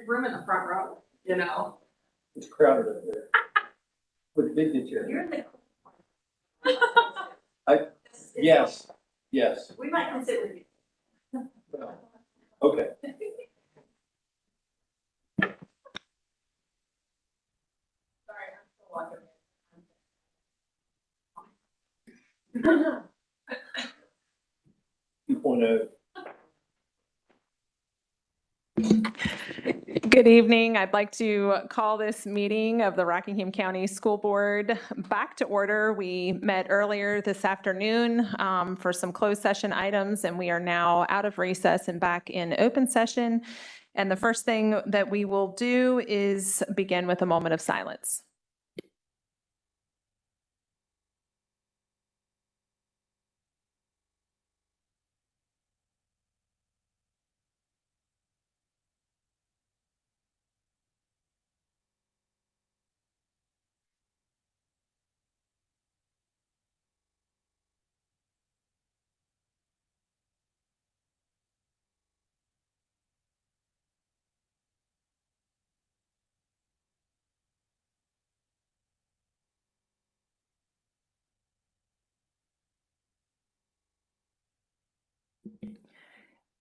room in the front row, you know. It's crowded up there. With big chairs. You're the. Yes, yes. We might come sit with you. Okay. Sorry, I'm still walking. 2.0. Good evening. I'd like to call this meeting of the Rockingham County School Board back to order. We met earlier this afternoon for some closed session items, and we are now out of recess and back in open session. And the first thing that we will do is begin with a moment of silence.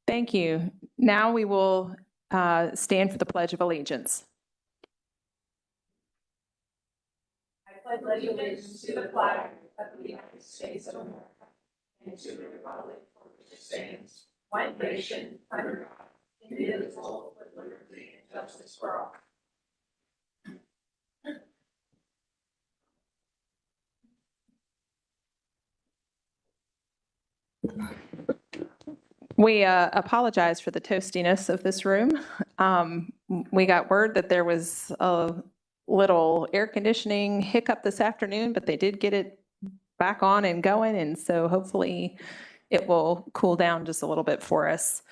Thank you. Now we will stand for the Pledge of Allegiance. I pledge allegiance to the flag of the United States of America and to the republic for which it stands, one nation, under God, indivisible, with liberty and justice for all. We apologize for the toastiness of this room. We got word that there was a little air conditioning hiccup this afternoon, but they did get it back on and going, and so hopefully it will cool down just a little bit for us.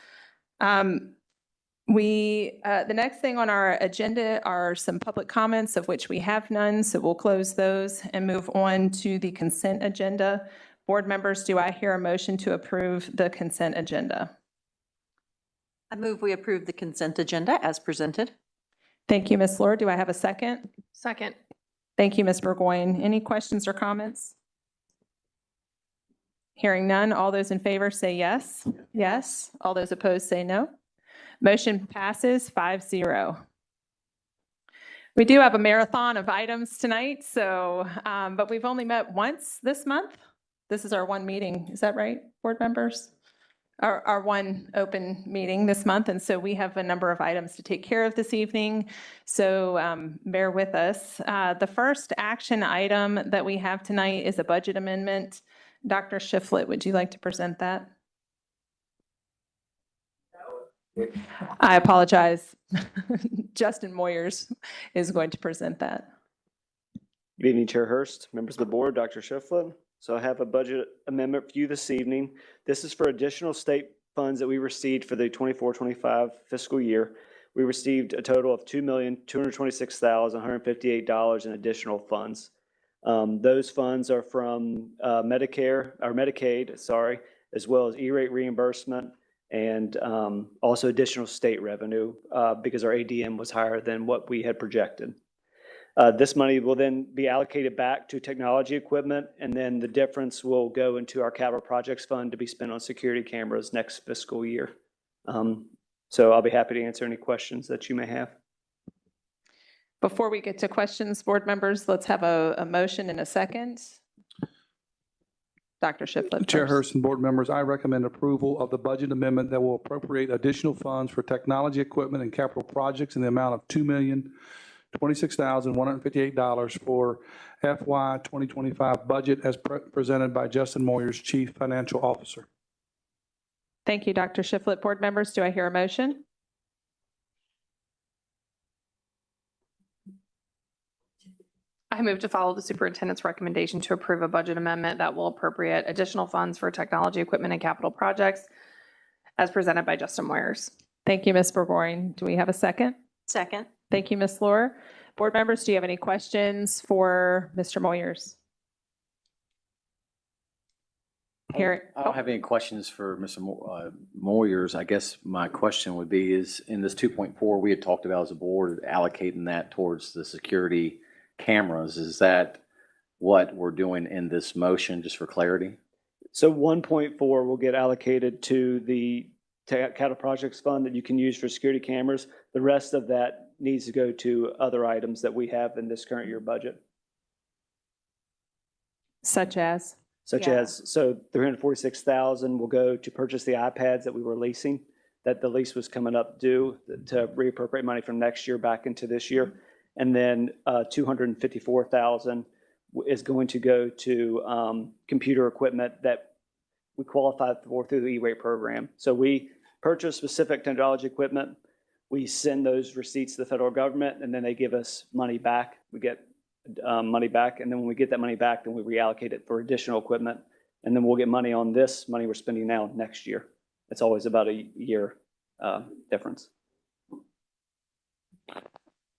The next thing on our agenda are some public comments, of which we have none, so we'll close those and move on to the consent agenda. Board members, do I hear a motion to approve the consent agenda? I move we approve the consent agenda as presented. Thank you, Ms. Lord. Do I have a second? Second. Thank you, Ms. Burgoyne. Any questions or comments? Hearing none, all those in favor say yes. Yes. All those opposed say no. Motion passes 5-0. We do have a marathon of items tonight, so, but we've only met once this month. This is our one meeting. Is that right, board members? Our one open meeting this month, and so we have a number of items to take care of this evening, so bear with us. The first action item that we have tonight is a budget amendment. Dr. Shiflett, would you like to present that? I apologize. Justin Moyers is going to present that. Good evening, Chair Hurst, members of the board, Dr. Shiflett. So I have a budget amendment for you this evening. This is for additional state funds that we received for the 24-25 fiscal year. We received a total of $2,226,158 in additional funds. Those funds are from Medicaid, as well as E-rate reimbursement and also additional state revenue because our ADM was higher than what we had projected. This money will then be allocated back to technology equipment, and then the difference will go into our capital projects fund to be spent on security cameras next fiscal year. So I'll be happy to answer any questions that you may have. Before we get to questions, board members, let's have a motion in a second. Dr. Shiflett. Chair Hurst and board members, I recommend approval of the budget amendment that will appropriate additional funds for technology equipment and capital projects in the amount of $2,026,158 for FY 2025 budget as presented by Justin Moyers, Chief Financial Officer. Thank you, Dr. Shiflett. Board members, do I hear a motion? I move to follow the superintendent's recommendation to approve a budget amendment that will appropriate additional funds for technology equipment and capital projects as presented by Justin Moyers. Thank you, Ms. Burgoyne. Do we have a second? Second. Thank you, Ms. Lohr. Board members, do you have any questions for Mr. Moyers? Harry, I don't have any questions for Mr. Moyers. I guess my question would be is in this 2.4, we had talked about as a board allocating that towards the security cameras. Is that what we're doing in this motion, just for clarity? So 1.4 will get allocated to the capital projects fund that you can use for security cameras. The rest of that needs to go to other items that we have in this current year budget, such as? such Yeah. as, so 346,000 will go to purchase the iPads that we were leasing, that the lease was coming up due to reappropriate money from next year back into this year. And then 254,000 is going to go to computer equipment that we qualified for through the E-rate program. So we purchase specific technology equipment. We send those receipts to the federal government, and then they give us money back. We get money back, and then when we get that money back, then we reallocate it for additional equipment, and then we'll get money on this money we're spending now next year. It's always about a year difference.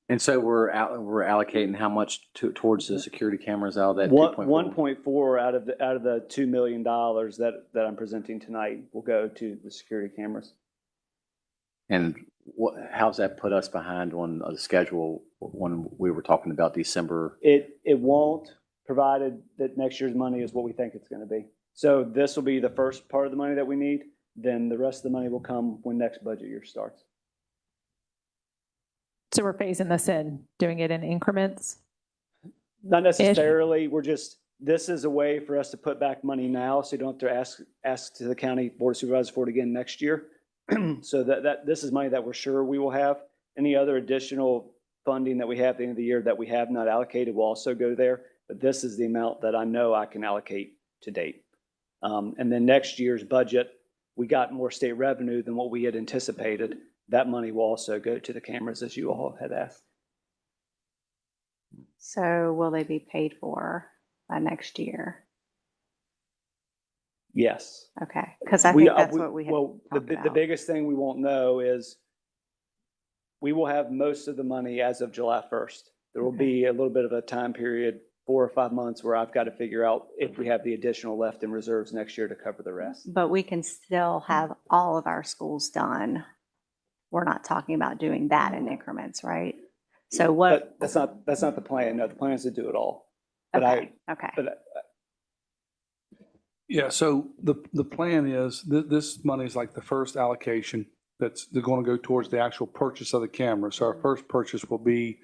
And so we're allocating how much towards the security cameras out of that 2.4? 1.4 out of the $2 million that I'm presenting tonight will go to the security cameras. And how's that put us behind on the schedule when we were talking about December? It won't, provided that next year's money is what we think it's going to be. So this will be the first part of the money that we need. Then the rest of the money will come when next budget year starts. So we're phasing this in, doing it in increments? Not necessarily. This is a way for us to put back money now, so you don't have to ask to the county board of supervisors for it again next year. So that this is money that we're sure we will have. Any other additional funding that we have at the end of the year that we have not allocated will also go there. But this is the amount that I know I can allocate to date. And then next year's budget, we got more state revenue than what we had anticipated. That money will also go to the cameras, as you all had asked. So will they be paid for by next year? Yes. Okay, because I think that's what we had Well, talked the about. biggest thing we won't know is we will have most of the money as of July 1st. There will be a little bit of a time period, 4 or 5 months, where I've got to figure out if we have the additional left in reserves next year to cover the rest. But we can still have all of our schools done. We're not talking about doing that in increments, right? So what? That's not the plan. No, the plan is to do it all. But Okay. Yeah, so the plan is, this money is like the first allocation they're going to go towards the actual purchase of the cameras. So our first purchase will be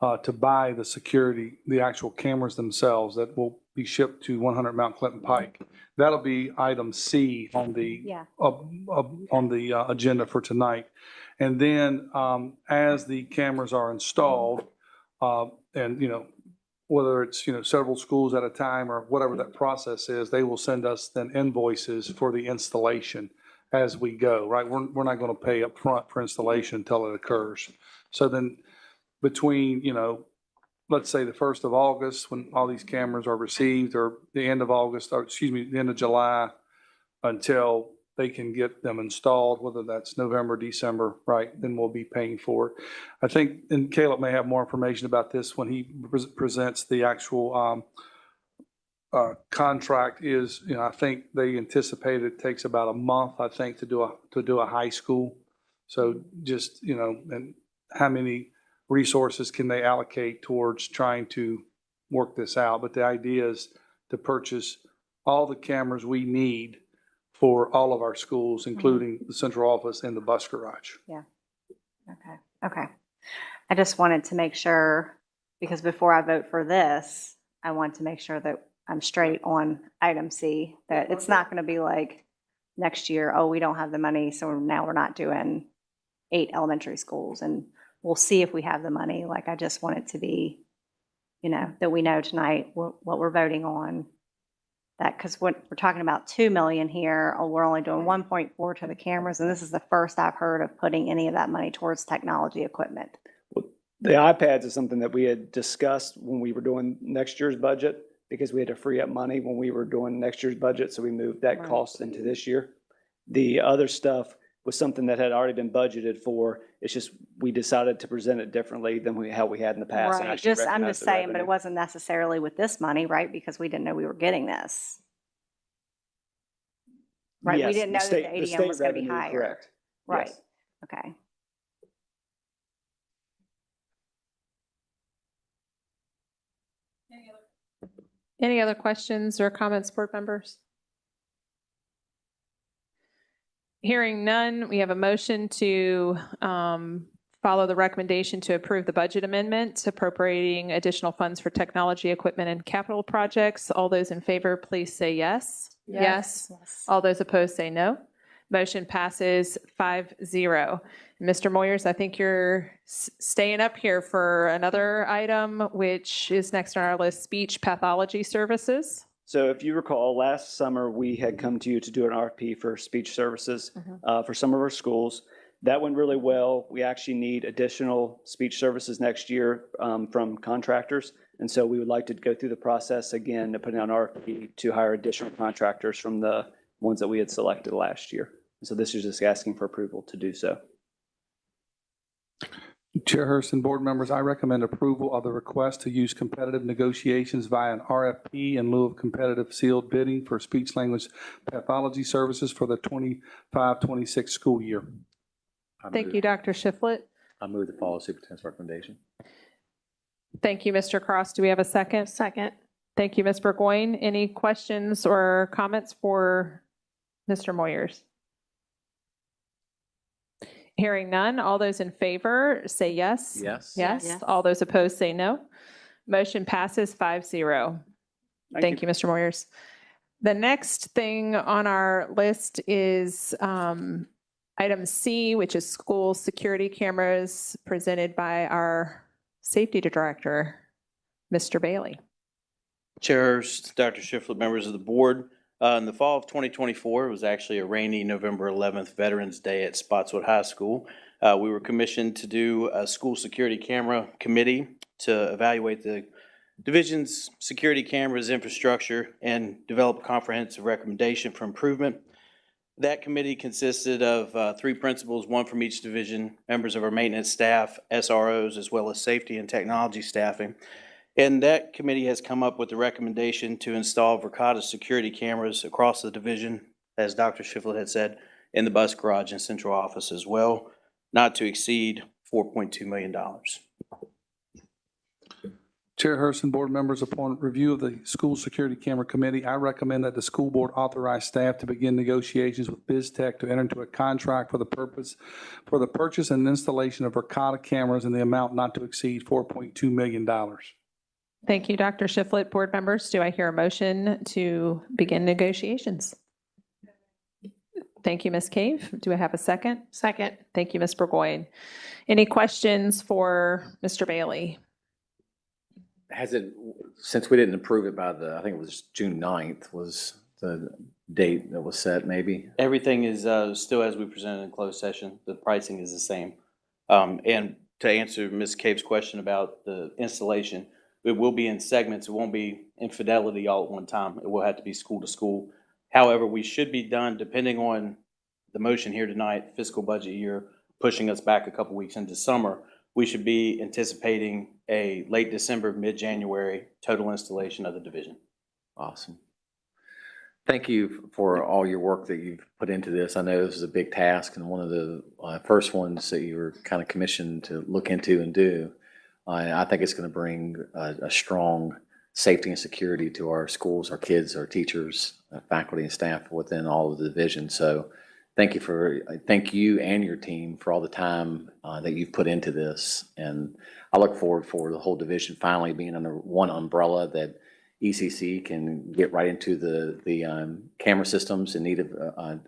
to buy the actual cameras themselves that will be shipped to 100 Mount Clinton Pike. That'll be item C on the agenda for tonight. And then as the cameras are installed, and whether it's several schools at a time or whatever that process is, they will send us then invoices for the installation as we go. Right? We're not going to pay up front for installation until it occurs. So then between let's say the 1st of August, when all these cameras are received, or the end of August, or the end of July, until they can get them installed, whether that's November, December, right, then we'll be paying for it. I think, and Caleb may have more information about this when he presents the actual contract is, I think they anticipate it takes about a month, I think, to do a high school. So just, and how many resources can they allocate towards trying to work this out? But the idea is to purchase all the cameras we need for all of our schools, including the central office and the bus garage. Yeah. Okay. I just wanted to make sure, because before I vote for this, I want to make sure that I'm straight on item C, that it's not going to be like next year, oh, we don't have the money, so now we're not doing 8 elementary schools, and we'll see if we have the money. Like, I just want it to be, that we know tonight what we're voting on. That, because what we're talking about 2 million here, or we're only doing 1.4 to the cameras, and this is the first I've heard of putting any of that money towards technology equipment. The iPads is something that we had discussed when we were doing next year's budget, because we had to free up money when we were doing next year's budget, so we moved that cost into this year. The other stuff was something that had already been budgeted for. It's just we decided to present it differently than how we had in the past. And Right, actually I'm recognize just the saying, but revenue. it wasn't necessarily with this money, right? Because we didn't know we were getting this. right? We Yes, didn't know that the state- ADM was state going to be revenue, higher. Correct. Right, Yes. okay. Any other questions or comments, board members? Hearing none, we have a motion to follow the recommendation to approve the budget amendment appropriating additional funds for technology, equipment, and capital projects. All those in favor, please say yes. Yes. All those opposed say no. Motion passes 5-0. Mr. Moyers, I think you're staying up here for another item, which is next on our list, speech pathology services. So if you recall, last summer, we had come to you to do an RFP for speech services for some of our schools. That went really well. We actually need additional speech services next year from contractors. And so we would like to go through the process again to put out an RFP to hire additional contractors from the ones that we had selected last year. So this is just asking for approval to do so. Chair Harrison, board members, I recommend approval of the request to use competitive negotiations via an RFP in lieu of competitive sealed bidding for speech language pathology services for the 25-26 school year. Thank you, Dr. Shiflett. I move to follow superintendent's recommendation. Thank you, Mr. Cross. Do we have a second? Second. Thank you, Ms. Burgoyne. Any questions or comments for Mr. Moyers? Hearing none, all those in favor say yes. Yes. Yes. Yes. All those opposed say no. Motion passes 5-0. Thank you, Mr. Moyers. The next thing on our list is item C, which is school security cameras, presented by our safety director, Mr. Bailey. Chairs, Dr. Shiflett, members of the board. In the fall of 2024, it was actually a rainy November 11th Veterans Day at Spotswood High School. We were commissioned to do a school security camera committee to evaluate the division's security cameras infrastructure and develop a comprehensive recommendation for improvement. That committee consisted of 3 principals, 1 from each division, members of our maintenance staff, SROs, as well as safety and technology staffing. And that committee has come up with the recommendation to install Verkada security cameras across the division, as Dr. Shiflett had said, in the bus garage and central office as well, not to exceed $4.2 million. Chair Harrison, board members, upon review of the School Security Camera Committee, I recommend that the school board authorize staff to begin negotiations with BizTech to enter into a contract for the purchase and installation of Verkada cameras in the amount not to exceed $4.2 million. Thank you, Dr. Shiflett. Board members, do I hear a motion to begin negotiations? Thank you, Ms. Cave. Do I have a second? Second. Thank you, Ms. Burgoyne. Any questions for Mr. Bailey? Has it, since we didn't approve it by I think it was June 9th was the date that was set, maybe? Everything is still as we presented in closed session. The pricing is the same. And to answer Ms. Cave's question about the installation, it will be in segments. It won't be in fidelity all at one time. It will have to be school to school. However, we should be done, depending on the motion here tonight, fiscal budget year, pushing us back a couple weeks into summer. We should be anticipating a late December, mid-January total installation of the division. Awesome. Thank you for all your work that you've put into this. I know this is a big task and one of the first ones that you were kind of commissioned to look into and do. I think it's going to bring a strong safety and security to our schools, our kids, our teachers, faculty and staff within all of the divisions. So thank you and your team for all the time that you've put into this. And I look forward for the whole division finally being under one umbrella, that ECC can get right into the camera systems in need of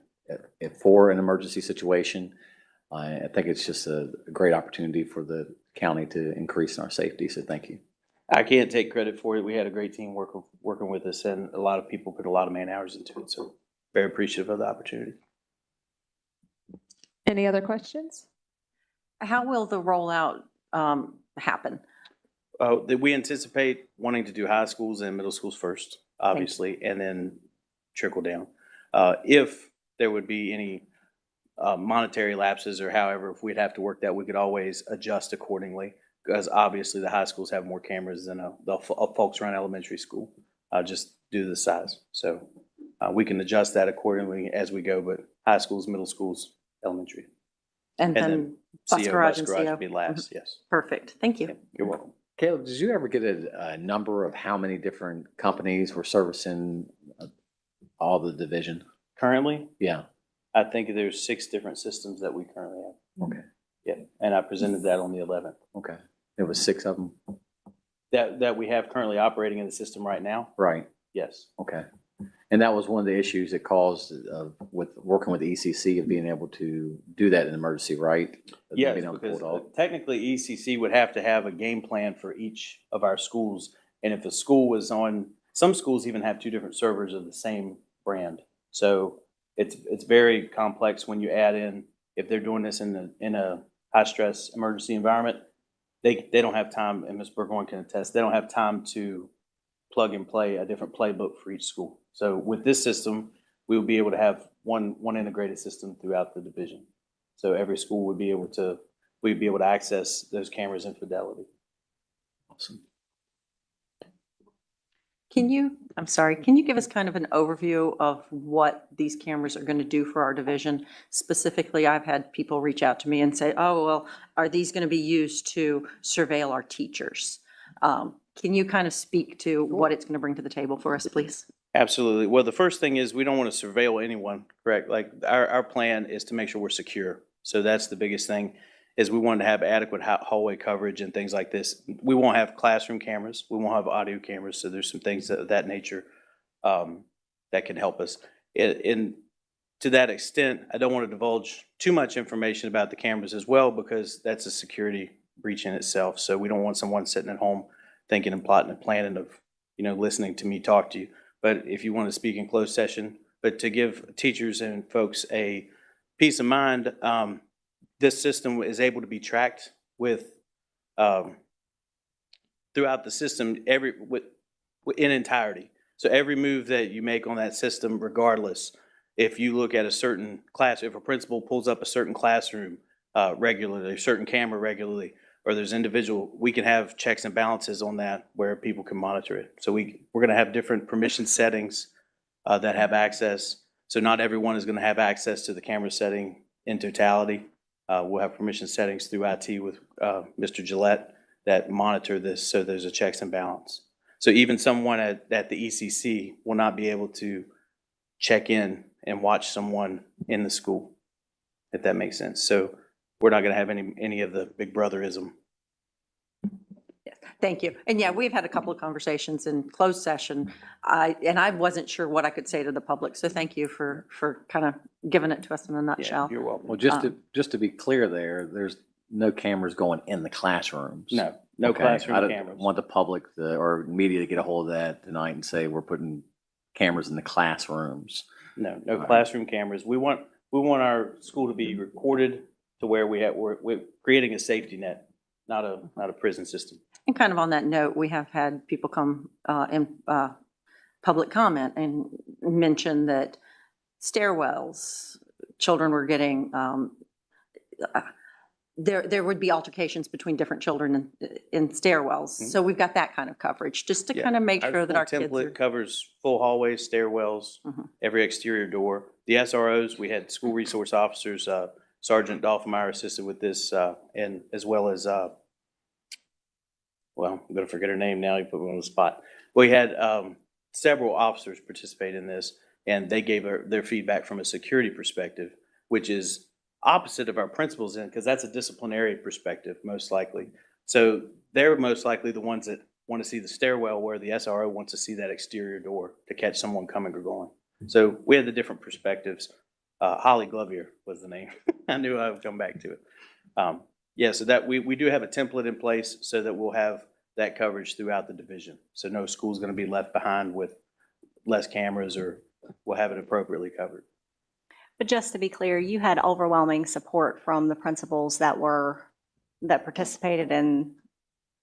for an emergency situation. I think it's just a great opportunity for the county to increase our safety. So thank you. I can't take credit for it. We had a great team working with us, and a lot of people put a lot of man hours into it. So very appreciative of the opportunity. Any other questions? How will the rollout happen? We anticipate wanting to do high schools and middle schools first, obviously, and then trickle down. If there would be any monetary lapses or however, if we'd have to work that, we could always adjust accordingly, because obviously the high schools have more cameras than the folks around elementary school, just due to the size. So we can adjust that accordingly as we go, but high schools, middle schools, elementary. And then bus CO, garage bus and garage CO. would be last, yes. Perfect. Thank you. You're welcome. Caleb, did you ever get a number of how many different companies were servicing all the division? Currently, Yeah. I think there's 6 different systems that we currently have. Okay. Yeah, and I presented that on the 11th. Okay. There was 6 of them? That we have currently operating in the system right now? Right. Yes. Okay. And that was one of the issues that caused with working with the ECC of being able to do that in emergency, right? Yes, Being able to pull because it off. technically ECC would have to have a game plan for each of our schools. And if a school was on, some schools even have 2 different servers of the same brand. So it's very complex when you add in, if they're doing this in a high stress emergency environment, they don't have time, and Ms. Burgoyne can attest, they don't have time to plug and play a different playbook for each school. So with this system, we will be able to have one integrated system throughout the division. So every school would be able to, we'd be able to access those cameras in fidelity. Awesome. Can you give us kind of an overview of what these cameras are going to do for our division? Specifically, I've had people reach out to me and say, oh, well, are these going to be used to surveil our teachers? Can you kind of speak to what it's going to bring to the table for us, please? Absolutely. Well, the first thing is we don't want to surveil anyone, correct? Like our plan is to make sure we're secure. So that's the biggest thing, is we want to have adequate hallway coverage and things like this. We won't have classroom cameras. We won't have audio cameras. So there's some things of that nature that can help us. And to that extent, I don't want to divulge too much information about the cameras as well, because that's a security breach in itself. So we don't want someone sitting at home thinking and plotting and planning of, listening to me talk to you. But if you want to speak in closed session, but to give teachers and folks a peace of mind, this system is able to be tracked with throughout the system in entirety. So every move that you make on that system, regardless, if you look at a certain class, if a principal pulls up a certain classroom regularly, a certain camera regularly, or there's individual, we can have checks and balances on that where people can monitor it. So we're going to have different permission settings that have access. So not everyone is going to have access to the camera setting in totality. We'll have permission settings through IT with Mr. Gillette that monitor this, so there's a checks and balance. So even someone at the ECC will not be able to check in and watch someone in the school, if that makes sense. So we're not going to have any of the big brotherism. Yes, thank you. And yeah, we've had a couple of conversations in closed session. I wasn't sure what I could say to the public. So thank you for kind of giving it to us in a nutshell. You're welcome. Well, just to be clear there's no cameras going in the classrooms. No Okay. classroom I don't cameras. want the public or media to get a hold of that tonight and say we're putting cameras in the classrooms. No All right. classroom cameras. We want our school to be recorded to where we're creating a safety net, not a prison system. And kind of on that note, we have had people come in public comment and mention that stairwells, children were getting, there would be altercations between different children in stairwells. So we've got that kind of coverage, just to Yeah. kind of make sure that our full kids template are. covers full hallways, stairwells, every exterior door. The SROs, we had school resource officers, Sergeant Dolphinmeyer assisted with this, and as well as, well, I'm going to forget her name now, you put me on the spot. We had several officers participate in this, and they gave their feedback from a security perspective, which is opposite of our principals because that's a disciplinary perspective, most likely. So they're most likely the ones that want to see the stairwell, where the SRO wants to see that exterior door to catch someone coming or going. So we had the different perspectives. Holly Glovier was the name. I knew I would come back to it. Yeah, so that we do have a template in place so that we'll have that coverage throughout the division. So no school's going to be left behind with less cameras, or we'll have it appropriately covered. But just to be clear, you had overwhelming support from the principals that participated in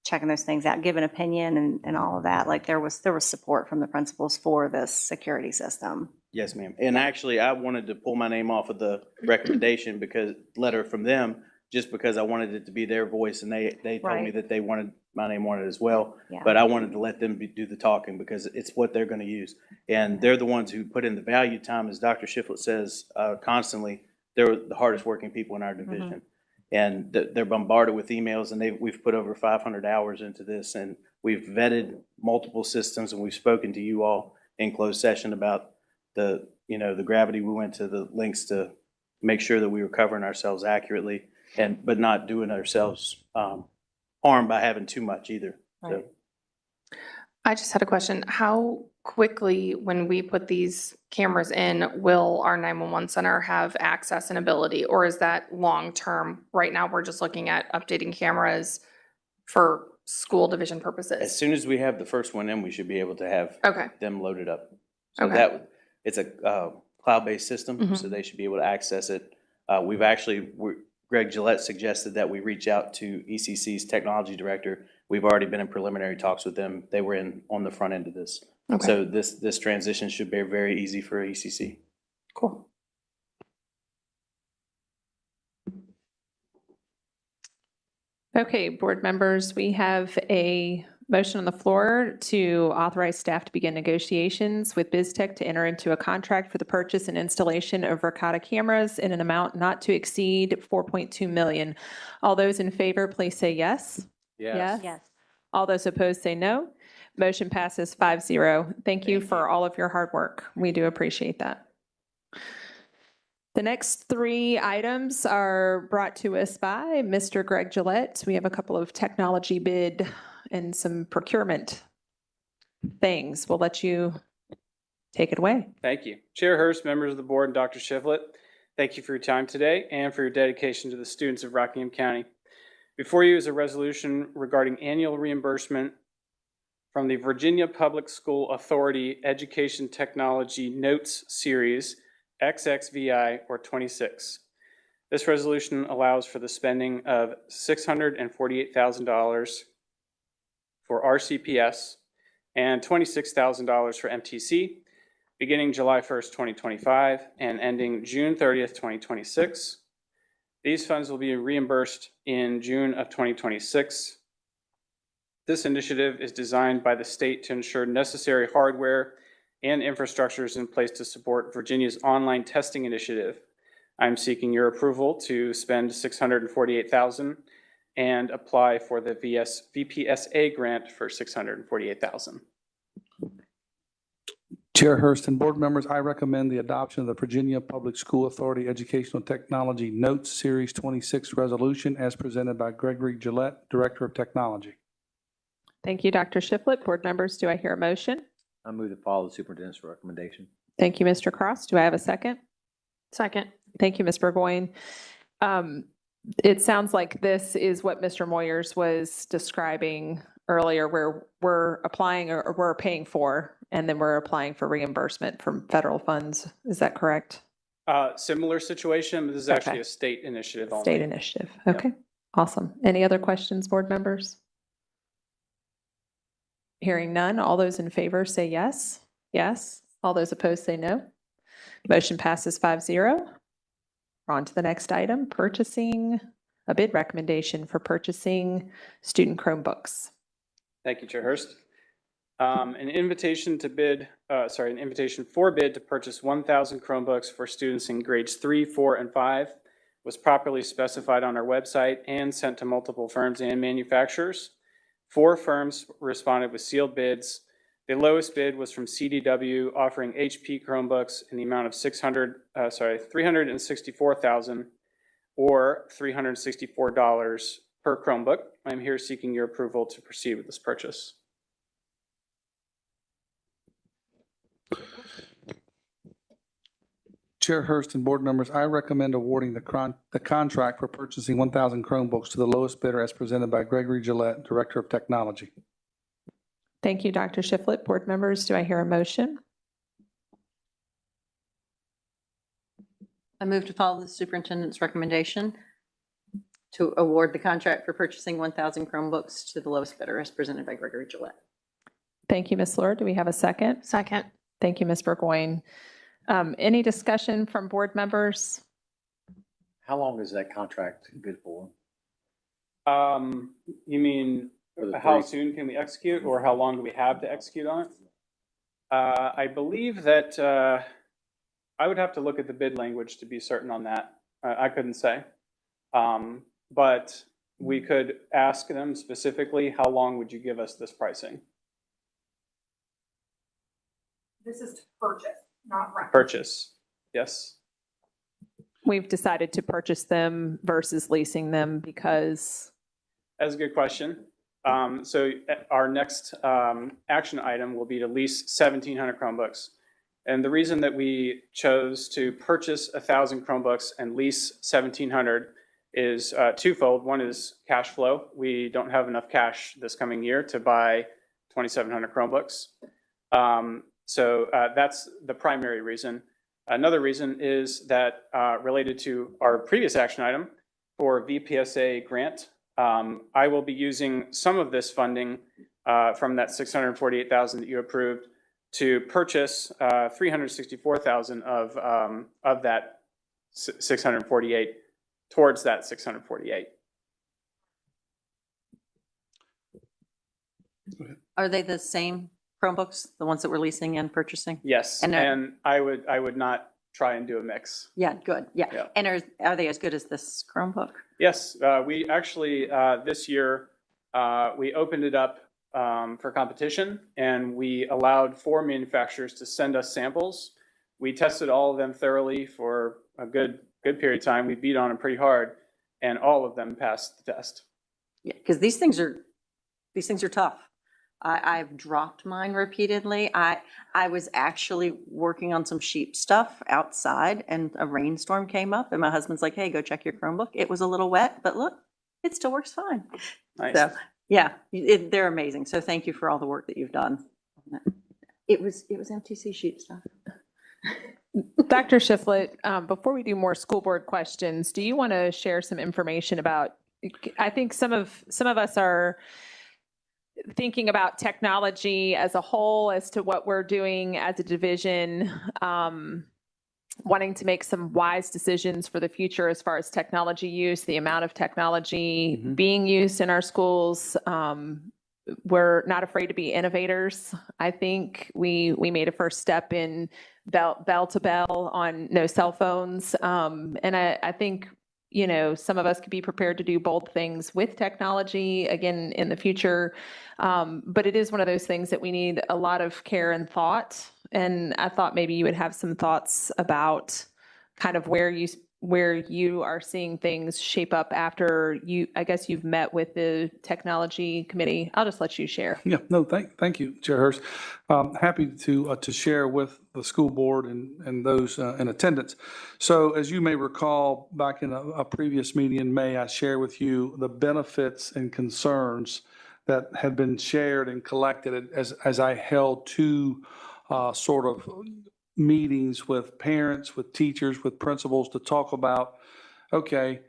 checking those things out, give an opinion and all of that. Like there was support from the principals for this security system. Yes, ma'am. And actually, I wanted to pull my name off of the recommendation letter from them, just because I wanted it to be their voice, and they told me Right. that they wanted my name on it as well. Yeah. But I wanted to let them do the talking because it's what they're going to use. And they're the ones who put in the value time, as Dr. Shiflett says constantly. They're the hardest working people in our division. And they're bombarded with emails, and we've put over 500 hours into this, and we've vetted multiple systems, and we've spoken to you all in closed session about the gravity. We went to the links to make sure that we were covering ourselves accurately, but not doing ourselves harm by having too much either. So. I just had a question. How quickly, when we put these cameras in, will our 911 center have access and ability? Or is that long-term? Right now, we're just looking at updating cameras for school division As purposes. soon as we have the first one in, we should be able to have Okay. them loaded up. So Okay. it's a cloud-based system, so they should be able to access it. Greg Gillette suggested that we reach out to ECC's technology director. We've already been in preliminary talks with them. They were on the front end of this. Okay. So this transition should be very easy for ECC. Cool. Okay, board members, we have a motion on the floor to authorize staff to begin negotiations with BizTech to enter into a contract for the purchase and installation of Ricotta cameras in an amount not to exceed $4.2 million. All those in favor, please say yes. Yes. Yes. All those opposed say no. Motion passes 5-0. Thank you for all of your hard work. We do appreciate that. The next three items are brought to us by Mr. Greg Gillette. We have a couple of technology bid and some procurement things. We'll let you take it away. Thank you. Chair Hurst, members of the board, and Dr. Shiflett, thank you for your time today and for your dedication to the students of Rockingham County. Before you is a resolution regarding annual reimbursement from the Virginia Public School Authority Education Technology Notes Series XXVI or 26. This resolution allows for the spending of $648,000 for RCPS and $26,000 for MTC, beginning July 1st, 2025 and ending June 30th, 2026. These funds will be reimbursed in June of 2026. This initiative is designed by the state to ensure necessary hardware and infrastructure is in place to support Virginia's online testing initiative. I'm seeking your approval to spend $648,000 and apply for the VPSA grant for $648,000. Chair Hurst and board members, I recommend the adoption of the Virginia Public School Authority Educational Technology Notes Series 26 resolution as presented by Gregory Gillette, Director of Technology. Thank you, Dr. Shiflett. Board members, do I hear a motion? I move to follow the superintendent's recommendation. Thank you, Mr. Cross. Do I have a second? Second. Thank you, Ms. Burgoyne. It sounds like this is what Mr. Moyers was describing earlier, where we're applying or we're paying for, and then we're applying for reimbursement from federal funds. Is that correct? Similar situation, but this is actually a state initiative only. State initiative. Okay, awesome. Any other questions, board members? Hearing none, all those in favor say yes. Yes. All those opposed say no. Motion passes 5-0. We're on to the next item, purchasing a bid recommendation for purchasing student Chromebooks. Thank you, Chair Hurst. An invitation for bid to purchase 1,000 Chromebooks for students in grades 3, 4, and 5 was properly specified on our website and sent to multiple firms and manufacturers. 4 firms responded with sealed bids. The lowest bid was from CDW, offering HP Chromebooks in the amount of $364,000 or $364 per Chromebook. I'm here seeking your approval to proceed with this purchase. Chair Hurst and board members, I recommend awarding the contract for purchasing 1,000 Chromebooks to the lowest bidder as presented by Gregory Gillette, Director of Technology. Thank you, Dr. Shiflett. Board members, do I hear a motion? I move to follow the superintendent's recommendation to award the contract for purchasing 1,000 Chromebooks to the lowest bidder as presented by Gregory Gillette. Thank you, Ms. Lord. Do we have a second? Second. Thank you, Ms. Burgoyne. Any discussion from board members? How long is that contract good for? You mean For the How three- soon can we execute, or how long do we have to execute on it? I believe that, I would have to look at the bid language to be certain on that. I couldn't say. But we could ask them specifically, how long would you give us this pricing? This is to purchase, not rent. Purchase, yes. We've decided to purchase them versus leasing them because That's a good question. So our next action item will be to lease 1,700 Chromebooks. And the reason that we chose to purchase 1,000 Chromebooks and lease 1,700 is twofold. One is cash flow. We don't have enough cash this coming year to buy 2,700 Chromebooks. So that's the primary reason. Another reason is that related to our previous action item for VPSA grant, I will be using some of this funding from that $648,000 that you approved to purchase $364,000 of that 648 towards that 648. Are they the same Chromebooks, the ones that we're leasing and purchasing? Yes, And, and I would not try and do a mix. Yeah, good, yeah. Yeah. And are they as good as this Chromebook? Yes, we actually, this year, we opened it up for competition, and we allowed 4 manufacturers to send us samples. We tested all of them thoroughly for a good period of time. We beat on them pretty hard, and all of them passed the test. Yeah, because these things are tough. I've dropped mine repeatedly. I was actually working on some sheep stuff outside and a rainstorm came up and my husband's like, hey, go check your Chromebook. It was a little wet, but look, it still works fine. Nice. So, yeah, they're amazing. So thank you for all the work that you've done. It was MTC sheep stuff. Dr. Shiflett, before we do more school board questions, do you want to share some information about, I think some of us are thinking about technology as a whole as to what we're doing as a division, wanting to make some wise decisions for the future as far as technology use, the amount of technology being used in our schools. We're not afraid to be innovators. I think we made a first step in bell to bell on no cell phones. And I think, you know, some of us could be prepared to do bold things with technology again in the future. But it is one of those things that we need a lot of care and thought. And I thought maybe you would have some thoughts about kind of where you are seeing things shape up after I guess you've met with the technology committee. I'll just let you share. Yeah, no, thank you, Chair Hurst. Happy to share with the school board and those in attendance. So as you may recall, back in a previous meeting in May, I shared with you the benefits and concerns that had been shared and collected as I held 2 sort of meetings with parents, with teachers, with principals to talk about, okay,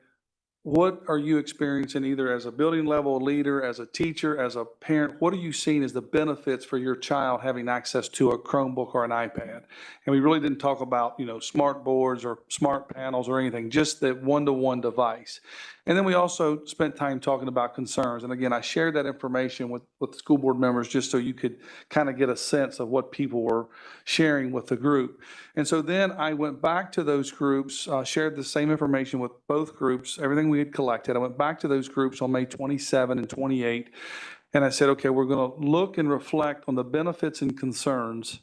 what are you experiencing either as a building level leader, as a teacher, as a parent? What are you seeing as the benefits for your child having access to a Chromebook or an iPad? And we really didn't talk about, you know, smart boards or smart panels or anything, just that one-to-one device. And then we also spent time talking about concerns. And again, I shared that information with the school board members just so you could kind of get a sense of what people were sharing with the group. And so then I went back to those groups, shared the same information with both groups, everything we had collected. I went back to those groups on May 27 and 28. And I said, okay, we're going to look and reflect on the benefits and concerns.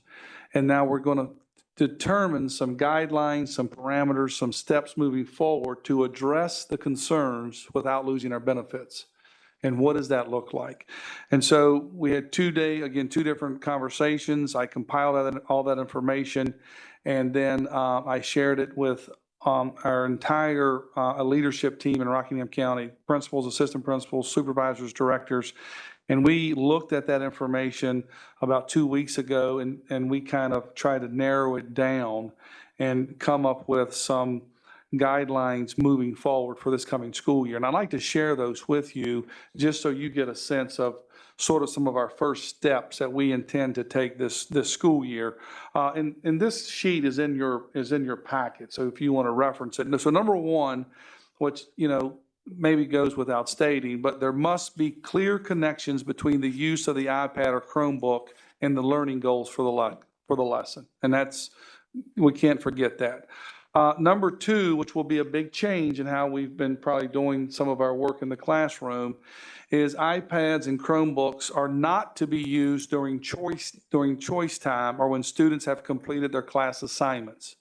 And now we're going to determine some guidelines, some parameters, some steps moving forward to address the concerns without losing our benefits. And what does that look like? And so we had 2 different conversations. I compiled all that information, and then I shared it with our entire leadership team in Rockingham County, principals, assistant principals, supervisors, directors. And we looked at that information about 2 weeks ago, and we kind of tried to narrow it down and come up with some guidelines moving forward for this coming school year. And I'd like to share those with you just so you get a sense of sort of some of our first steps that we intend to take this school year. And this sheet is in your packet, so if you want to reference it. So number one, which, you know, maybe goes without stating, but there must be clear connections between the use of the iPad or Chromebook and the learning goals for the lesson. And we can't forget that. Number two, which will be a big change in how we've been probably doing some of our work in the classroom, is iPads and Chromebooks are not to be used during choice time or when students have completed their class assignments.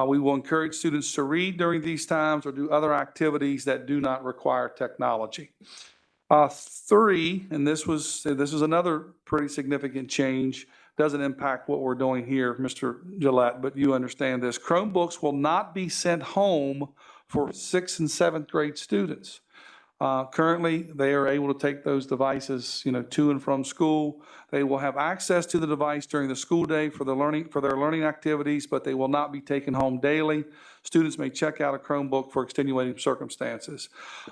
We will encourage students to read during these times or do other activities that do not require technology. Three, and this is another pretty significant change, doesn't impact what we're doing here, Mr. Gillette, but you understand this. Chromebooks will not be sent home for 6th and 7th grade students. Currently, they are able to take those devices, to and from school. They will have access to the device during the school day for their learning activities, but they will not be taken home daily. Students may check out a Chromebook for extenuating circumstances.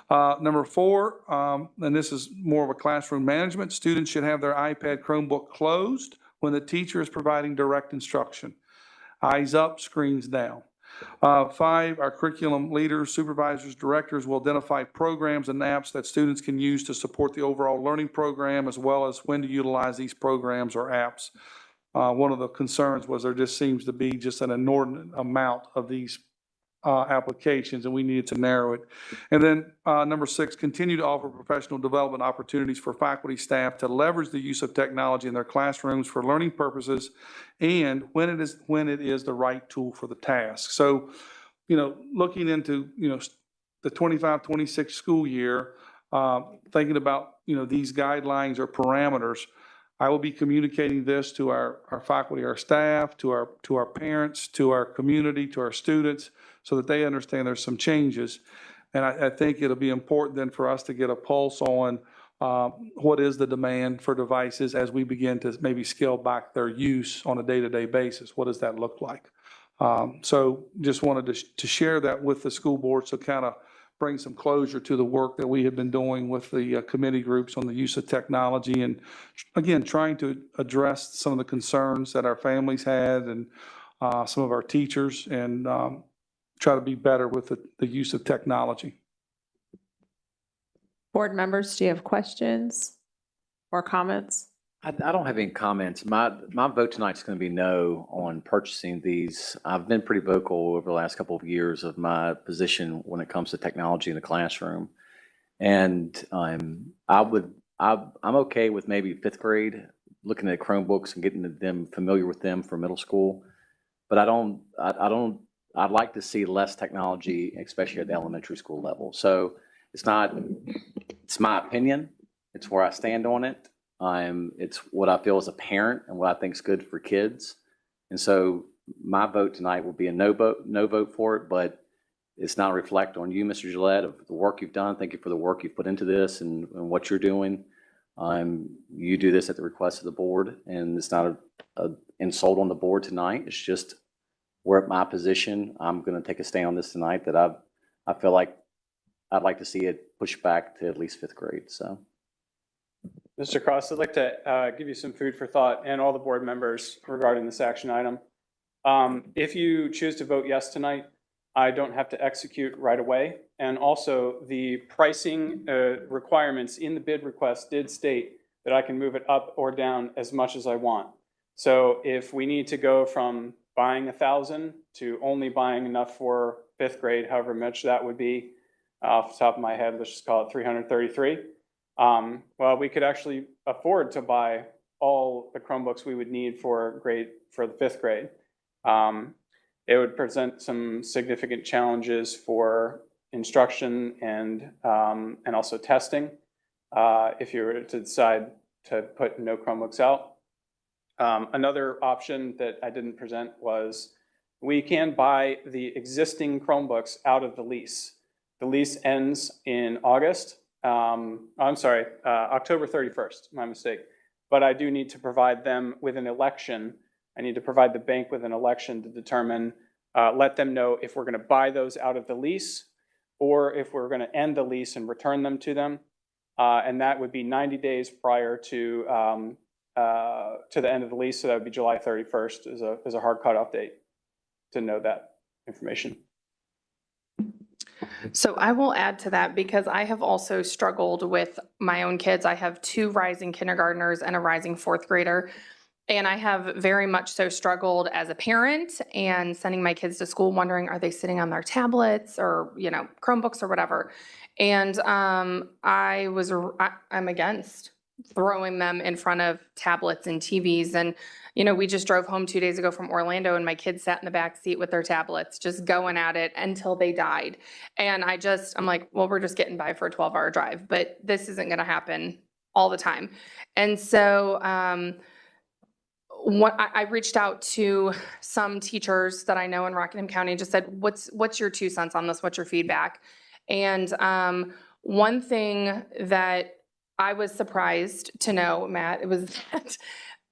Number four, and this is more of a classroom management, students should have their iPad Chromebook closed when the teacher is providing direct instruction. Eyes up, screens down. Five, our curriculum leaders, supervisors, directors will identify programs and apps that students can use to support the overall learning program, as well as when to utilize these programs or apps. One of the concerns was there just seems to be just an inordinate amount of these applications, and we needed to narrow it. And then number six, continue to offer professional development opportunities for faculty staff to leverage the use of technology in their classrooms for learning purposes and when it is the right tool for the task. So, looking into, the 25-26 school year, thinking about, these guidelines or parameters, I will be communicating this to our faculty, our staff, to our parents, to our community, to our students, so that they understand there's some changes. And I think it'll be important then for us to get a pulse on what is the demand for devices as we begin to maybe scale back their use on a day-to-day basis. What does that look like? So just wanted to share that with the school board, so kind of bring some closure to the work that we have been doing with the committee groups on the use of technology, and again, trying to address some of the concerns that our families had and some of our teachers, and try to be better with the use of technology. Board members, do you have questions or comments? I don't have any comments. My vote tonight is going to be no on purchasing these. I've been pretty vocal over the last couple of years of my position when it comes to technology in the classroom. And I'm okay with maybe 5th grade, looking at Chromebooks and getting them familiar with them for middle school. But I'd like to see less technology, especially at the elementary school level. So it's my opinion. It's where I stand on it. It's what I feel as a parent and what I think is good for kids. And so my vote tonight will be a no vote for it, but it's not a reflect on you, Mr. Gillette, of the work you've done. Thank you for the work you've put into this and what you're doing. You do this at the request of the board, and it's not an insult on the board tonight. It's just we're at my position. I'm going to take a stand on this tonight that I feel like I'd like to see it pushed back to at least 5th grade. So. Mr. Cross, I'd like to give you some food for thought and all the board members regarding this action item. If you choose to vote yes tonight, I don't have to execute right away. And also the pricing requirements in the bid request did state that I can move it up or down as much as I want. So if we need to go from buying 1,000 to only buying enough for 5th grade, however much that would be, off the top of my head, let's just call it 333. Well, we could actually afford to buy all the Chromebooks we would need for the 5th grade. It would present some significant challenges for instruction and also testing if you were to decide to put no Chromebooks out. Another option that I didn't present was we can buy the existing Chromebooks out of the lease. The lease ends in August. October 31st, my mistake. But I do need to provide them with an election. I need to provide the bank with an election to determine, let them know if we're going to buy those out of the lease or if we're going to end the lease and return them to them. And that would be 90 days prior to the end of the lease. So that would be July 31st is a hard cutoff date to know that information. So I will add to that because I have also struggled with my own kids. I have 2 rising kindergartners and a rising 4th grader. And I have very much so struggled as a parent and sending my kids to school wondering, are they sitting on their tablets or, Chromebooks or whatever? And I'm against throwing them in front of tablets and TVs. And, we just drove home 2 days ago from Orlando and my kids sat in the back seat with their tablets, just going at it until they died. And I'm like, well, we're just getting by for a 12-hour drive, but this isn't going to happen all the time. And so, I reached out to some teachers that I know in Rockingham County and just said, what's your 2 cents on this? What's your feedback? And one thing that I was surprised to know, Matt, it was that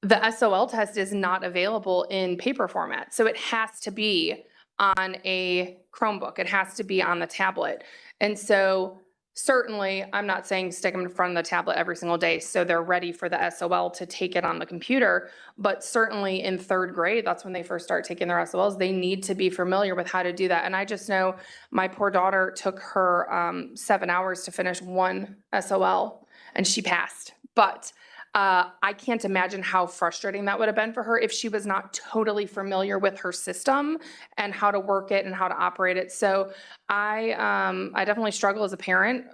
the SOL test is not available in paper format. So it has to be on a Chromebook. It has to be on the tablet. And so certainly, I'm not saying stick them in front of the tablet every single day so they're ready for the SOL to take it on the computer, but certainly in 3rd grade, that's when they first start taking their SOLs, they need to be familiar with how to do that. And I just know my poor daughter took her 7 hours to finish one SOL and she passed. But I can't imagine how frustrating that would have been for her if she was not totally familiar with her system and how to work it and how to operate it. So I definitely struggle as a parent.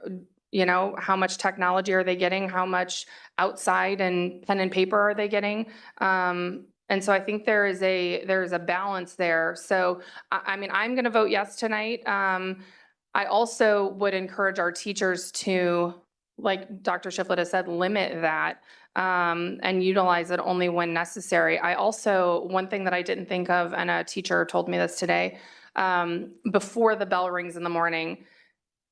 How much technology are they getting? How much outside and pen and paper are they getting? And so I think there is a balance there. So I'm going to vote yes tonight. I also would encourage our teachers to, like Dr. Shiflett has said, limit that and utilize it only when necessary. One thing that I didn't think of, and a teacher told me this today, before the bell rings in the morning,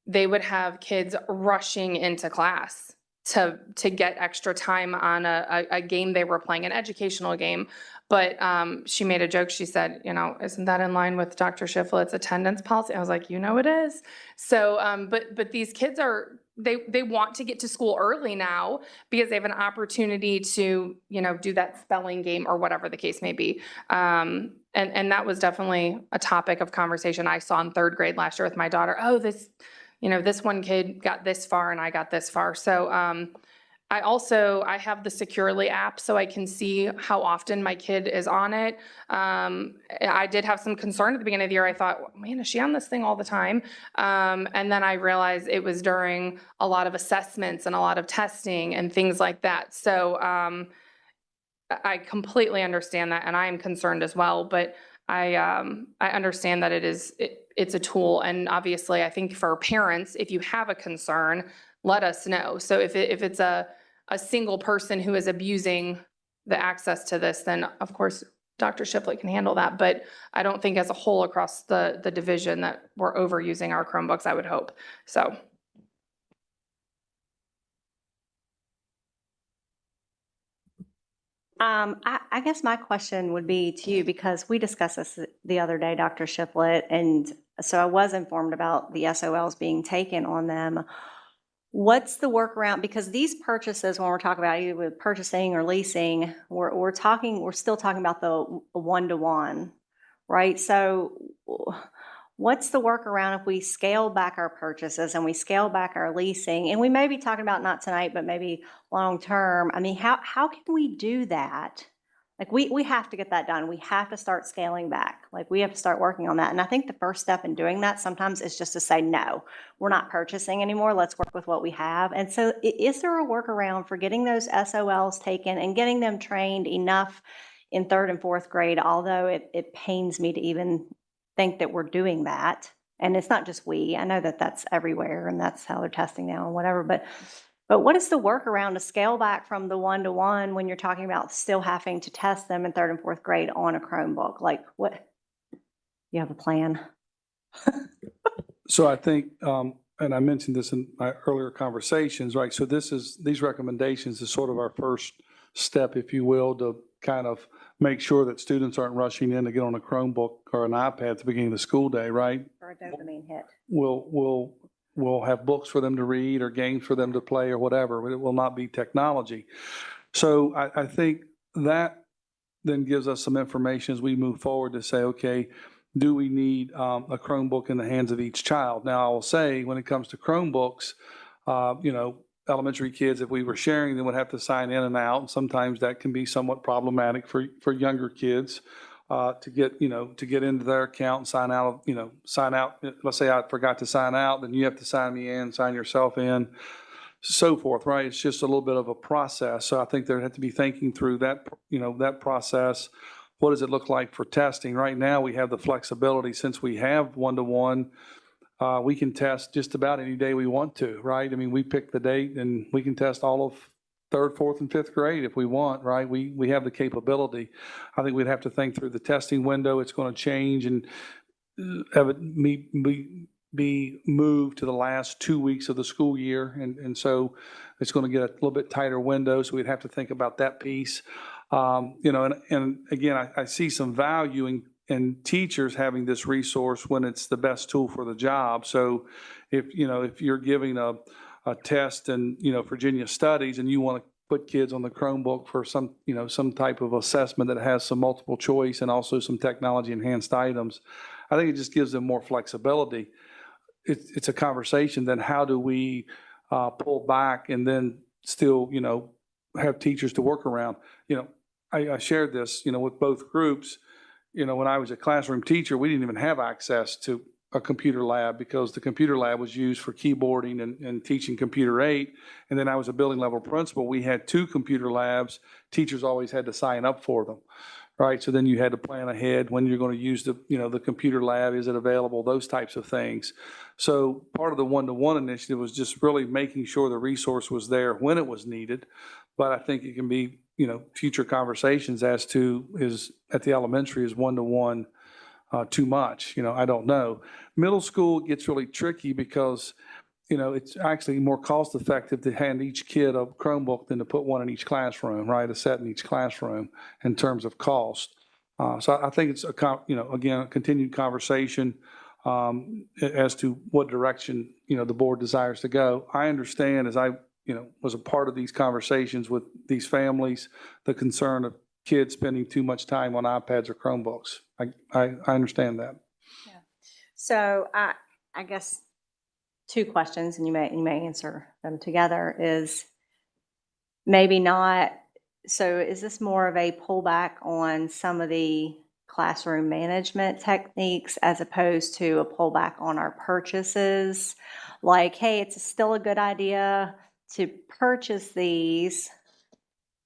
they would have kids rushing into class to get extra time on a game they were playing, an educational game. But she made a joke. She said, isn't that in line with Dr. Shiflett's attendance policy? I was like, it is. So, but these kids they want to get to school early now because they have an opportunity to, do that spelling game or whatever the case may be. And that was definitely a topic of conversation I saw in 3rd grade last year with my daughter. Oh, this one kid got this far and I got this far. So I have the Securely app so I can see how often my kid is on it. I did have some concern at the beginning of the year. I thought, man, is she on this thing all the time? And then I realized it was during a lot of assessments and a lot of testing and things like that. So I completely understand that, and I am concerned as well. But I understand that it's a tool, and obviously, I think for parents, if you have a concern, let us know. So if it's a single person who is abusing the access to this, then of course Dr. Shiflett can handle that. But I don't think as a whole across the division that we're overusing our Chromebooks, I would hope. So. I guess my question would be to you, because we discussed this the other day, Dr. Shiflett, and so I was informed about the SOLs being taken on them. What's the workaround? Because these purchases, when we're talking about either with purchasing or leasing, we're still talking about the one-to-one, right? So what's the workaround if we scale back our purchases and we scale back our leasing? And we may be talking about not tonight, but maybe long-term. I mean, how can we do that? Like we have to get that done. We have to start scaling back. Like we have to start working on that. And I think the first step in doing that sometimes is just to say, no, we're not purchasing anymore. Let's work with what we have. And so is there a workaround for getting those SOLs taken and getting them trained enough in 3rd and 4th grade? Although it pains me to even think that we're doing that. And it's not just I know that that's everywhere and that's how they're testing now and whatever, but what is the workaround to scale back from the one-to-one when you're talking about still having to test them in 3rd and 4th grade on a Chromebook? Like what, you have a plan? So I think, and I mentioned this in my earlier conversations, right? So these recommendations is sort of our first step, if you will, to kind of make sure that students aren't rushing in to get on a Chromebook or an iPad at the beginning of the school day, right? For a dopamine hit. We'll have books for them to read or games for them to play or whatever, but it will not be technology. So I think that then gives us some information as we move forward to say, okay, do we need a Chromebook in the hands of each child? Now, I will say, when it comes to Chromebooks, elementary kids, if we were sharing, them would have to sign in and out. And sometimes that can be somewhat problematic for younger kids to get into their account and sign out. Sign out. Let's say I forgot to sign out, then you have to sign me in, sign yourself in, so forth. Right? It's just a little bit of a process. So I think there have to be thinking through that. That process. What does it look like for testing? Right now, we have the flexibility, since we have one-to-one. We can test just about any day we want to, right? I mean, we pick the date and we can test all of third, fourth, and fifth grade if we want, right? We have the capability. I think we'd have to think through the testing window. It's going to change and have it be moved to the last 2 weeks of the school year. And so it's going to get a little bit tighter window. So we'd have to think about that piece. And again, I see some value in teachers having this resource when it's the best tool for the job. So if you're giving a test in, Virginia studies, and you want to put kids on the Chromebook for some type of assessment that has some multiple choice and also some technology enhanced items, I think it just gives them more flexibility. It's a conversation. Then how do we pull back and then still, have teachers to work around? I shared this, with both groups. When I was a classroom teacher, we didn't even have access to a computer lab because the computer lab was used for keyboarding and teaching Computer 8. And then I was a building level principal. We had 2 computer labs. Teachers always had to sign up for them, right? So then you had to plan ahead when you're going to use the computer lab. Is it available? Those types of things. So part of the one-to-one initiative was just really making sure the resource was there when it was needed. But I think it can be, future conversations as to is at the elementary is one-to-one too much. I don't know. Middle school gets really tricky because, it's actually more cost effective to hand each kid a Chromebook than to put one in each classroom, right? A set in each classroom in terms of cost. So I think it's again, a continued conversation as to what direction, the board desires to go. I understand, as I was a part of these conversations with these families, the concern of kids spending too much time on iPads or Chromebooks. I understand that. Yeah. So I guess 2 questions, and you may answer them together, is maybe not. So is this more of a pullback on some of the classroom management techniques as opposed to a pullback on our purchases? Like, hey, it's still a good idea to purchase these,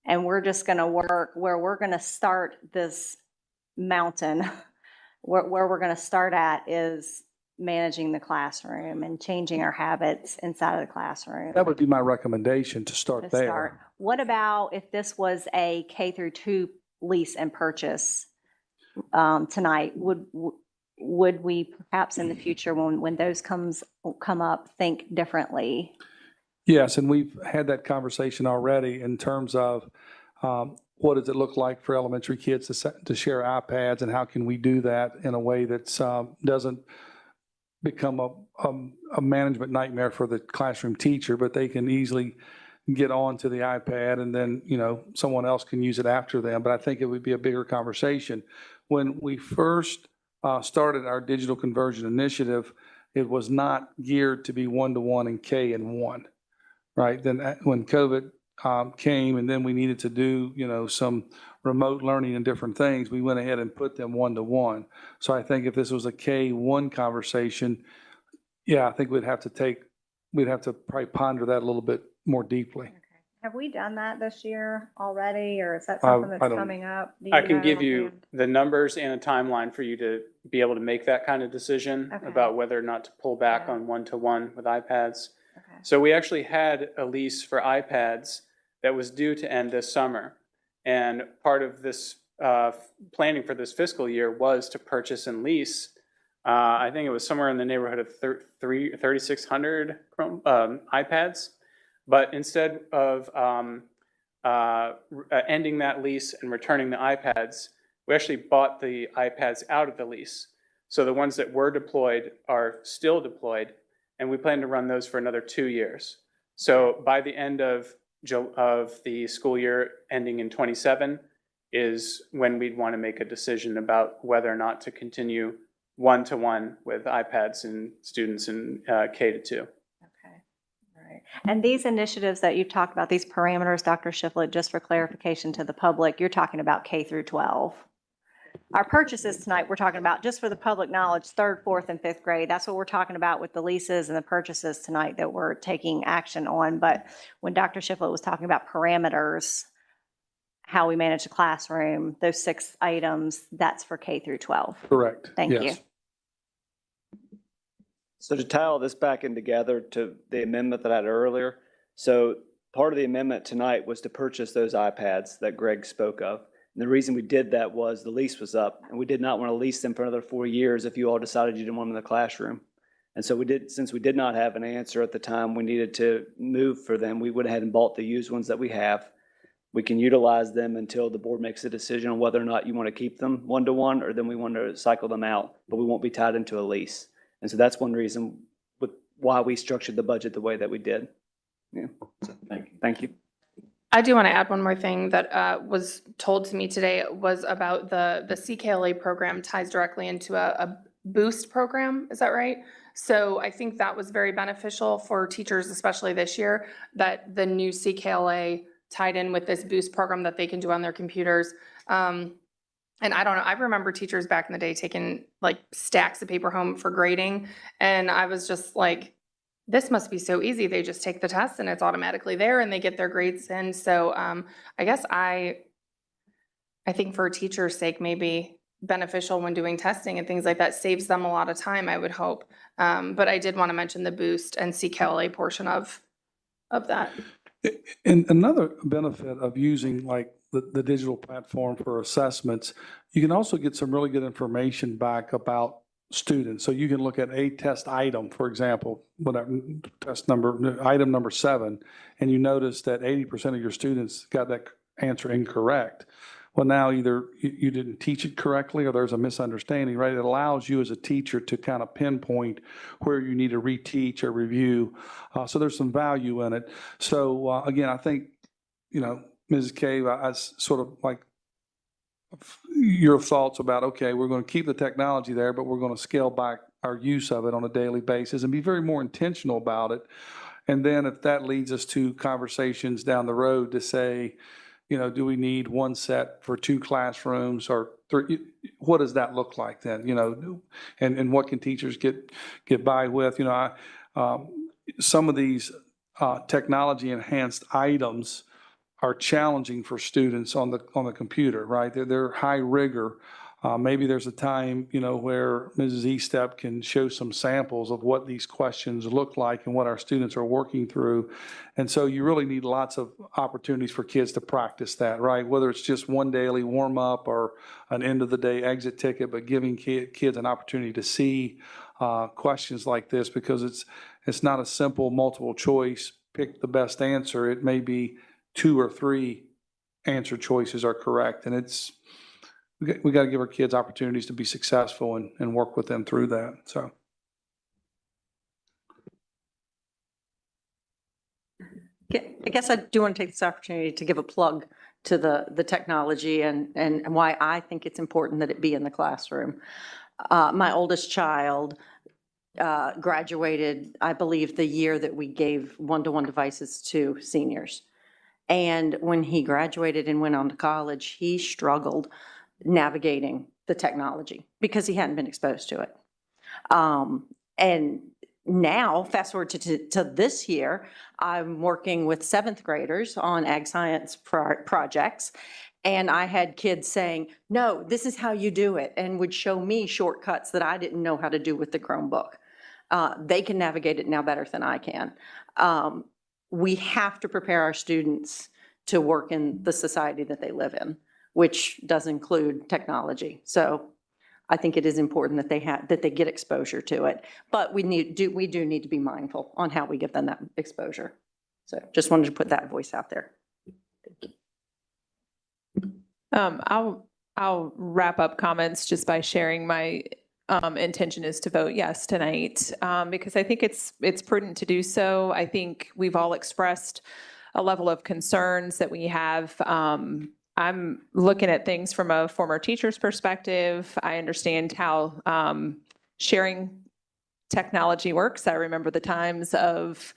and we're just going to work where we're going to start this mountain. Where we're going to start at is managing the classroom and changing our habits inside of the classroom. That would be my recommendation, to start there. What about if this was a K-2 lease and purchase tonight? Would we perhaps in the future, when those come up, think differently? Yes, and we've had that conversation already in terms of what does it look like for elementary kids to share iPads, and how can we do that in a way that doesn't become a management nightmare for the classroom teacher, but they can easily get onto the iPad and then, someone else can use it after them. But I think it would be a bigger conversation. When we first started our digital conversion initiative, it was not geared to be one-to-one and K and 1. Right. Then when COVID came, and then we needed to do, some remote learning and different things, we went ahead and put them one-to-one. So I think if this was a K-1 conversation, I think we'd have to probably ponder that a little bit more deeply. Okay. Have we done that this year already, or is that something that's coming up? I can give you the numbers and a timeline for you to be able to make that kind of decision about whether or not to pull back on one-to-one with iPads. Okay. So we actually had a lease for iPads that was due to end this summer. And part of this planning for this fiscal year was to purchase and lease. I think it was somewhere in the neighborhood of 3,600 iPads. But instead of ending that lease and returning the iPads, we actually bought the iPads out of the lease. So the ones that were deployed are still deployed, and we plan to run those for another 2 years. So by the end of the school year ending in 27 is when we'd want to make a decision about whether or not to continue one-to-one with iPads and students in K to 2. Okay, all right. And these initiatives that you've talked about, these parameters, Dr. Shiflett, just for clarification to the public, you're talking about K through 12. Our purchases tonight, we're talking about, just for the public knowledge, 3rd, 4th, and 5th grade. That's what we're talking about with the leases and the purchases tonight that we're taking action on. But when Dr. Shiflett was talking about parameters, how we manage the classroom, those 6 items, that's for K through 12. Correct. Thank you. Yes. So to tie all this back in together to the amendment that I had earlier, so part of the amendment tonight was to purchase those iPads that Greg spoke of. And the reason we did that was the lease was up, and we did not want to lease them for another 4 years if you all decided you didn't want them in the classroom. And so since we did not have an answer at the time we needed to move for them, we went ahead and bought the used ones that we have. We can utilize them until the board makes a decision on whether or not you want to keep them one-to-one, or then we want to cycle them out, but we won't be tied into a lease. And so that's one reason why we structured the budget the way that we did. Yeah. So, thank you. I do want to add one more thing that was told to me today was about the CKLA program ties directly into a boost program. Is that right? So I think that was very beneficial for teachers, especially this year, that the new CKLA tied in with this boost program that they can do on their computers. And I don't know, I remember teachers back in the day taking like stacks of paper home for grading. And I was just like, this must be so easy. They just take the test and it's automatically there and they get their grades in. So I guess I think for a teacher's sake, maybe beneficial when doing testing and things like that, saves them a lot of time, I would hope. But I did want to mention the boost and CKLA portion of that. And another benefit of using like the digital platform for assessments, you can also get some really good information back about students. So you can look at a test item, for example, whatever test number, item number 7, and you notice that 80% of your students got that answer incorrect. Well, now either you didn't teach it correctly or there's a misunderstanding, right? It allows you as a teacher to kind of pinpoint where you need to reteach or review. So there's some value in it. So again, I think, Mrs. Cave, I sort of like your thoughts about, okay, we're going to keep the technology there, but we're going to scale back our use of it on a daily basis and be very more intentional about it. And then if that leads us to conversations down the road to say, do we need one set for 2 classrooms or 3? What does that look like then? And what can teachers get by with? Some of these technology enhanced items are challenging for students on the computer, right? They're high rigor. Maybe there's a time, where Mrs. Estep can show some samples of what these questions look like and what our students are working through. And so you really need lots of opportunities for kids to practice that, right? Whether it's just one daily warm up or an end of the day exit ticket, but giving kids an opportunity to see questions like this, because it's not a simple multiple choice, pick the best answer. It may be 2 or 3 answer choices are correct. And we got to give our kids opportunities to be successful and work with them through that. So. I guess I do want to take this opportunity to give a plug to the technology and why I think it's important that it be in the classroom. My oldest child graduated, I believe, the year that we gave one-to-one devices to seniors. And when he graduated and went on to college, he struggled navigating the technology because he hadn't been exposed to it. And now, fast forward to this year, I'm working with 7th graders on ag science projects. And I had kids saying, no, this is how you do it, and would show me shortcuts that I didn't know how to do with the Chromebook. They can navigate it now better than I can. We have to prepare our students to work in the society that they live in, which does include technology. So I think it is important that they get exposure to it, but we do need to be mindful on how we give them that exposure. So just wanted to put that voice out there. Thank you. I'll wrap up comments just by sharing my intention is to vote yes tonight, because I think it's prudent to do so. I think we've all expressed a level of concerns that we have. I'm looking at things from a former teacher's perspective. I understand how sharing technology works. I remember the times of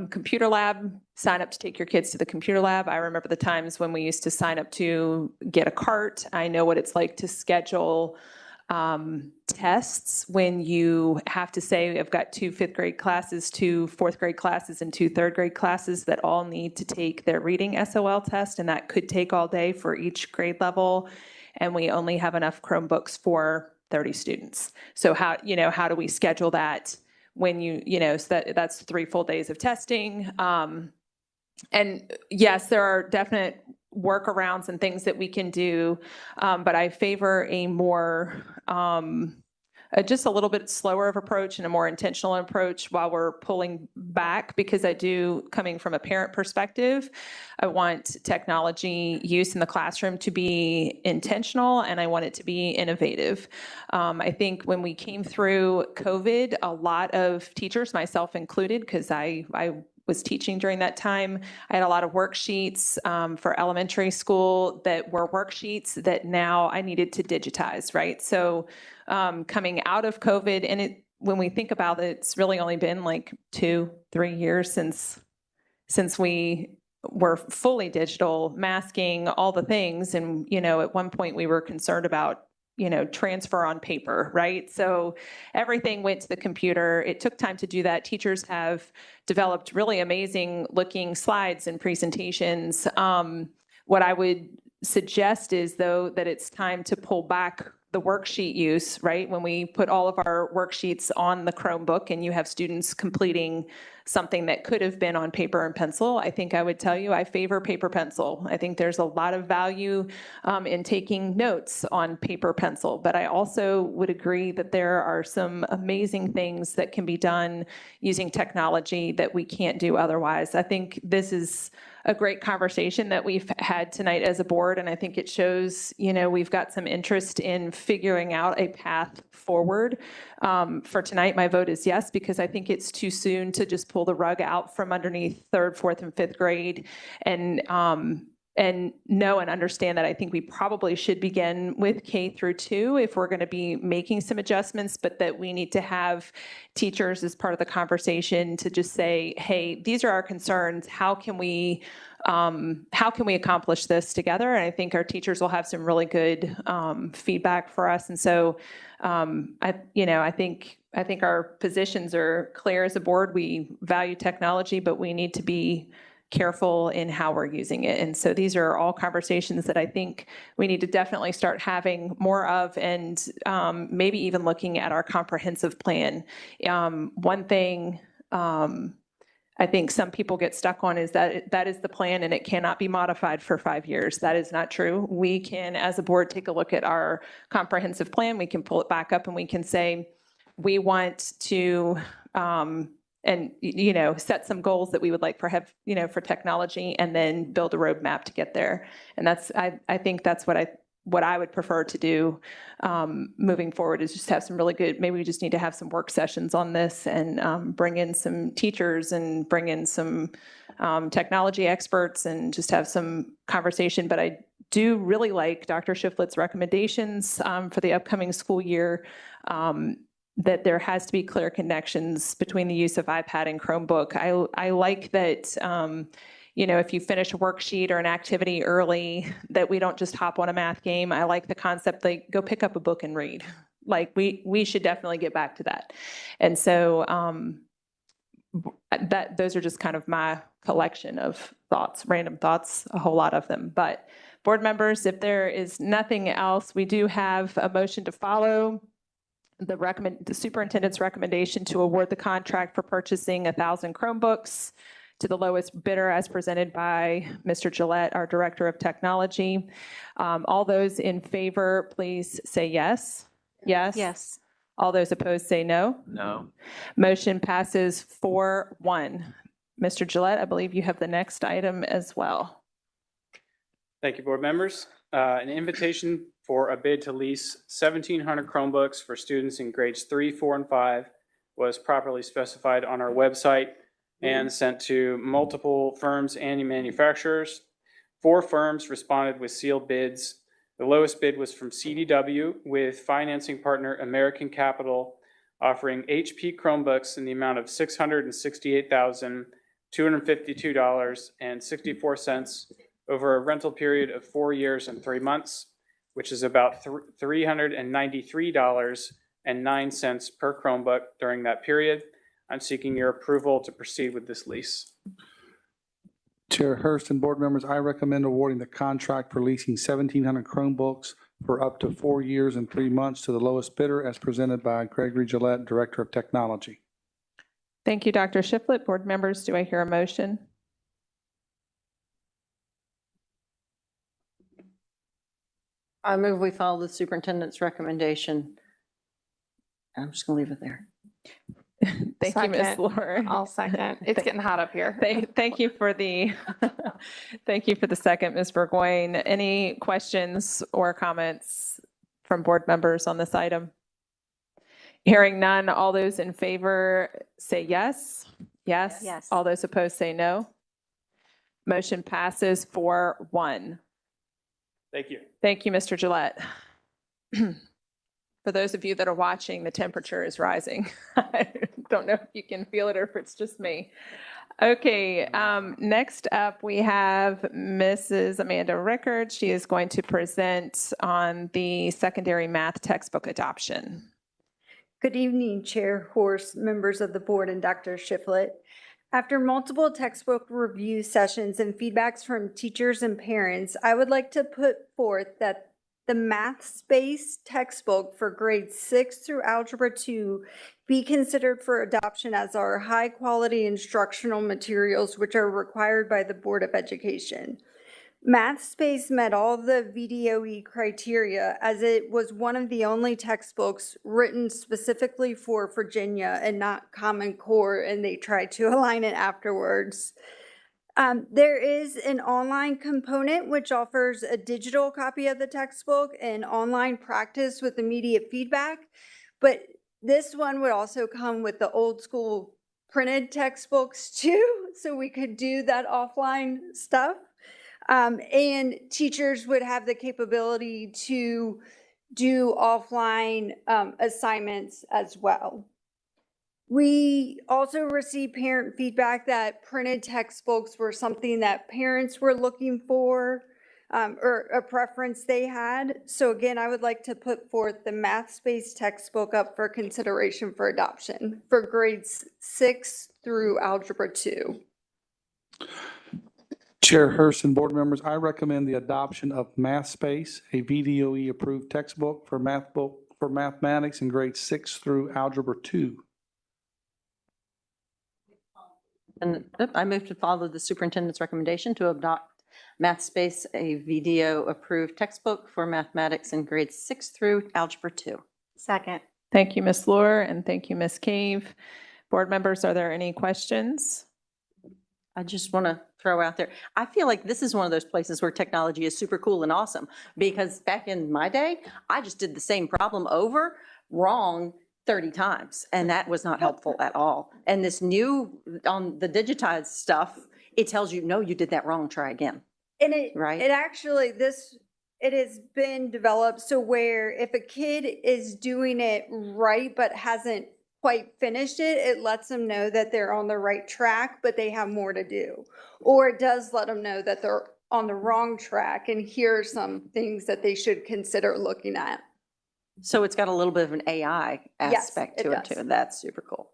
computer lab, sign up to take your kids to the computer lab. I remember the times when we used to sign up to get a cart. I know what it's like to schedule tests when you have to say, I've got 2 5th grade classes, 2 4th grade classes, and 2 3rd grade classes that all need to take their reading SOL test, and that could take all day for each grade level. And we only have enough Chromebooks for 30 students. So how do we schedule that when so that's 3 full days of testing. And yes, there are definite workarounds and things that we can do, but I favor a more, just a little bit slower of approach and a more intentional approach while we're pulling back, because I do, coming from a parent perspective, I want technology use in the classroom to be intentional, and I want it to be innovative. I think when we came through COVID, a lot of teachers, myself included, because I was teaching during that time, I had a lot of worksheets for elementary school that were worksheets that now I needed to digitize, right? So coming out of COVID, and when we think about it, it's really only been like 2-3 years since we were fully digital, masking, all the things. And, at one point we were concerned about transfer on paper, right? So everything went to the computer. It took time to do that. Teachers have developed really amazing looking slides and presentations. What I would suggest is, though, that it's time to pull back the worksheet use, right? When we put all of our worksheets on the Chromebook and you have students completing something that could have been on paper and pencil, I think I would tell you I favor paper pencil. I think there's a lot of value in taking notes on paper pencil, but I also would agree that there are some amazing things that can be done using technology that we can't do otherwise. I think this is a great conversation that we've had tonight as a board, and I think it shows, we've got some interest in figuring out a path forward. For tonight, my vote is yes, because I think it's too soon to just pull the rug out from underneath 3rd, 4th, and 5th grade and know and understand that I think we probably should begin with K through 2 if we're going to be making some adjustments, but that we need to have teachers as part of the conversation to just say, hey, these are our concerns. How can we accomplish this together? And I think our teachers will have some really good feedback for us. And so I think our positions are clear as a board. We value technology, but we need to be careful in how we're using it. And so these are all conversations that I think we need to definitely start having more of, and maybe even looking at our comprehensive plan. One thing I think some people get stuck on is that that is the plan and it cannot be modified for 5 years. That is not true. We can, as a board, take a look at our comprehensive plan. We can pull it back up and we can say, we want to set some goals that we would like for technology, and then build a roadmap to get there. And I think that's what I would prefer to do moving forward, is just have some really good, maybe we just need to have some work sessions on this and bring in some teachers and bring in some technology experts and just have some conversation. But I do really like Dr. Shiflett's recommendations for the upcoming school year, that there has to be clear connections between the use of iPad and Chromebook. I like that, if you finish a worksheet or an activity early, that we don't just hop on a math game. I like the concept, like, go pick up a book and read. Like, we should definitely get back to that. And so those are just kind of my collection of thoughts, random thoughts, a whole lot of them. But board members, if there is nothing else, we do have a motion to follow. The superintendent's recommendation to award the contract for purchasing 1,000 Chromebooks to the lowest bidder as presented by Mr. Gillette, our Director of Technology. All those in favor, please say yes. Yes? Yes. All those opposed say no. No. Motion passes 4-1. Mr. Gillette, I believe you have the next item as well. Thank you, board members. An invitation for a bid to lease 1,700 Chromebooks for students in grades 3, 4, and 5 was properly specified on our website and sent to multiple firms and manufacturers. 4 firms responded with sealed bids. The lowest bid was from CDW with financing partner American Capital offering HP Chromebooks in the amount of $668,252.64 over a rental period of 4 years and 3 months, which is about $393.09 per Chromebook during that period. I'm seeking your approval to proceed with this lease. Chair Hurst and board members, I recommend awarding the contract for leasing 1,700 Chromebooks for up to 4 years and 3 months to the lowest bidder as presented by Gregory Gillette, Director of Technology. Thank you, Dr. Shiflett. Board members, do I hear a motion? I move we follow the superintendent's recommendation. I'm just going to leave it there. Thank you, Ms. Second. Laura. I'll second. It's getting hot up here. Thank you for the, thank you for the second, Ms. Burgoyne. Any questions or comments from board members on this item? Hearing none, all those in favor say yes. Yes. Yes. All those opposed say no. Motion passes 4-1. Thank you. Thank you, Mr. Gillette. For those of you that are watching, the temperature is rising. I don't know if you can feel it or if it's just me. Okay, next up we have Mrs. Amanda Rickard. She is going to present on the secondary math textbook adoption. Good evening, Chair Horst, members of the board, and Dr. Shiflett. After multiple textbook review sessions and feedbacks from teachers and parents, I would like to put forth that the math space textbook for grades 6 through Algebra 2 be considered for adoption as our high-quality instructional materials which are required by the Board of Education. Math space met all the VDOE criteria as it was one of the only textbooks written specifically for Virginia and not Common Core, and they tried to align it afterwards. There is an online component which offers a digital copy of the textbook and online practice with immediate feedback, but this one would also come with the old school printed textbooks too, so we could do that offline stuff. And teachers would have the capability to do offline assignments as well. We also received parent feedback that printed textbooks were something that parents were looking for or a preference they had. So again, I would like to put forth the math space textbook up for consideration for adoption for grades 6 through Algebra 2. Chair Hurst and board members, I recommend the adoption of Math Space, a VDOE approved textbook for mathematics in grades 6 through Algebra 2. And I move to follow the superintendent's recommendation to adopt Math Space, a VDO approved textbook for mathematics in grades 6 through Algebra 2. Second. Thank you, Ms. Lohr, and thank you, Ms. Cave. Board members, are there any questions? I just want to throw out there, I feel like this is one of those places where technology is super cool and awesome, because back in my day, I just did the same problem over, wrong 30 times, and that was not helpful at all. And this new, on the digitized stuff, it tells you, no, you did that wrong, try again. And it Right. it has been developed so where if a kid is doing it right but hasn't quite finished it, it lets them know that they're on the right track, but they have more to do. Or it does let them know that they're on the wrong track, and here are some things that they should consider looking at. So it's got a little bit of an AI Yes, aspect it to it does. too. That's super cool.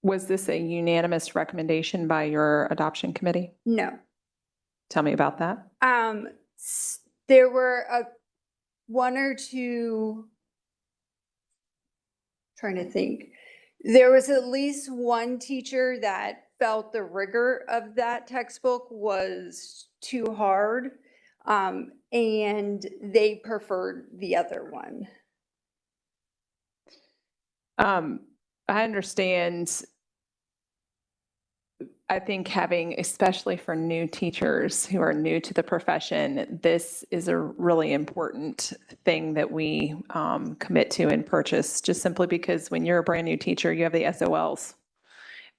Was this a unanimous recommendation by your adoption committee? No. Tell me about that. There were one or two, trying to think. There was at least one teacher that felt the rigor of that textbook was too hard, and they preferred the other one. I understand. I think having, especially for new teachers who are new to the profession, this is a really important thing that we commit to and purchase, just simply because when you're a brand new teacher, you have the SOLs,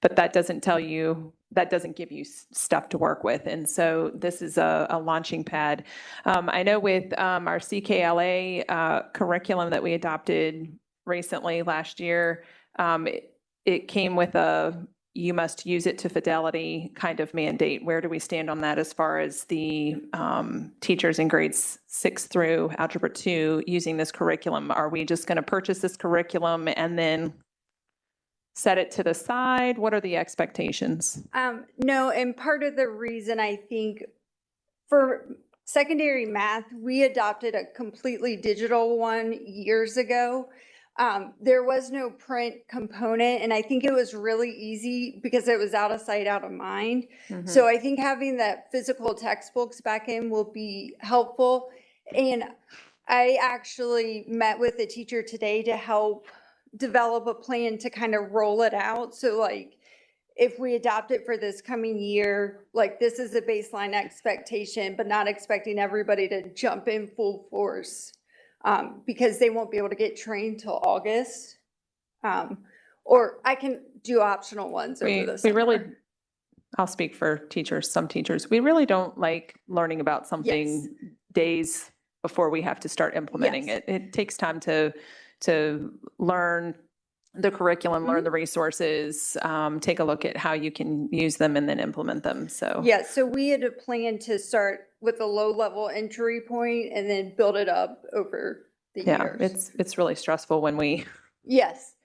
but that doesn't tell you that doesn't give you stuff to work with. And so this is a launching pad. I know with our CKLA curriculum that we adopted recently last year, it came with a you must use it to fidelity kind of mandate. Where do we stand on that as far as the teachers in grades 6 through Algebra 2 using this curriculum? Are we just going to purchase this curriculum and then set it to the side? What are the expectations? No, and part of the reason I think for secondary math, we adopted a completely digital one years ago. There was no print component, and I think it was really easy because it was out of sight, out of mind. So I think having that physical textbooks back in will be helpful. And I actually met with a teacher today to help develop a plan to kind of roll it out. So like, if we adopt it for this coming year, like this is a baseline expectation, but not expecting everybody to jump in full force. Because they won't be able to get trained till August. Or I can do optional ones over the We summer. really, I'll speak for teachers, some teachers, we really don't like learning about something days before we have to start implementing it. It takes time to learn the curriculum, learn the resources, take a look at how you can use them and then implement them. So Yeah, so we had a plan to start with a low level entry point and then build it up over the years. it's really stressful when we Yes.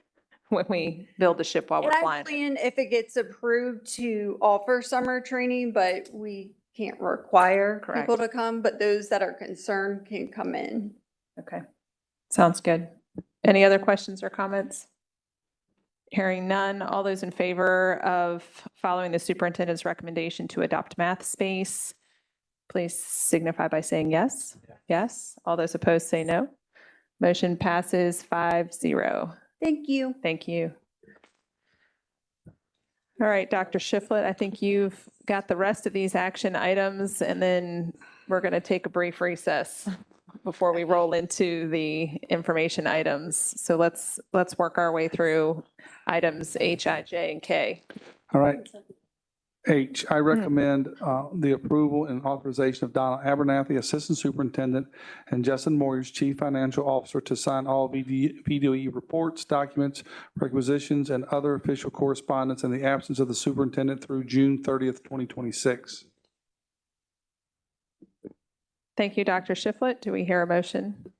build the ship while And we're I flying. plan, if it gets approved, to offer summer training, but we can't require people to come, but those that are concerned can come in. Okay, sounds good. Any other questions or comments? Hearing none, all those in favor of following the superintendent's recommendation to adopt math space, please signify by saying yes. Yes. All those opposed say no. Motion passes 5-0. Thank you. Thank you. All right, Dr. Shiflett, I think you've got the rest of these action items, and then we're going to take a brief recess before we roll into the information items. So let's work our way through items H, I, J, and K. All right. H, I recommend the approval and authorization of Donna Abernathy, Assistant Superintendent, and Justin Moyers, Chief Financial Officer, to sign all VDOE reports, documents, requisitions, and other official correspondence in the absence of the superintendent through June 30th, 2026. Thank you, Dr. Shiflett. Do we hear a motion?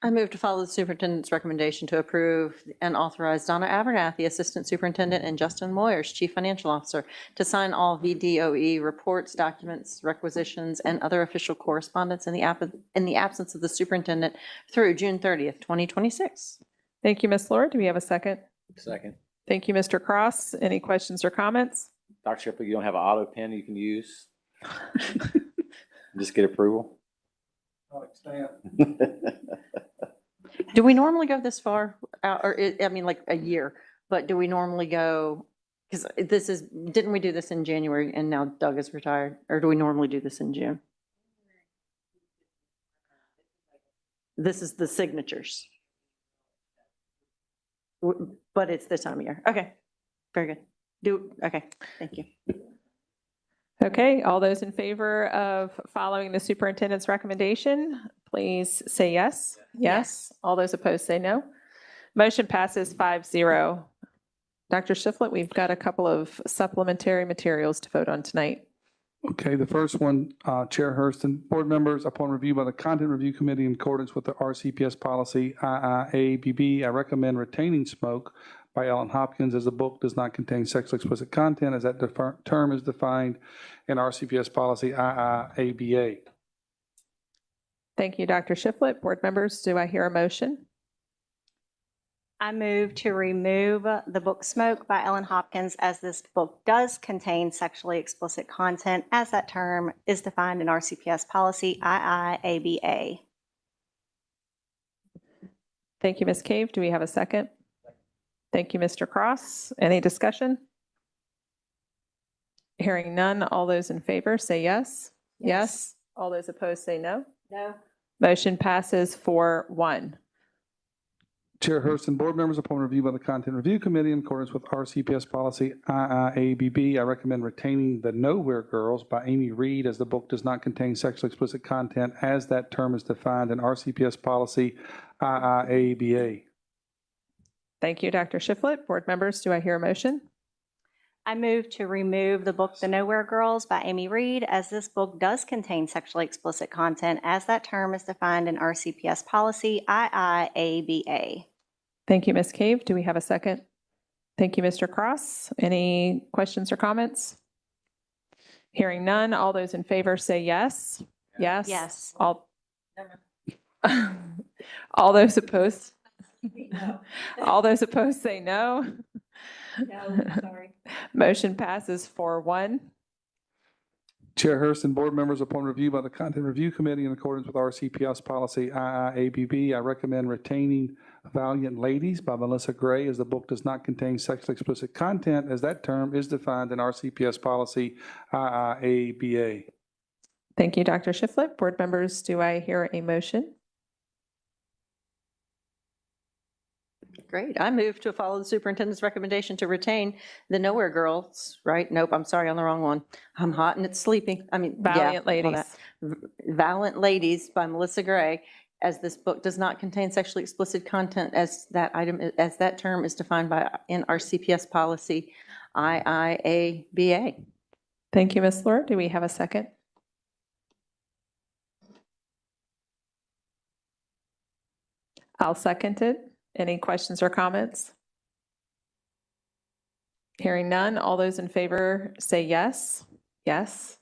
I move to follow the superintendent's recommendation to approve and authorize Donna Abernathy, Assistant Superintendent, and Justin Moyers, Chief Financial Officer, to sign all VDOE reports, documents, requisitions, and other official correspondence in the absence of the superintendent through June 30th, 2026. Thank you, Ms. Lord. Do we have a second? Second. Thank you, Mr. Cross. Any questions or comments? Dr. Shipley, you don't have an auto pen you can use? Just get approval? Do we normally go this far? I mean, like a year, but do we normally go, because didn't we do this in January and now Doug is retired? Or do we normally do this in June? This is the signatures. But it's this time of year. Okay, very good. Okay, thank you. Okay, all those in favor of following the superintendent's recommendation, please say yes. Yes. All those opposed say no. Motion passes 5-0. Dr. Shiflett, we've got a couple of supplementary materials to vote on tonight. Okay, the first one, Chair Hurston, board members, upon review by the Content Review Committee in accordance with the RCPS policy IIABB, I recommend Retaining Smoke by Ellen Hopkins, as the book does not contain sexually explicit content, as that term is defined in RCPS policy IIABA. Thank you, Dr. Shiflett. Board members, do I hear a motion? I move to remove the book Smoke by Ellen Hopkins, as this book does contain sexually explicit content, as that term is defined in RCPS policy IIABA. Thank you, Ms. Cave. Do we have a second? Thank you, Mr. Cross. Any discussion? Hearing none, all those in favor say yes. Yes. All those opposed say no. No. Motion passes 4-1. Chairperson, board members, upon review by the Content Review Committee in accordance with RCPS policy IIABB, I recommend retaining The Nowhere Girls by Amy Reed, as the book does not contain sexually explicit content as that term is defined in RCPS policy IIABA. Thank you, Dr. Shiflett. Board members, do I hear a motion? I move to remove the book The Nowhere Girls by Amy Reed, as this book does contain sexually explicit content as that term is defined in RCPS policy IIABA. Thank you, Ms. Cave. Do we have a second? Thank you, Mr. Cross. Any questions or comments? Hearing none, all those in favor say yes. Yes? Yes. All those opposed? All those opposed say no. No, sorry. Motion passes 4-1. Chair Harrison, board members, upon review by the Content Review Committee in accordance with RCPS policy IIABB, I recommend retaining Valiant Ladies by Melissa Gray, as the book does not contain sexually explicit content as that term is defined in RCPS policy IIABA. Thank you, Dr. Shiflett. Board members, do I hear a motion? Great. I move to follow the superintendent's recommendation to retain The Nowhere Girls, right? Nope, I'm sorry, on the wrong one. I'm hot and it's sleeping. I mean, yeah, Valiant all Ladies. that. Valiant Ladies by Melissa Gray, as this book does not contain sexually explicit content as that term is defined in our CPS policy IIABA. Thank you, Ms. Lord. Do we have a second? I'll second it. Any questions or comments? Hearing none, all those in favor say yes. Yes.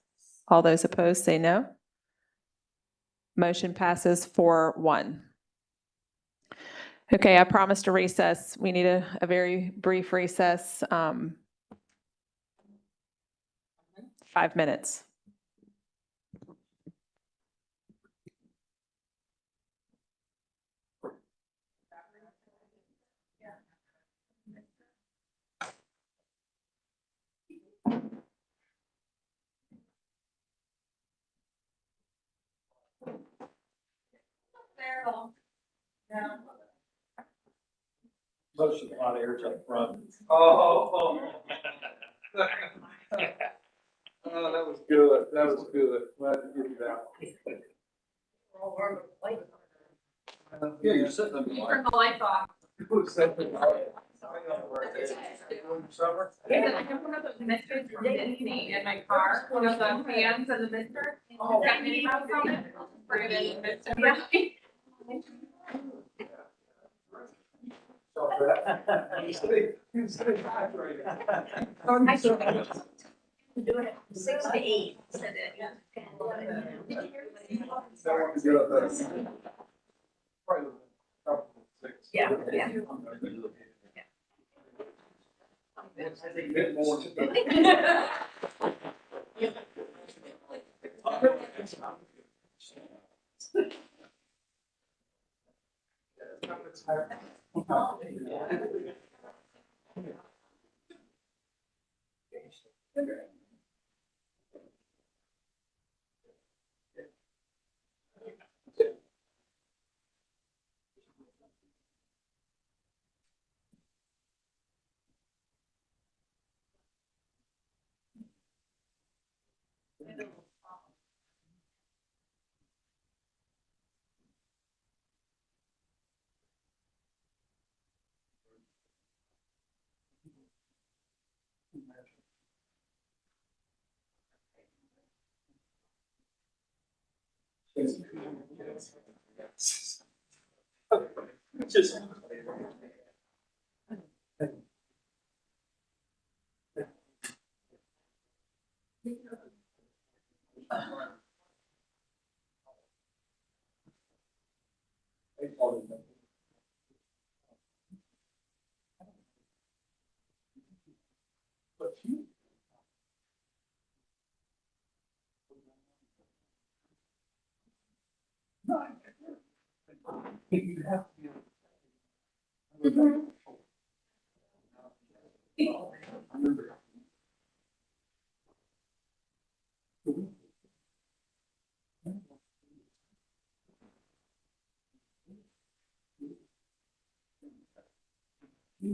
All those opposed say no. Motion passes 4-1. Okay, I promised a recess. We need a very brief recess. 5 minutes. Motion, a lot of air to the front. Oh, that was good. That was good. Glad to give you that. Yeah, you're sitting on the Turn the lights off. Summer? Yeah, I have one of those misters from Disney in my car, one of the fans of the mister. Oh. Got Minnie Mouse on it. Bring it in, mister. Doing it 6 to 8. Said it. Yeah, yeah. Just. I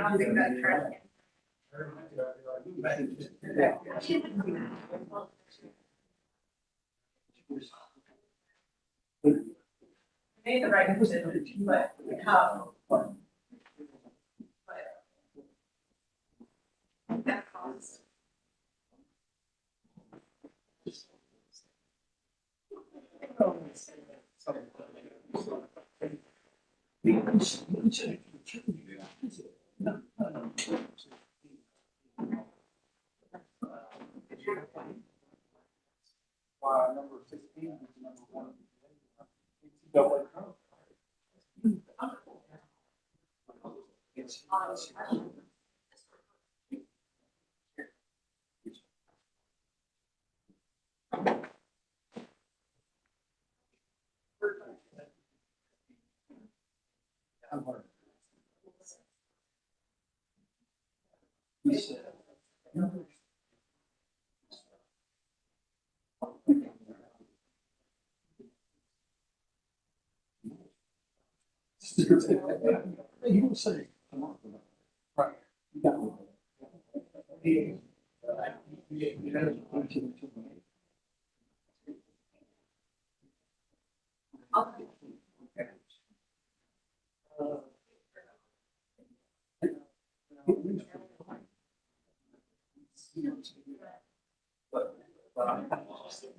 don't think that's correct. Made the right decision, but that costs. Number 16 is number 1. You will say. Right.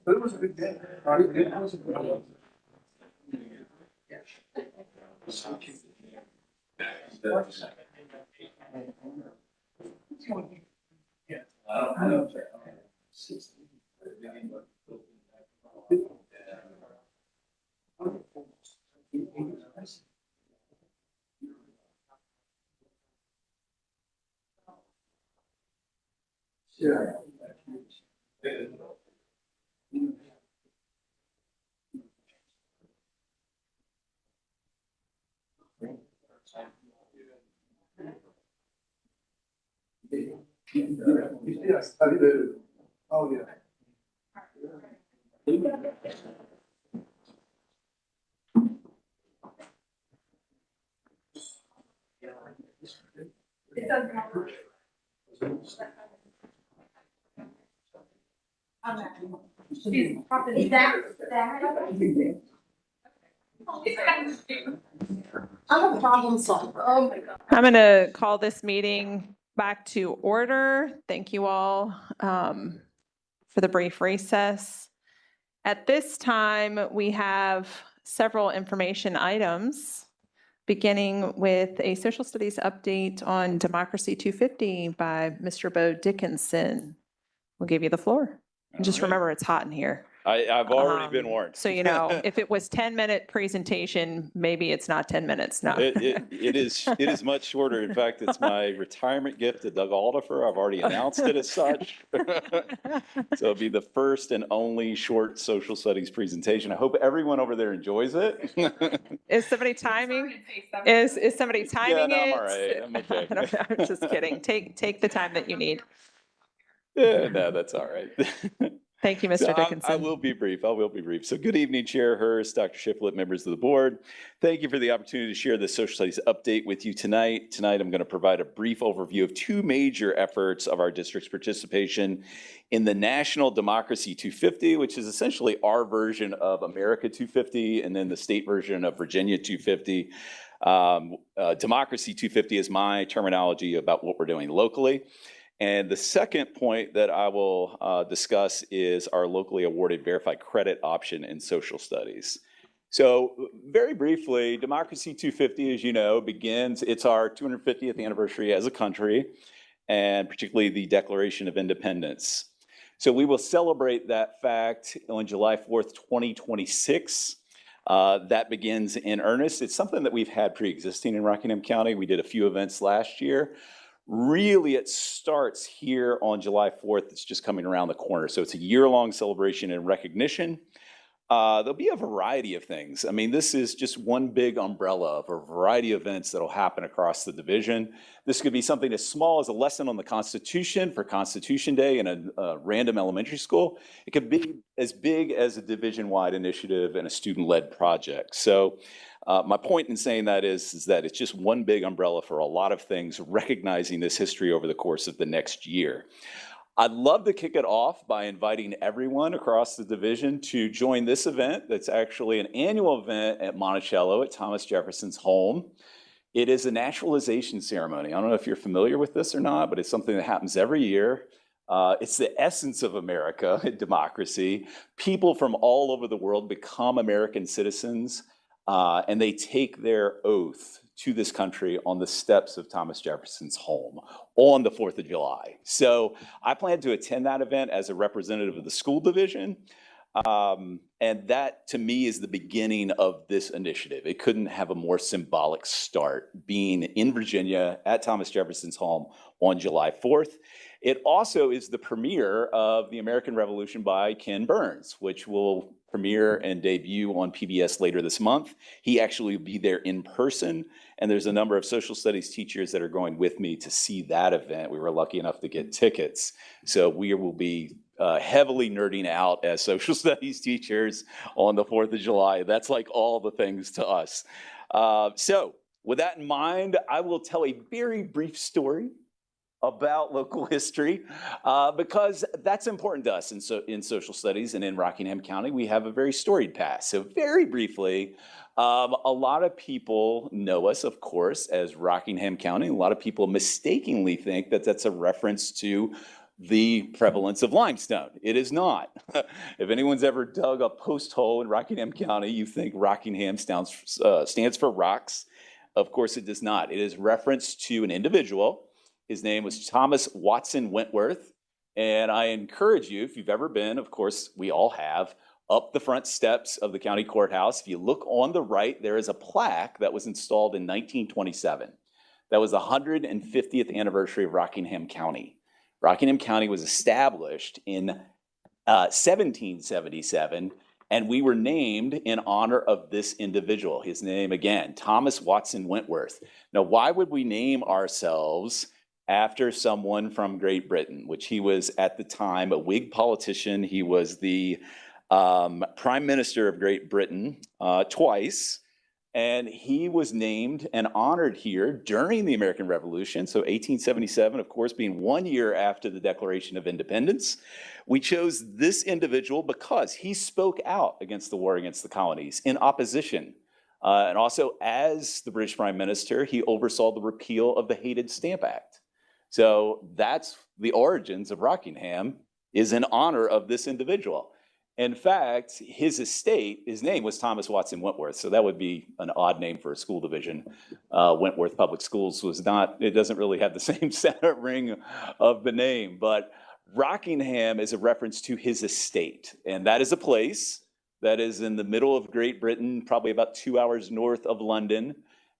But it was a good day. It was a good day. Sure. Yes, I do. Oh, yeah. It doesn't matter. She's probably that. I'm a problem solver. Oh my God. I'm going to call this meeting back to order. Thank you all for the brief recess. At this time, we have several information items, beginning with a social studies update on Democracy 250 by Mr. Bo Dickinson. We'll give you the floor. And just remember, it's hot in here. I've already been warned. So, if it was 10-minute presentation, maybe it's not 10 minutes. No. It is much shorter. In fact, it's my retirement gift to Doug Aldifer. I've already announced it as such. So it'll be the first and only short social studies presentation. I hope everyone over there enjoys it. Is somebody timing? Is somebody timing Yeah, no, it? I'm all right. I'm okay. I'm just kidding. Take the time that you need. No, that's all right. Thank you, So Mr. I Dickinson. will be brief. I will be brief. So good evening, Chair Hurst, Dr. Shiflett, members of the board. Thank you for the opportunity to share this social studies update with you tonight. Tonight, I'm going to provide a brief overview of two major efforts of our district's participation in the National Democracy 250, which is essentially our version of America 250, and then the state version of Virginia 250. Democracy 250 is my terminology about what we're doing locally. And the second point that I will discuss is our locally awarded verified credit option in social studies. So very briefly, Democracy 250, as you know, it's our 250th anniversary as a country, and particularly the Declaration of Independence. So we will celebrate that fact on July 4th, 2026. That begins in earnest. It's something that we've had pre-existing in Rockingham County. We did a few events last year. Really, it starts here on July 4th. It's just coming around the corner. So it's a year-long celebration and recognition. There'll be a variety of things. I mean, this is just one big umbrella of a variety of events that'll happen across the division. This could be something as small as a lesson on the Constitution for Constitution Day in a random elementary school. It could be as big as a division-wide initiative and a student-led project. So my point in saying that is that it's just one big umbrella for a lot of things, recognizing this history over the course of the next year. I'd love to kick it off by inviting everyone across the division to join this event. That's actually an annual event at Monticello at Thomas Jefferson's home. It is a naturalization ceremony. I don't know if you're familiar with this or not, but it's something that happens every year. It's the essence of America, democracy. People from all over the world become American citizens, and they take their oath to this country on the steps of Thomas Jefferson's home on the 4th of July. So I plan to attend that event as a representative of the school division. And that, to me, is the beginning of this initiative. It couldn't have a more symbolic start, being in Virginia at Thomas Jefferson's home on July 4th. It also is the premiere of The American Revolution by Ken Burns, which will premiere and debut on PBS later this month. He actually will be there in person, and there's a number of social studies teachers that are going with me to see that event. We were lucky enough to get tickets, so we will be heavily nerding out as social studies teachers on the 4th of July. That's like all the things to us. So with that in mind, I will tell a very brief story about local history, because that's important to us in social studies, and in Rockingham County, we have a very storied past. So very briefly, a lot of people know us, of course, as Rockingham County. A lot of people mistakenly think that that's a reference to the prevalence of limestone. It is not. If anyone's ever dug a post hole in Rockingham County, you think Rockingham stands for rocks. Of course, it does not. It is reference to an individual. His name was Thomas Watson Wentworth. And I encourage you, if you've ever been, of course, we all have, up the front steps of the county courthouse. If you look on the right, there is a plaque that was installed in 1927. That was the 150th anniversary of Rockingham County. Rockingham County was established in 1777, and we were named in honor of this individual. His name, again, Thomas Watson Wentworth. Now, why would we name ourselves after someone from Great Britain, which he was at the time a Whig politician? He was the Prime Minister of Great Britain twice, and he was named and honored here during the American Revolution. So 1877, of course, being 1 year after the Declaration of Independence. We chose this individual because he spoke out against the war against the colonies in opposition. And also, as the British Prime Minister, he oversaw the repeal of the Hated Stamp Act. So that's the origins of Rockingham, is in honor of this individual. In fact, his estate, his name was Thomas Watson Wentworth, so that would be an odd name for a school division. Wentworth Public Schools was not, it doesn't really have the same center ring of the name, but Rockingham is a reference to his estate, and that is a place that is in the middle of Great Britain, probably about 2 hours north of London.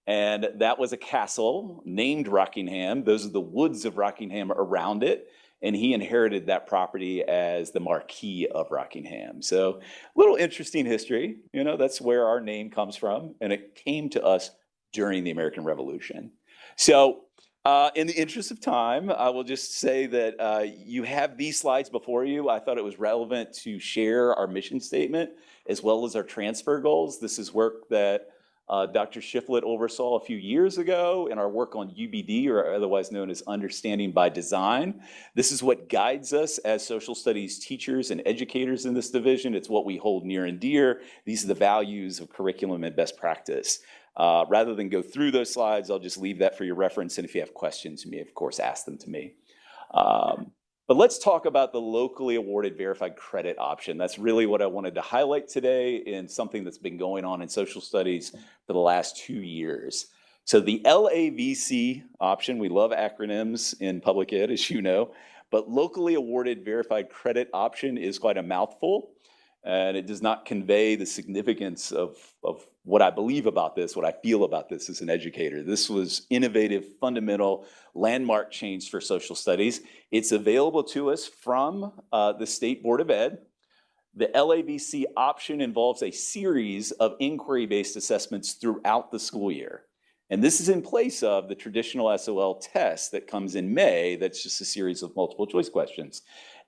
And that was a castle named Rockingham. Those are the woods of Rockingham around it. And he inherited that property as the Marquis of Rockingham. So little interesting history. You know, that's where our name comes from. And it came to us during the American Revolution. So In the interest of time, I will just say that you have these slides before you. I thought it was relevant to share our mission statement as well as our transfer goals. This is work that Dr. Shiflett oversaw a few years ago in our work on UBD, or otherwise known as Understanding by Design. This is what guides us as social studies teachers and educators in this division. It's what we hold near and dear. These are the values of curriculum and best practice. Rather than go through those slides, I'll just leave that for your reference. And if you have questions, you may, of course, ask them to me. But let's talk about the locally awarded verified credit option. That's really what I wanted to highlight today in something that's been going on in social studies for the last 2 years. So the LAVC option, we love acronyms in public ed, as you know, but locally awarded verified credit option is quite a mouthful. And it does not convey the significance of what I believe about this, what I feel about this as an educator. This was innovative, fundamental, landmark change for social studies. It's available to us from the State Board of Ed. The LAVC option involves a series of inquiry-based assessments throughout the school year. And this is in place of the traditional SOL test that comes in May. That's just a series of multiple choice questions.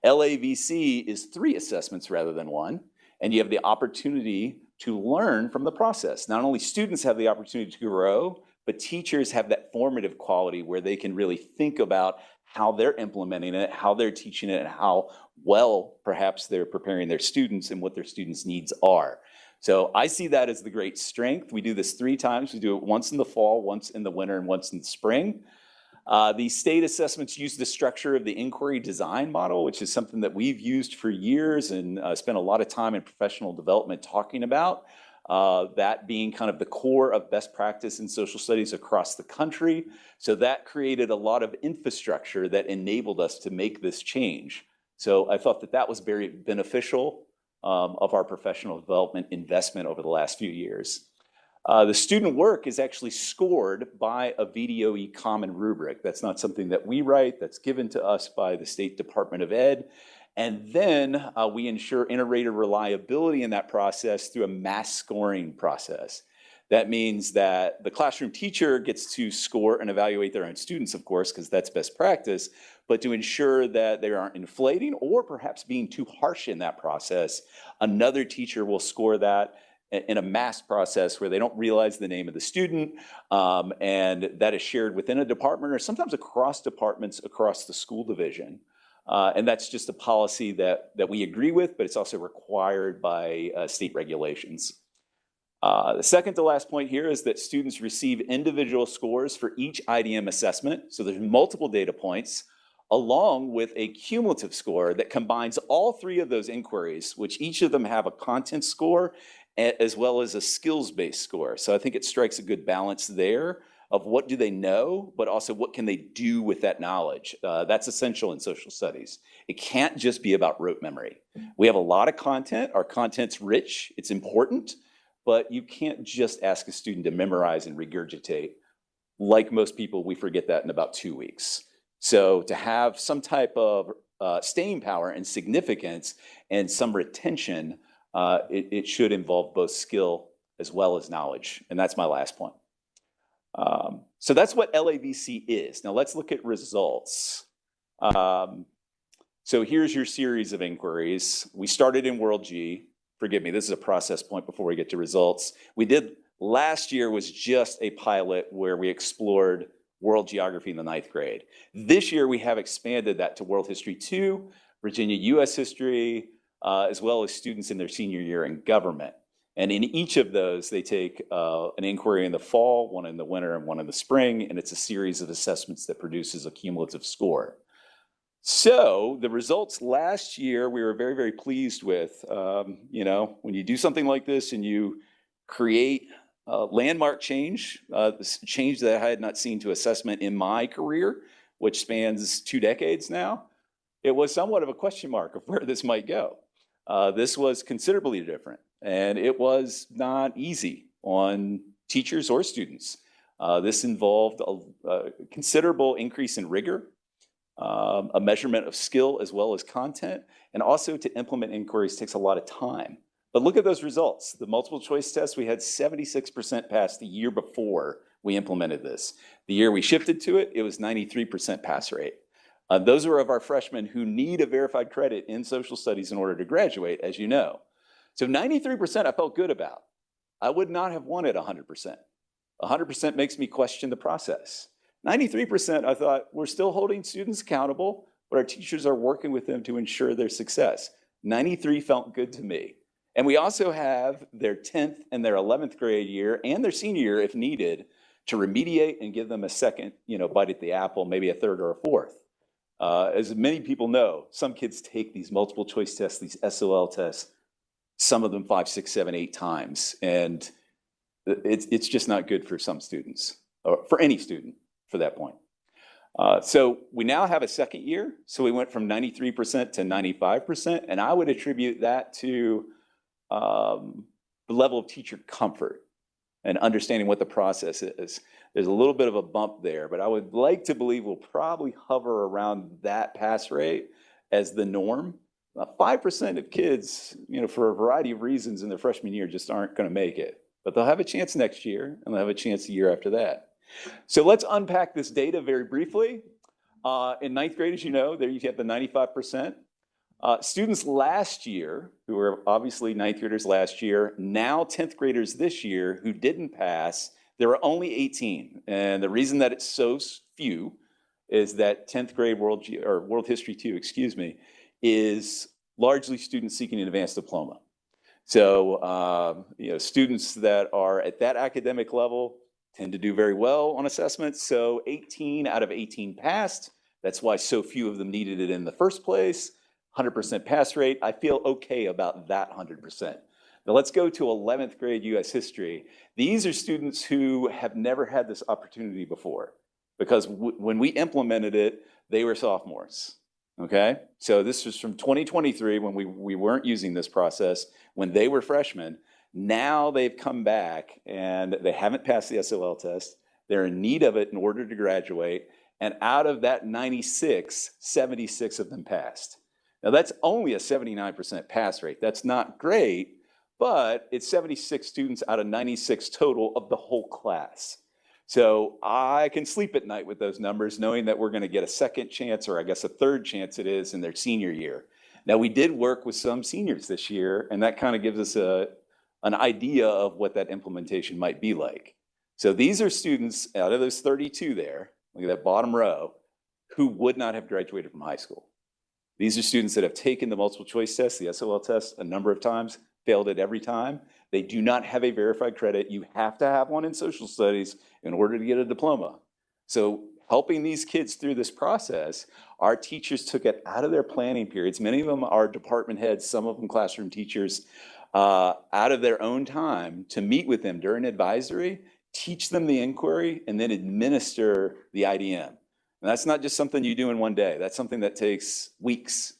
LAVC is 3 assessments rather than 1, and you have the opportunity to learn from the process. Not only students have the opportunity to grow, but teachers have that formative quality where they can really think about how they're implementing it, how they're teaching it, and how well perhaps they're preparing their students and what their students' needs are. So I see that as the great strength. We do this 3 times. We do it once in the fall, once in the winter, and once in the spring. These state assessments use the structure of the inquiry design model, which is something that we've used for years and spent a lot of time in professional development talking about. That being kind of the core of best practice in social studies across the country. So that created a lot of infrastructure that enabled us to make this change. So I thought that that was very beneficial of our professional development investment over the last few years. The student work is actually scored by a VDOE common rubric. That's not something that we write. That's given to us by the State Department of Ed. And then we ensure inter-rater reliability in that process through a mass scoring process. That means that the classroom teacher gets to score and evaluate their own students, of course, because that's best practice, but to ensure that they aren't inflating or perhaps being too harsh in that process, another teacher will score that in a mass process where they don't realize the name of the student, and that is shared within a department or sometimes across departments across the school division. And that's just a policy that we agree with, but it's also required by state regulations. The second to last point here is that students receive individual scores for each IDM assessment. So there's multiple data points along with a cumulative score that combines all 3 of those inquiries, which each of them have a content score as well as a skills-based score. So I think it strikes a good balance there of what do they know, but also what can they do with that knowledge. That's essential in social studies. It can't just be about rote memory. We have a lot of content. Our content's rich. It's important, but you can't just ask a student to memorize and regurgitate. Like most people, we forget that in about 2 weeks. So to have some type of staying power and significance and some retention, it should involve both skill as well as knowledge. And that's my last point. So that's what LAVC is. Now let's look at results. So here's your series of inquiries. We started in World G. Forgive me, this is a process point before we get to results. We did, last year was just a pilot where we explored world geography in the 9th grade. This year we have expanded that to World History 2, Virginia US History, as well as students in their senior year in government. And in each of those, they take an inquiry in the fall, one in the winter, and one in the spring, and it's a series of assessments that produces a cumulative score. So the results last year, we were very, very pleased with. You know, when you do something like this and you create landmark change, change that I had not seen to assessment in my career, which spans 2 decades now, it was somewhat of a question mark of where this might go. This was considerably different, and it was not easy on teachers or students. This involved a considerable increase in rigor, a measurement of skill as well as content, and also to implement inquiries takes a lot of time. But look at those results. The multiple choice test, we had 76% pass the year before we implemented this. The year we shifted to it, it was 93% pass rate. Those are of our freshmen who need a verified credit in social studies in order to graduate, as you know. So 93% I felt good about. I would not have wanted 100%. 100% makes me question the process. 93% I thought we're still holding students accountable, but our teachers are working with them to ensure their success. 93 felt good to me. And we also have their 10th and their 11th grade year and their senior year, if needed, to remediate and give them a second, bite at the apple, maybe a third or a fourth. As many people know, some kids take these multiple choice tests, these SOL tests, some of them 5, 6, 7, 8 times. And it's just not good for some students, or for any student for that point. So we now have a second year. So we went from 93% to 95%. And I would attribute that to the level of teacher comfort and understanding what the process is. There's a little bit of a bump there, but I would like to believe we'll probably hover around that pass rate as the norm. 5% of kids, for a variety of reasons in their freshman year just aren't going to make it. But they'll have a chance next year, and they'll have a chance the year after that. So let's unpack this data very briefly. In ninth grade, as you know, there you have the 95%. Students last year, who were obviously ninth graders last year, now 10th graders this year who didn't pass, there were only 18. And the reason that it's so few is that 10th grade World History 2, is largely students seeking an advanced diploma. So, students that are at that academic level tend to do very well on assessments. So 18 out of 18 passed. That's why so few of them needed it in the first place. 100% pass rate. I feel okay about that 100%. Now let's go to 11th grade US history. These are students who have never had this opportunity before because when we implemented it, they were sophomores. Okay, so this was from 2023 when we weren't using this process, when they were freshmen. Now they've come back and they haven't passed the SOL test. They're in need of it in order to graduate. And out of that 96, 76 of them passed. Now that's only a 79% pass rate. That's not great, but it's 76 students out of 96 total of the whole class. So I can sleep at night with those numbers, knowing that we're going to get a second chance, or I guess a third chance it is, in their senior year. Now, we did work with some seniors this year, and that kind of gives us an idea of what that implementation might be like. So these are students out of those 32 there, look at that bottom row, who would not have graduated from high school. These are students that have taken the multiple choice test, the SOL test, a number of times, failed it every time. They do not have a verified credit. You have to have one in social studies in order to get a diploma. So helping these kids through this process, our teachers took it out of their planning periods. Many of them are department heads, some of them classroom teachers, out of their own time to meet with them during advisory, teach them the inquiry, and then administer the IDM. And that's not just something you do in one day. That's something that takes weeks.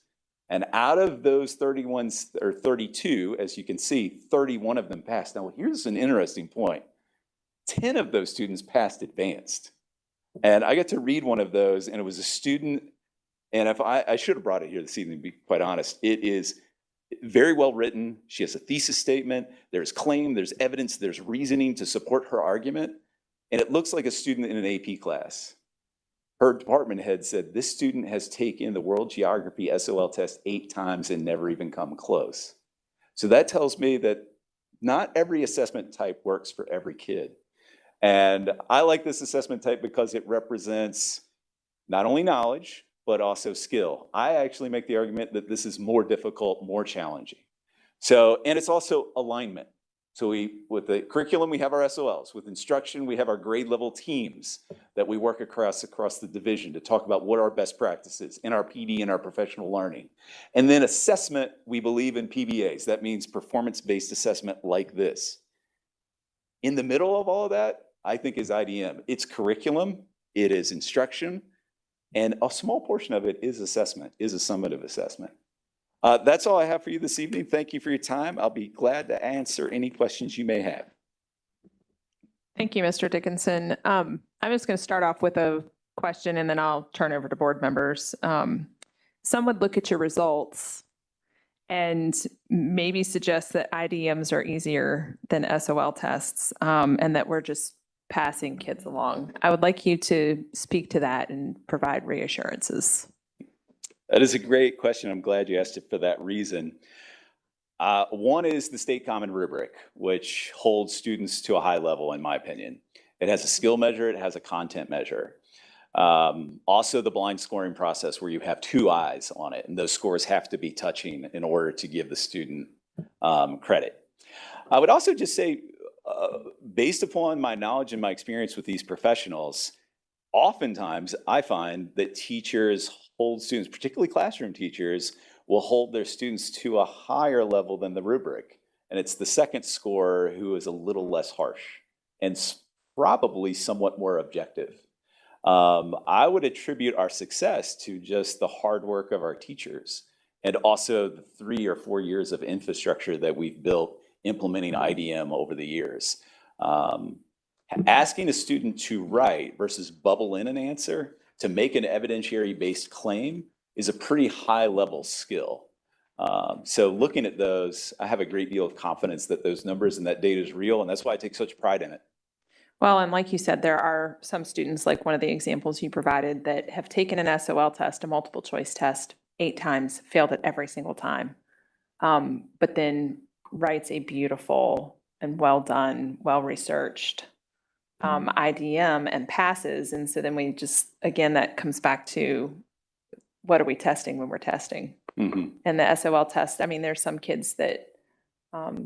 And out of those 31 or 32, as you can see, 31 of them passed. Now, here's an interesting point. 10 of those students passed advanced. And I got to read one of those, and it was a student, and if I should have brought it here this evening, to be quite honest. It is very well written. She has a thesis statement. There's claim, there's evidence, there's reasoning to support her argument. And it looks like a student in an AP class. Her department head said, this student has taken the world geography SOL test 8 times and never even come close. So that tells me that not every assessment type works for every kid. And I like this assessment type because it represents not only knowledge, but also skill. I actually make the argument that this is more difficult, more challenging. So, and it's also alignment. So with the curriculum, we have our SOLs. With instruction, we have our grade level teams that we work across the division to talk about what our best practices in our PD and our professional learning. And then assessment, we believe in PBAs. That means performance-based assessment like this. In the middle of all of that, I think is IDM. It's curriculum, it is instruction, and a small portion of it is assessment, is a summative assessment. That's all I have for you this evening. Thank you for your time. I'll be glad to answer any questions you may have. Thank you, Mr. Dickinson. I'm just going to start off with a question and then I'll turn over to board members. Some would look at your results and maybe suggest that IDMs are easier than SOL tests and that we're just passing kids along. I would like you to speak to that and provide reassurances. That is a great question. I'm glad you asked it for that reason. One is the state common rubric, which holds students to a high level, in my opinion. It has a skill measure, it has a content measure. Also the blind scoring process where you have two eyes on it, and those scores have to be touching in order to give the student credit. I would also just say, based upon my knowledge and my experience with these professionals, oftentimes I find that teachers hold students, particularly classroom teachers, will hold their students to a higher level than the rubric. And it's the second scorer who is a little less harsh and probably somewhat more objective. I would attribute our success to just the hard work of our teachers and also the 3 or 4 years of infrastructure that we've built implementing IDM over the years. Asking a student to write versus bubble in an answer to make an evidentiary-based claim is a pretty high-level skill. So looking at those, I have a great deal of confidence that those numbers and that data is real, and that's why I take such pride in it. Well, and like you said, there are some students, like one of the examples you provided, that have taken an SOL test, a multiple choice test, 8 times, failed it every single time, but then writes a beautiful and well done, well researched IDM and passes. And so then we just, again, that comes back to what are we testing when we're testing? Mm-hmm. And the SOL test, I mean, there's some kids that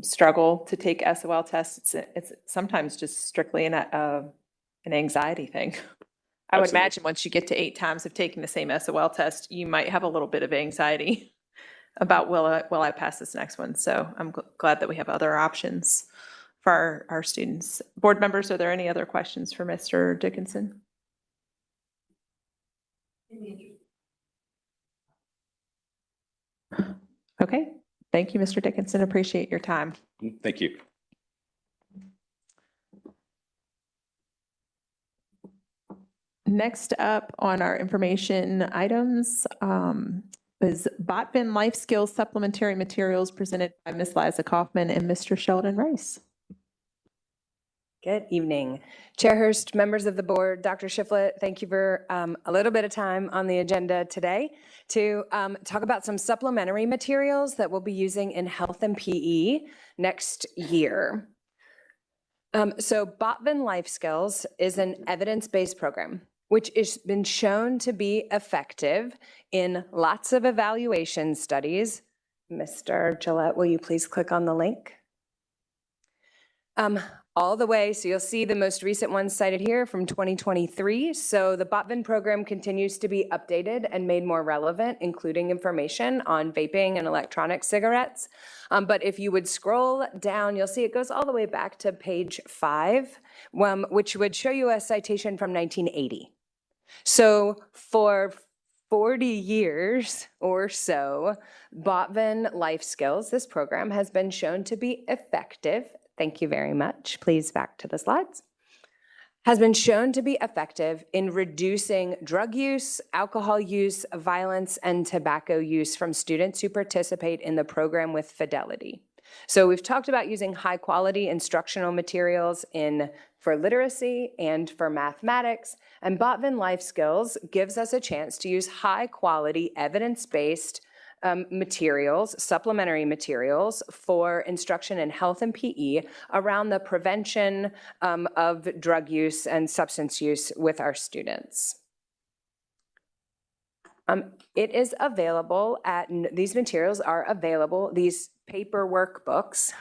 struggle to take SOL tests. It's sometimes just strictly an anxiety thing. I would imagine once you get to 8 times of taking the same SOL test, you might have a little bit of anxiety about will I pass this next one. So I'm glad that we have other options for our students. Board members, are there any other questions for Mr. Dickinson? Okay, thank you, Mr. Dickinson. Appreciate your time. Thank you. Next up on our information items is Botvin Life Skills Supplementary Materials presented by Ms. Liza Kaufman and Mr. Sheldon Rice. Good evening. Chair Hurst, members of the board, Dr. Shiflett, thank you for a little bit of time on the agenda today to talk about some supplementary materials that we'll be using in health and PE next year. So Botvin Life Skills is an evidence-based program which has been shown to be effective in lots of evaluation studies. Mr. Gillette, will you please click on the link? All the way, so you'll see the most recent ones cited here from 2023. So the Botvin program continues to be updated and made more relevant, including information on vaping and electronic cigarettes. But if you would scroll down, you'll see it goes all the way back to page 5, which would show you a citation from 1980. So for 40 years or so, Botvin Life Skills, this program, has been shown to be effective. Thank you very much. Please back to the slides. Has been shown to be effective in reducing drug use, alcohol use, violence, and tobacco use from students who participate in the program with fidelity. So we've talked about using high quality instructional materials for literacy and for mathematics, and Botvin Life Skills gives us a chance to use high quality evidence-based materials, supplementary materials for instruction in health and PE around the prevention of drug use and substance use with our students. It is available these materials are available, these paper workbooks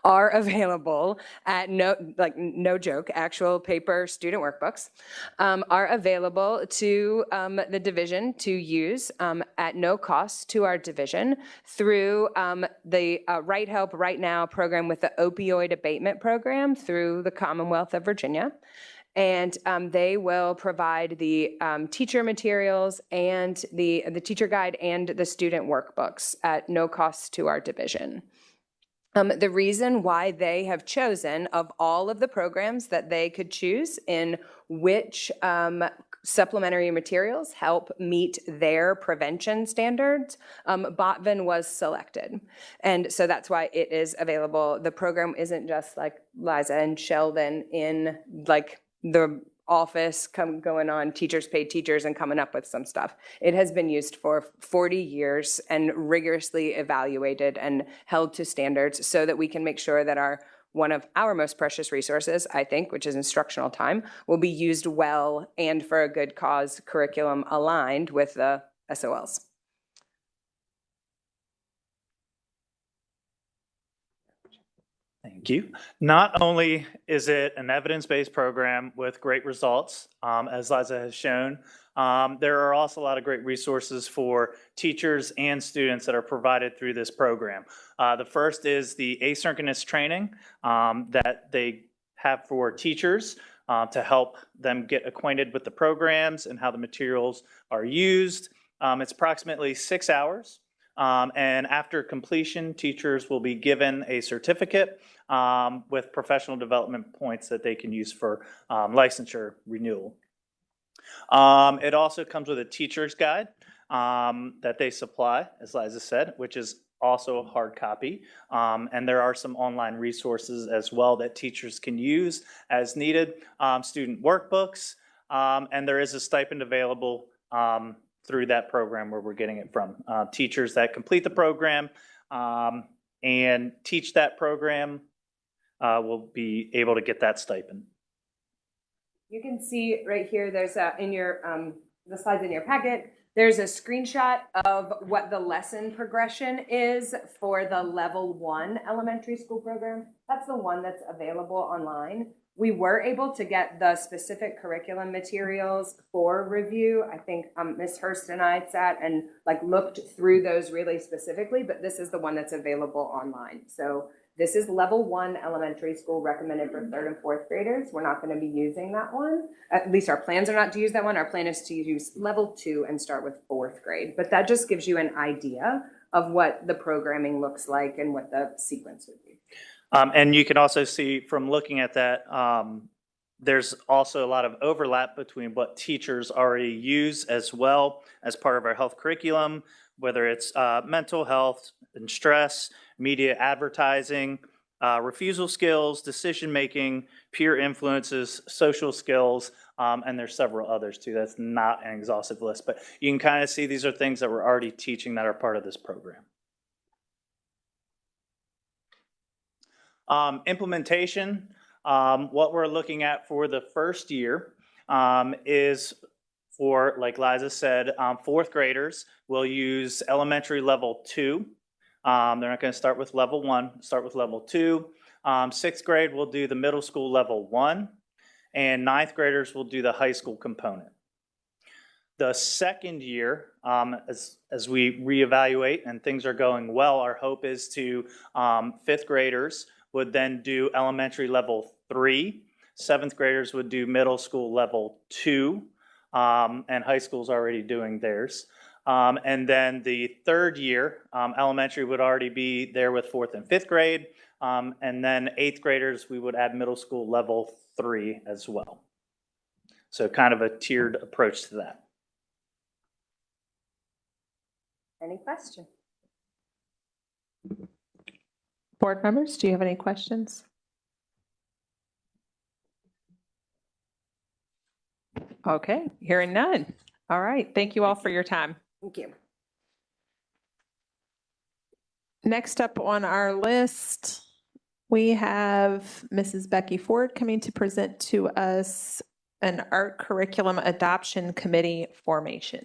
are available at no joke, actual paper student workbooks are available to the division to use at no cost to our division through the Right Help Right Now program with the opioid abatement program through the Commonwealth of Virginia. And they will provide the teacher materials and the teacher guide and the student workbooks at no cost to our division. The reason why they have chosen, of all of the programs that they could choose in which supplementary materials help meet their prevention standards, Botvin was selected. And so that's why it is available. The program isn't just like Liza and Sheldon in like the office going on teachers pay teachers and coming up with some stuff. It has been used for 40 years and rigorously evaluated and held to standards so that we can make sure that one of our most precious resources, I think, which is instructional time, will be used well and for a good cause curriculum aligned with the SOLs. Thank you. Not only is it an evidence-based program with great results, as Liza has shown, there are also a lot of great resources for teachers and students that are provided through this program. The first is the asynchronous training that they have for teachers to help them get acquainted with the programs and how the materials are used. It's approximately 6 hours. And after completion, teachers will be given a certificate with professional development points that they can use for licensure renewal. It also comes with a teacher's guide that they supply, as Liza said, which is also a hard copy. And there are some online resources as well that teachers can use as needed, student workbooks, and there is a stipend available through that program where we're getting it from. Teachers that complete the program and teach that program will be able to get that stipend. You can see right here, there's in your, the slides in your packet, there's a screenshot of what the lesson progression is for the level 1 elementary school program. That's the one that's available online. We were able to get the specific curriculum materials for review. I think Ms. Hurst and I sat and like looked through those really specifically, but this is the one that's available online. So this is level 1 elementary school recommended for 3rd and 4th graders. We're not going to be using that one. At least our plans are not to use that one. Our plan is to use level 2 and start with 4th grade. But that just gives you an idea of what the programming looks like and what the sequence would be. And you can also see from looking at that, there's also a lot of overlap between what teachers already use as well as part of our health curriculum, whether it's mental health and stress, media advertising, refusal skills, decision-making, peer influences, social skills, and there's several others too. That's not an exhaustive list, but you can kind of see these are things that we're already teaching that are part of this program. Implementation, what we're looking at for the first year is for, like Liza said, 4th graders will use elementary level 2. They're not going to start with level 1, start with level 2. 6th grade will do the middle school level 1, and 9th graders will do the high school component. The second year, as we reevaluate and things are going well, our hope is to 5th graders would then do elementary level 3. 7th graders would do middle school level 2, and high school's already doing theirs. And then the third year, elementary would already be there with 4th and 5th grade. And then 8th graders, we would add middle school level 3 as well. So kind of a tiered approach to that. Any question? Board members, do you have any questions? Okay, hearing none. All right, thank you all for your time. Thank you. Next up on our list, we have Mrs. Becky Ford coming to present to us an art curriculum adoption committee formation.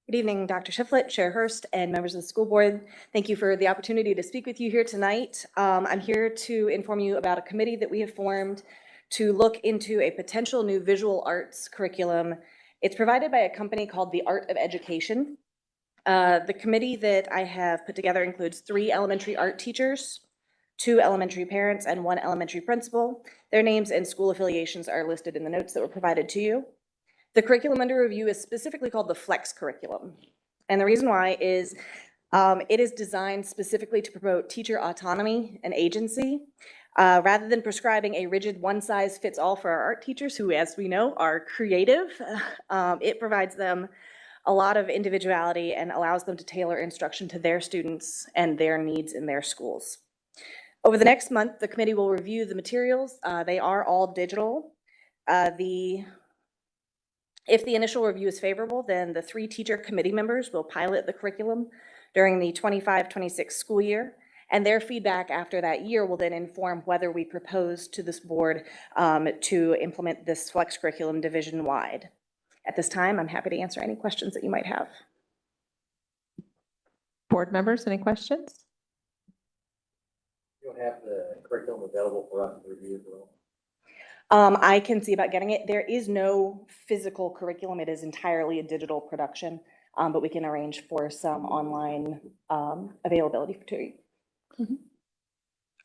Good evening, Dr. Shiflett, Chair Hurst, and members of the school board. Thank you for the opportunity to speak with you here tonight. I'm here to inform you about a committee that we have formed to look into a potential new visual arts curriculum. It's provided by a company called The Art of Education. The committee that I have put together includes 3 elementary art teachers, 2 elementary parents, and 1 elementary principal. Their names and school affiliations are listed in the notes that were provided to you. The curriculum under review is specifically called the Flex curriculum. And the reason why is it is designed specifically to promote teacher autonomy and agency. Rather than prescribing a rigid one-size-fits-all for our art teachers, who, as we know, are creative, it provides them a lot of individuality and allows them to tailor instruction to their students and their needs in their schools. Over the next month, the committee will review the materials. They are all digital. If the initial review is favorable, then the 3 teacher committee members will pilot the curriculum during the 25-26 school year. And their feedback after that year will then inform whether we propose to this board to implement this flex curriculum division-wide. At this time, I'm happy to answer any questions that you might have. Board members, any questions? You don't have the curriculum available for us to review as well? I can see about getting it. There is no physical curriculum. It is entirely a digital production, but we can arrange for some online availability to you.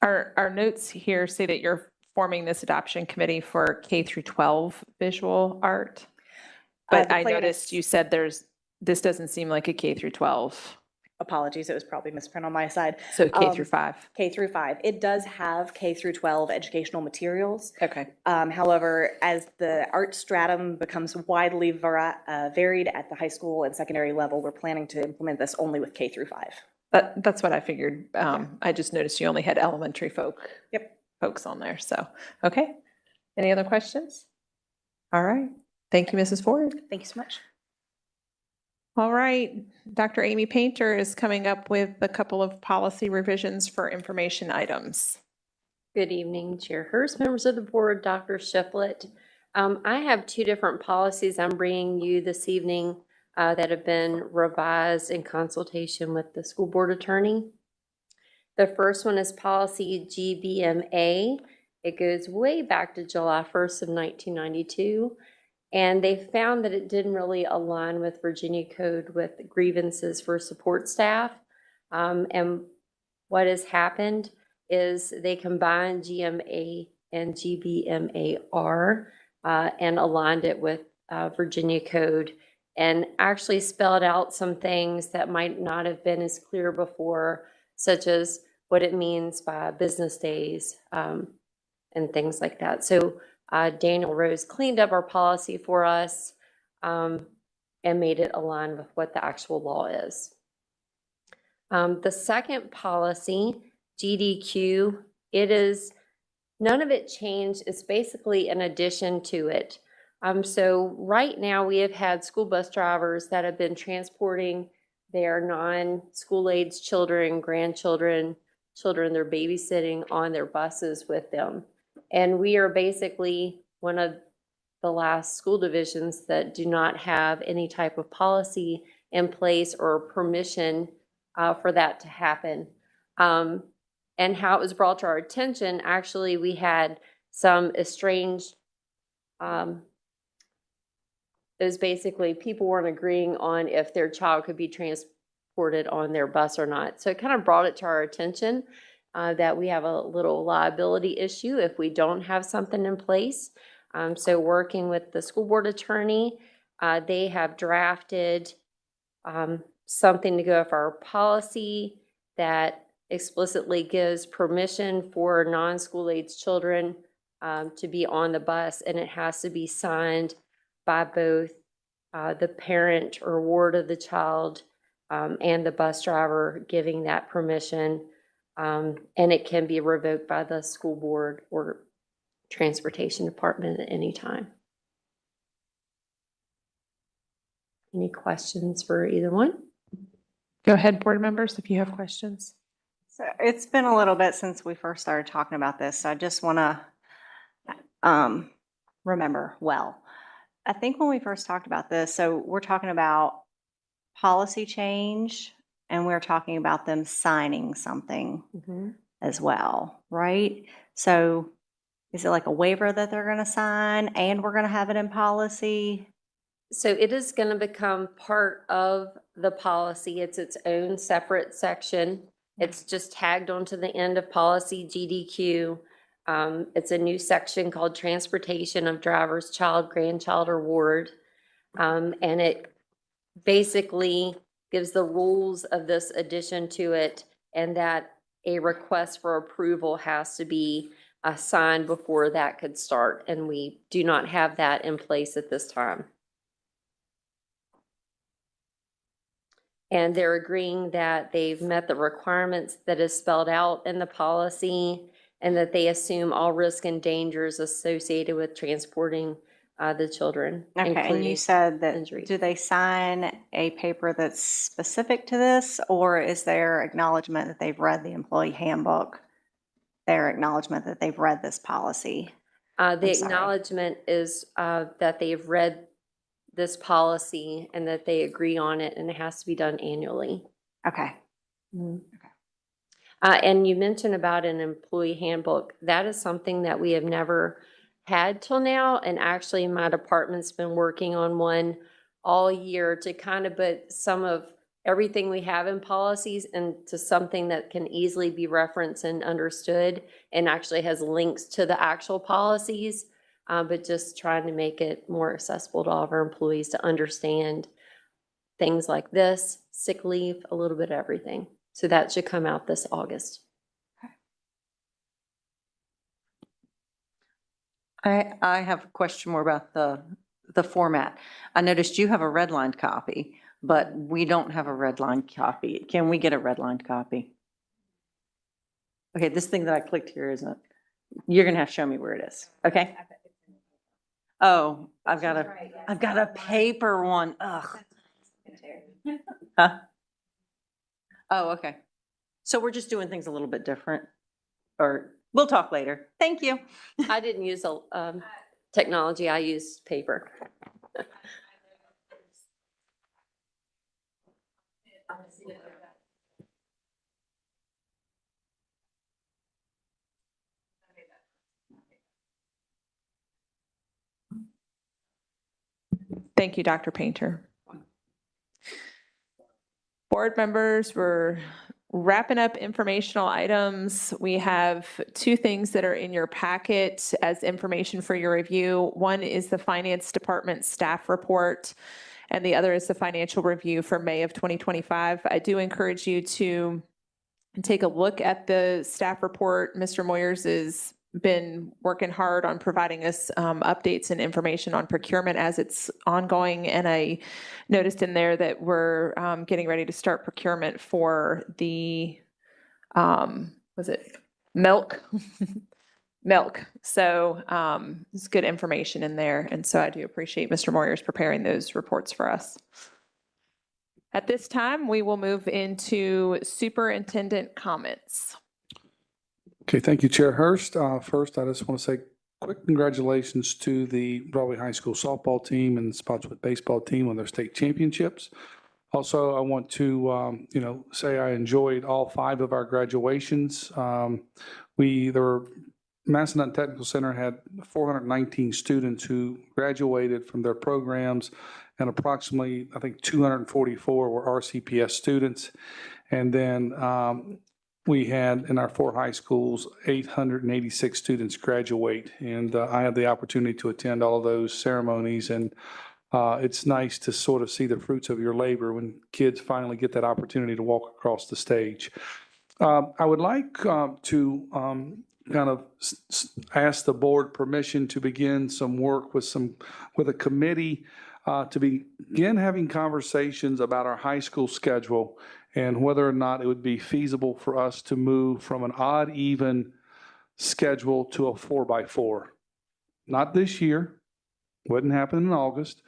Our notes here say that you're forming this adoption committee for K through 12 visual art. But The I plan noticed is- you said this doesn't seem like a K through 12. Apologies, it was probably misprint on my side. So K through 5. K through 5. It does have K through 12 educational materials. Okay. However, as the art stratum becomes widely varied at the high school and secondary level, we're planning to implement this only with K through 5. That's what I figured. I just noticed you only had elementary folks on there. So, okay. Any other questions? All right. Thank you, Mrs. Ford. Thank you so much. All right. Dr. Amy Painter is coming up with a couple of policy revisions for information items. Good evening, Chair Hurst, members of the board, Dr. Shiflett. I have 2 different policies I'm bringing you this evening that have been revised in consultation with the school board attorney. The first one is policy GBMA. It goes way back to July 1st of 1992. And they found that it didn't really align with Virginia Code with grievances for support staff. And what has happened is they combined GMA and GBMAR and aligned it with Virginia Code and actually spelled out some things that might not have been as clear before, such as what it means by business days and things like that. So Daniel Rose cleaned up our policy for us and made it align with what the actual law is. The second policy, GDQ, none of it changed. It's basically an addition to it. So right now we have had school bus drivers that have been transporting their non-school age children, grandchildren, children they're babysitting on their buses with them. And we are basically one of the last school divisions that do not have any type of policy in place or permission for that to happen. And how it was brought to our attention, actually, we had some estranged, it was basically people weren't agreeing on if their child could be transported on their bus or not. So it kind of brought it to our attention that we have a little liability issue if we don't have something in place. So working with the school board attorney, they have drafted something to go with our policy that explicitly gives permission for non-school age children to be on the bus, and it has to be signed by both the parent or ward of the child and the bus driver giving that permission. And it can be revoked by the school board or transportation department at any time. Any questions for either one? Go ahead, board members, if you have questions. So it's been a little bit since we first started talking about this, so I just want to remember well. I think when we first talked about this, so we're talking about policy change and we're talking about them signing something as well, right? So is it like a waiver that they're going to sign and we're going to have it in policy? So it is going to become part of the policy. It's its own separate section. It's just tagged onto the end of policy GDQ. It's a new section called Transportation of Driver's Child, Grandchild, or Ward. And it basically gives the rules of this addition to it, and that a request for approval has to be signed before that could start, and we do not have that in place at this time. And they're agreeing that they've met the requirements that is spelled out in the policy and that they assume all risk and dangers associated with transporting the children. Okay, and including you said that, injury. do they sign a paper that's specific to this, or is there acknowledgement that they've read the employee handbook? Their acknowledgement that they've read this policy? The I'm sorry. acknowledgement is that they've read this policy and that they agree on it, and it has to be done annually. Okay. And you mentioned about an employee handbook. That is something that we have never had till now. And actually, my department's been working on one all year to kind of put some of everything we have in policies into something that can easily be referenced and understood, and actually has links to the actual policies, but just trying to make it more accessible to all of our employees to understand things like this, sick leave, a little bit of everything. So that should come out this August. I have a question more about the format. I noticed you have a redlined copy, but we don't have a redlined copy. Can we get a redlined copy? Okay, this thing that I clicked here isn't, you're gonna have to show me where it is, okay? Oh, I've got a paper one, ugh. Huh? Oh, okay. So we're just doing things a little bit different, or we'll talk later. Thank you. I didn't use technology, I used paper. Thank you, Dr. Painter. Board members, we're wrapping up informational items. We have two things that are in your packet as information for your review. One is the Finance Department staff report, and the other is the financial review for May of 2025. I do encourage you to take a look at the staff report. Mr. Moyers has been working hard on providing us updates and information on procurement as it's ongoing. And I noticed in there that we're getting ready to start procurement for the, was it milk? Milk. So there's good information in there. And so I do appreciate Mr. Moyers preparing those reports for us. At this time, we will move into superintendent comments. Okay, thank you, Chair Hurst. First, I just want to say quick congratulations to the Broadway High School softball team and the Spotswood baseball team on their state championships. Also, I want to, say I enjoyed all 5 of our graduations. Macedon Technical Center had 419 students who graduated from their programs, and approximately, I think, 244 were RCPS students. And then we had in our 4 high schools, 886 students graduate. And I had the opportunity to attend all of those ceremonies. And it's nice to sort of see the fruits of your labor when kids finally get that opportunity to walk across the stage. I would like to kind of ask the board permission to begin some work with a committee to begin having conversations about our high school schedule and whether or not it would be feasible for us to move from an odd even schedule to a 4x4. Not this year, wouldn't happen in August,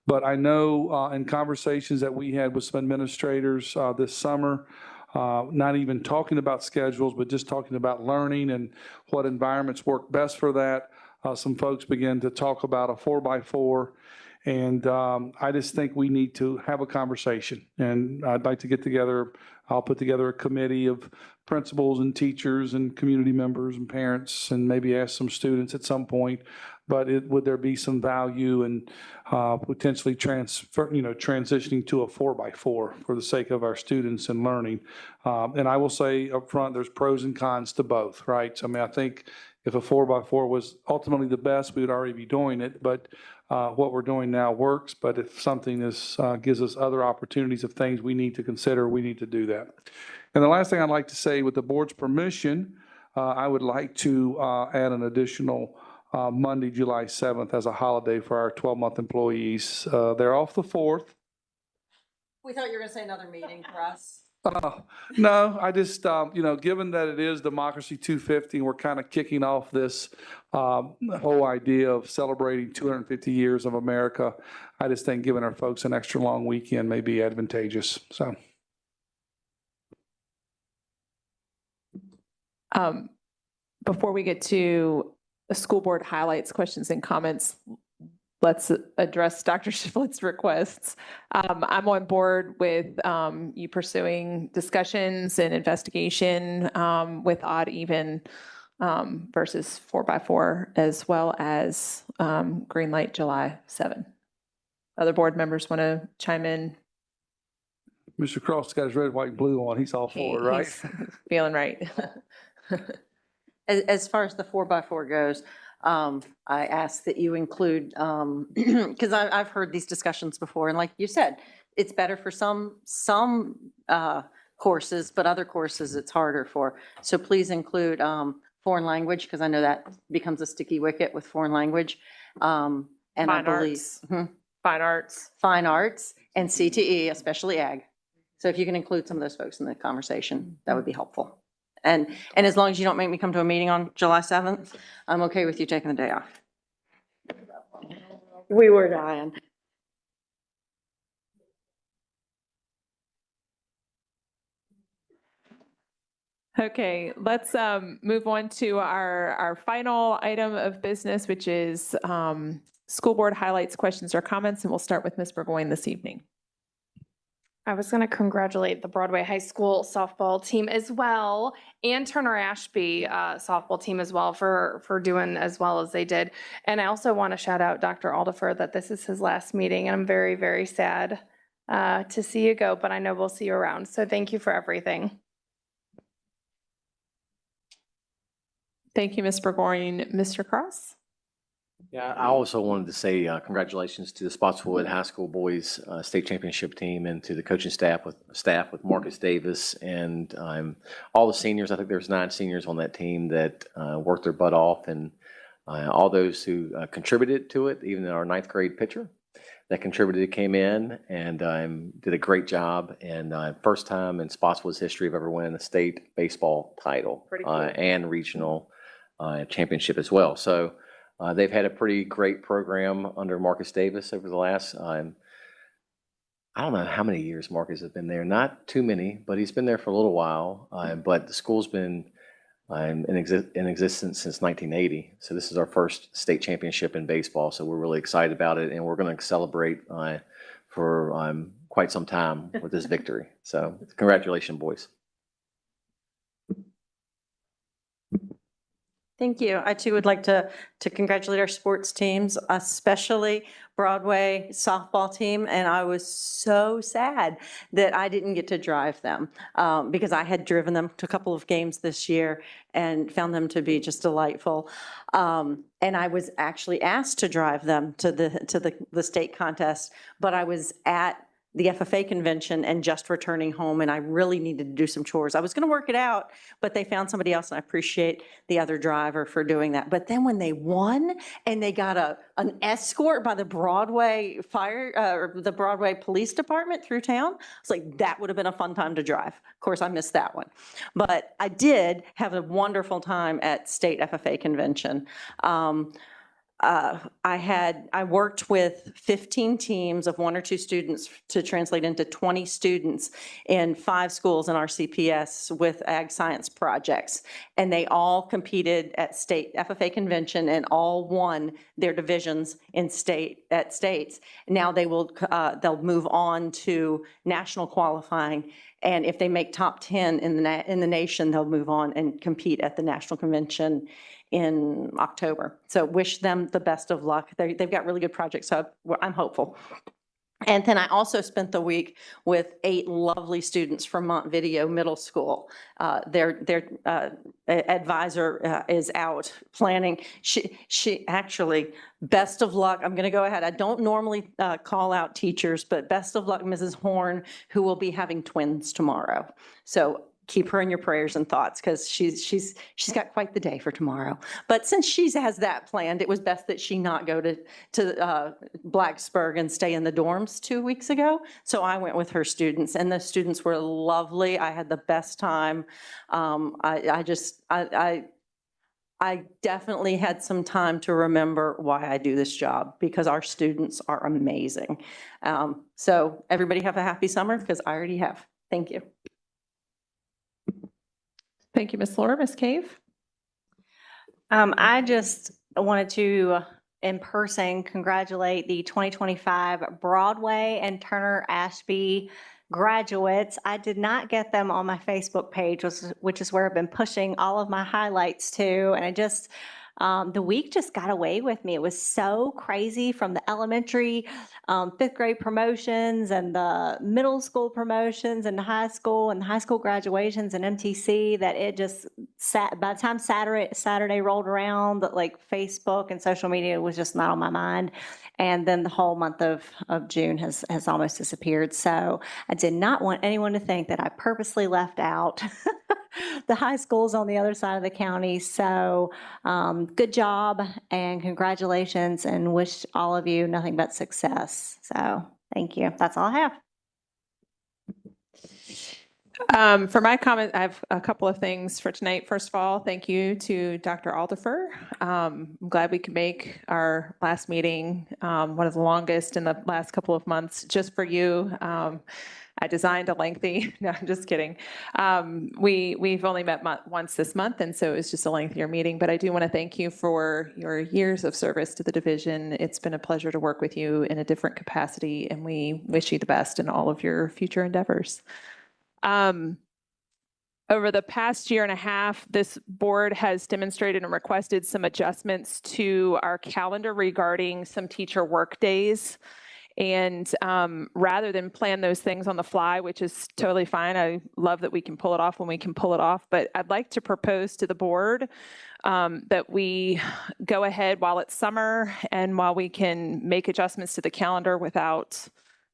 but I know in conversations that we had with some administrators this summer, not even talking about schedules, but just talking about learning and what environments work best for that. Some folks began to talk about a 4x4. And I just think we need to have a conversation. And I'd like to get together, I'll put together a committee of principals and teachers and community members and parents, and maybe ask some students at some point. But would there be some value in potentially transitioning to a 4x4 for the sake of our students and learning? And I will say up front, there's pros and cons to both, right? So, I mean, I think if a 4x4 was ultimately the best, we would already be doing it. But what we're doing now works. But if something gives us other opportunities of things we need to consider, we need to do that. And the last thing I'd like to say, with the board's permission, I would like to add an additional Monday, July 7th as a holiday for our 12-month employees. They're off the 4th. We thought you were going to say another meeting for us. No, I just, given that it is Democracy 250, we're kind of kicking off this whole idea of celebrating 250 years of America. I just think giving our folks an extra long weekend may be advantageous, so. Before we get to the school board highlights, questions and comments, let's address Dr. Shiflett's requests. I'm on board with you pursuing discussions and investigation with odd even versus 4x4, as well as green light July 7. Other board members want to chime in? Mr. Cross got his red, white, and blue on. He's all for it, right? He's feeling right. As far as the 4x4 goes, I ask that you include, because I've heard these discussions before, and like you said, it's better for some courses, but other courses it's harder for. So please include foreign language, because I know that becomes a sticky wicket with foreign language. And I believe Fine arts. Fine arts and CTE, especially ag. So if you can include some of those folks in the conversation, that would be helpful. And as long as you don't make me come to a meeting on July 7th, I'm okay with you taking the day off. We were dying. Okay, let's move on to our final item of business, which is school board highlights, questions, or comments, and we'll start with Ms. Burgoyne this evening. I was going to congratulate the Broadway High School softball team as well, and Turner Ashby softball team as well for doing as well as they did. And I also want to shout out Dr. Aldifer that this is his last meeting, and I'm very, very sad to see you go, but I know we'll see you around. So thank you for everything. Thank you, Ms. Burgoyne. Mr. Cross? Yeah, I also wanted to say congratulations to the Spotswood High School boys state championship team and to the coaching staff with Marcus Davis and all the seniors. I think there's 9 seniors on that team that worked their butt off, and all those who contributed to it, even our 9th grade pitcher that contributed came in and did a great job. And first time in Spotswood's history of ever winning a state baseball title and regional championship as well. So. They've had a pretty great program under Marcus Davis over the last, I don't know how many years Marcus has been there, not too many, but he's been there for a little while. But the school's been in existence since 1980. So this is our first state championship in baseball. So we're really excited about it, and we're going to celebrate for quite some time with this victory. So congratulations, boys. Thank you. I too would like to congratulate our sports teams, especially Broadway softball team. And I was so sad that I didn't get to drive them because I had driven them to a couple of games this year and found them to be just delightful. And I was actually asked to drive them to the state contest, but I was at the FFA convention and just returning home, and I really needed to do some chores. I was going to work it out, but they found somebody else, and I appreciate the other driver for doing that. But then when they won and they got an escort by the Broadway or the Broadway Police Department through town, I was like, that would have been a fun time to drive. Of course, I missed that one. But I did have a wonderful time at state FFA convention. I worked with 15 teams of 1 or 2 students to translate into 20 students in 5 schools in RCPS with ag science projects. And they all competed at state FFA convention and all won their divisions in states. Now they'll move on to national qualifying. And if they make top 10 in the nation, they'll move on and compete at the national convention in October. So wish them the best of luck. They've got really good projects, so I'm hopeful. And then I also spent the week with 8 lovely students from Montevideo Middle School. Their advisor is out planning. She actually, best of luck. I'm going to go ahead. I don't normally call out teachers, but best of luck, Mrs. Horn, who will be having twins tomorrow. So keep her in your prayers and thoughts because she's got quite the day for tomorrow. But since she has that planned, it was best that she not go to Blacksburg and stay in the dorms 2 weeks ago. So I went with her students, and the students were lovely. I had the best time. I definitely had some time to remember why I do this job because our students are amazing. So everybody have a happy summer because I already have. Thank you. Thank you, Ms. Laura. Ms. Cave? I just wanted to, in person, congratulate the 2025 Broadway and Turner Ashby graduates. I did not get them on my Facebook page, which is where I've been pushing all of my highlights to. And I just, the week just got away with me. It was so crazy from the elementary, 5th grade promotions and the middle school promotions and high school graduations and MTC that it just by the time Saturday rolled around, that like Facebook and social media was just not on my mind. And then the whole month of June has almost disappeared. So I did not want anyone to think that I purposely left out the high schools on the other side of the county. So good job and congratulations, and wish all of you nothing but success. So thank you. That's all I have. For my comment, I have a couple of things for tonight. First of all, thank you to Dr. Aldifer. I'm glad we could make our last meeting one of the longest in the last couple of months just for you. I designed a lengthy, no, I'm just kidding. We've only met once this month, and so it was just a lengthier meeting, but I do want to thank you for your years of service to the division. It's been a pleasure to work with you in a different capacity, and we wish you the best in all of your future endeavors. Over the past year and a half, this board has demonstrated and requested some adjustments to our calendar regarding some teacher work days. And rather than plan those things on the fly, which is totally fine, I love that we can pull it off when we can pull it off, but I'd like to propose to the board that we go ahead while it's summer and while we can make adjustments to the calendar without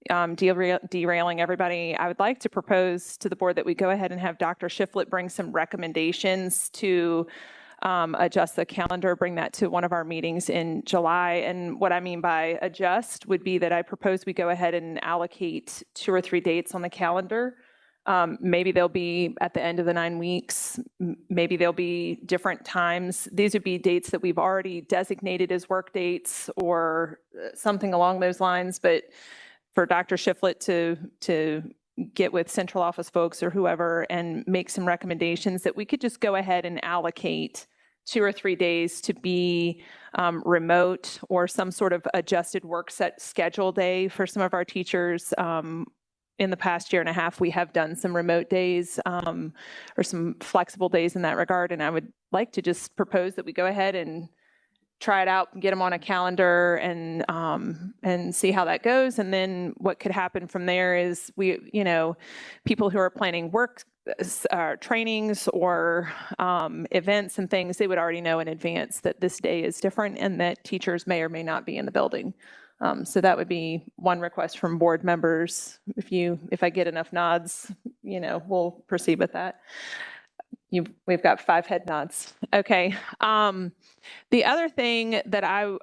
derailing everybody. I would like to propose to the board that we go ahead and have Dr. Shiflett bring some recommendations to adjust the calendar, bring that to one of our meetings in July. And what I mean by adjust would be that I propose we go ahead and allocate 2 or 3 dates on the calendar. Maybe they'll be at the end of the 9 weeks. Maybe they'll be different times. These would be dates that we've already designated as work dates or something along those lines. But for Dr. Shiflett to get with central office folks or whoever and make some recommendations that we could just go ahead and allocate 2 or 3 days to be remote or some sort of adjusted work set schedule day for some of our teachers. In the past year and a half, we have done some remote days or some flexible days in that regard. And I would like to just propose that we go ahead and try it out, get them on a calendar and see how that goes. And then what could happen from there is people who are planning work trainings or events and things, they would already know in advance that this day is different and that teachers may or may not be in the building. So that would be one request from board members. If I get enough nods, we'll proceed with that. We've got 5 head nods. Okay. The other thing that I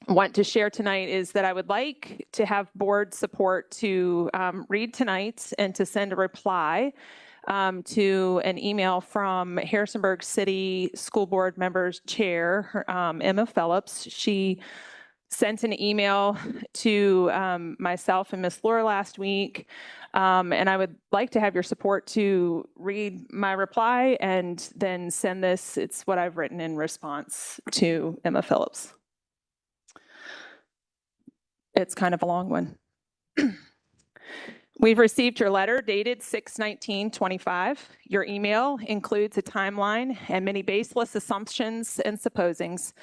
want to share tonight is that I would like to have board support to read tonight and to send a reply to an email from Harrisonburg City School Board Members Chair, Emma Phillips. She sent an email to myself and Ms. Laura last week, and I would like to have your support to read my reply and then send this. It's what I've written in response to Emma Phillips. It's kind of a long one. We've received your letter dated 6/19/25. Your email includes a timeline and many baseless assumptions and supposings.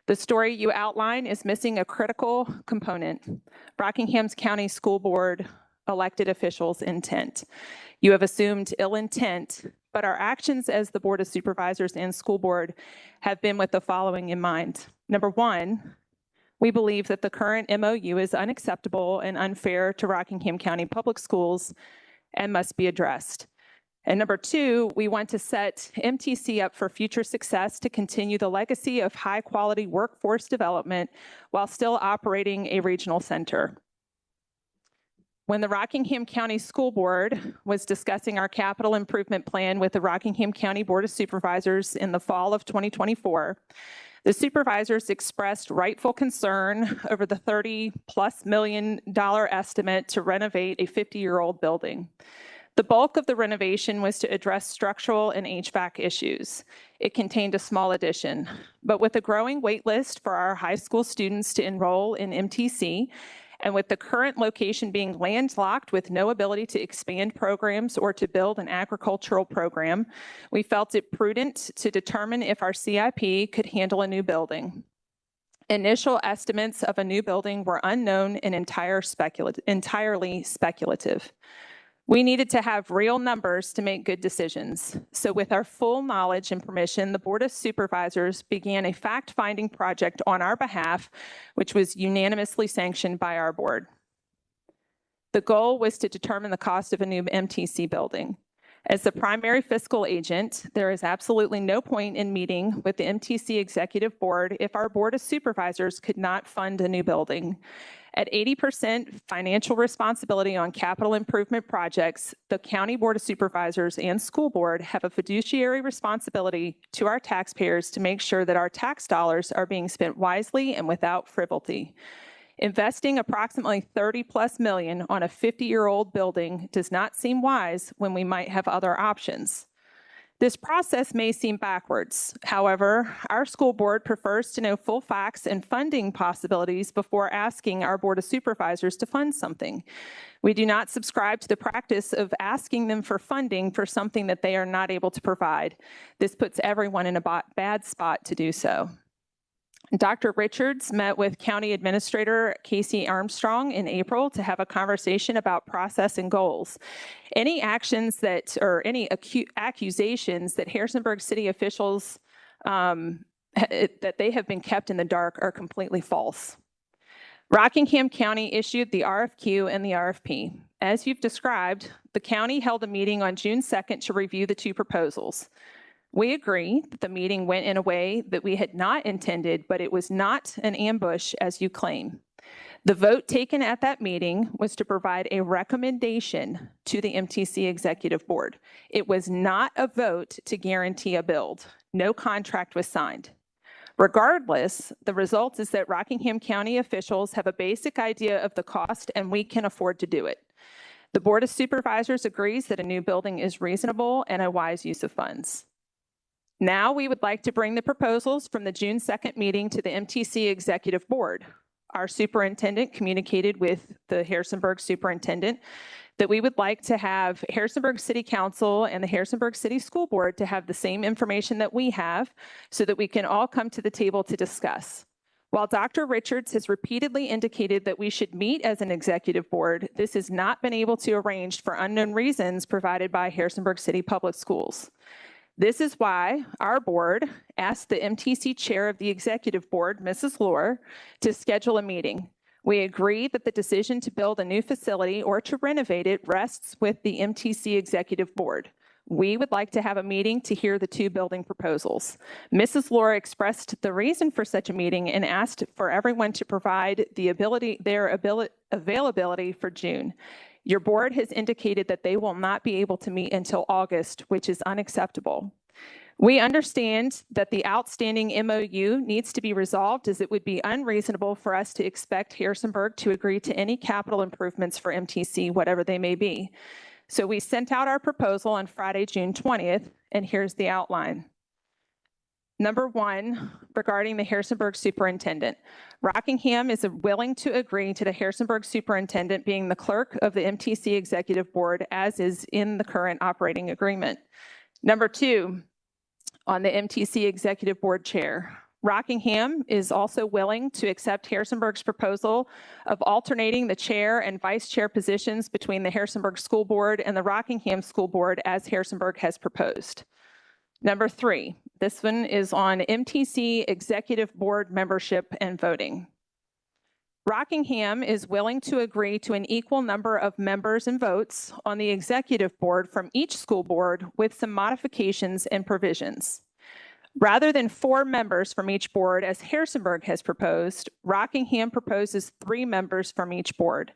The story you outline is missing a critical component: Rockingham's County School Board elected officials' intent. You have assumed ill intent, but our actions as the Board of Supervisors and School Board have been with the following in mind. Number 1, we believe that the current MOU is unacceptable and unfair to Rockingham County Public Schools and must be addressed. And number two, we want to set MTC up for future success to continue the legacy of high-quality workforce development while still operating a regional center. When the Rockingham County School Board was discussing our capital improvement plan with the Rockingham County Board of Supervisors in the fall of 2024, the supervisors expressed rightful concern over the $30+ million estimate to renovate a 50-year-old building. The bulk of the renovation was to address structural and HVAC issues. It contained a small addition, but with a growing wait list for our high school students to enroll in MTC, and with the current location being landlocked with no ability to expand programs or to build an agricultural program, we felt it prudent to determine if our CIP could handle a new building. Initial estimates of a new building were unknown and entirely speculative. We needed to have real numbers to make good decisions. So with our full knowledge and permission, the Board of Supervisors began a fact-finding project on our behalf, which was unanimously sanctioned by our board. The goal was to determine the cost of a new MTC building. As the primary fiscal agent, there is absolutely no point in meeting with the MTC Executive Board if our Board of Supervisors could not fund a new building. At 80% financial responsibility on capital improvement projects, the County Board of Supervisors and School Board have a fiduciary responsibility to our taxpayers to make sure that our tax dollars are being spent wisely and without frivolity. Investing approximately $30+ million on a 50-year-old building does not seem wise when we might have other options. This process may seem backwards. However, our school board prefers to know full facts and funding possibilities before asking our Board of Supervisors to fund something. We do not subscribe to the practice of asking them for funding for something that they are not able to provide. This puts everyone in a bad spot to do so. Dr. Richards met with County Administrator Casey Armstrong in April to have a conversation about process and goals. Any actions that, or any accusations that Harrisonburg city officials, that they have been kept in the dark are completely false. Rockingham County issued the RFQ and the RFP. As you've described, the county held a meeting on June 2nd to review the two proposals. We agree that the meeting went in a way that we had not intended, but it was not an ambush as you claim. The vote taken at that meeting was to provide a recommendation to the MTC Executive Board. It was not a vote to guarantee a build. No contract was signed. Regardless, the result is that Rockingham County officials have a basic idea of the cost and we can afford to do it. The Board of Supervisors agrees that a new building is reasonable and a wise use of funds. Now we would like to bring the proposals from the June 2nd meeting to the MTC Executive Board. Our superintendent communicated with the Harrisonburg superintendent that we would like to have Harrisonburg City Council and the Harrisonburg City School Board to have the same information that we have so that we can all come to the table to discuss. While Dr. Richards has repeatedly indicated that we should meet as an executive board, this has not been able to arrange for unknown reasons provided by Harrisonburg City Public Schools. This is why our board asked the MTC chair of the executive board, Mrs. Lohr, to schedule a meeting. We agree that the decision to build a new facility or to renovate it rests with the MTC executive board. We would like to have a meeting to hear the two building proposals. Mrs. Lohr expressed the reason for such a meeting and asked for everyone to provide their availability for June. Your board has indicated that they will not be able to meet until August, which is unacceptable. We understand that the outstanding MOU needs to be resolved, as it would be unreasonable for us to expect Harrisonburg to agree to any capital improvements for MTC, whatever they may be. So we sent out our proposal on Friday, June 20th, and here's the outline. Number one, regarding the Harrisonburg superintendent. Rockingham is willing to agree to the Harrisonburg superintendent being the clerk of the MTC executive board, as is in the current operating agreement. Number two, on the MTC executive board chair. Rockingham is also willing to accept Harrisonburg's proposal of alternating the chair and vice chair positions between the Harrisonburg School Board and the Rockingham School Board as Harrisonburg has proposed. Number three, this one is on MTC Executive Board membership and voting. Rockingham is willing to agree to an equal number of members and votes on the executive board from each school board with some modifications and provisions. Rather than 4 members from each board, as Harrisonburg has proposed, Rockingham proposes 3 members from each board.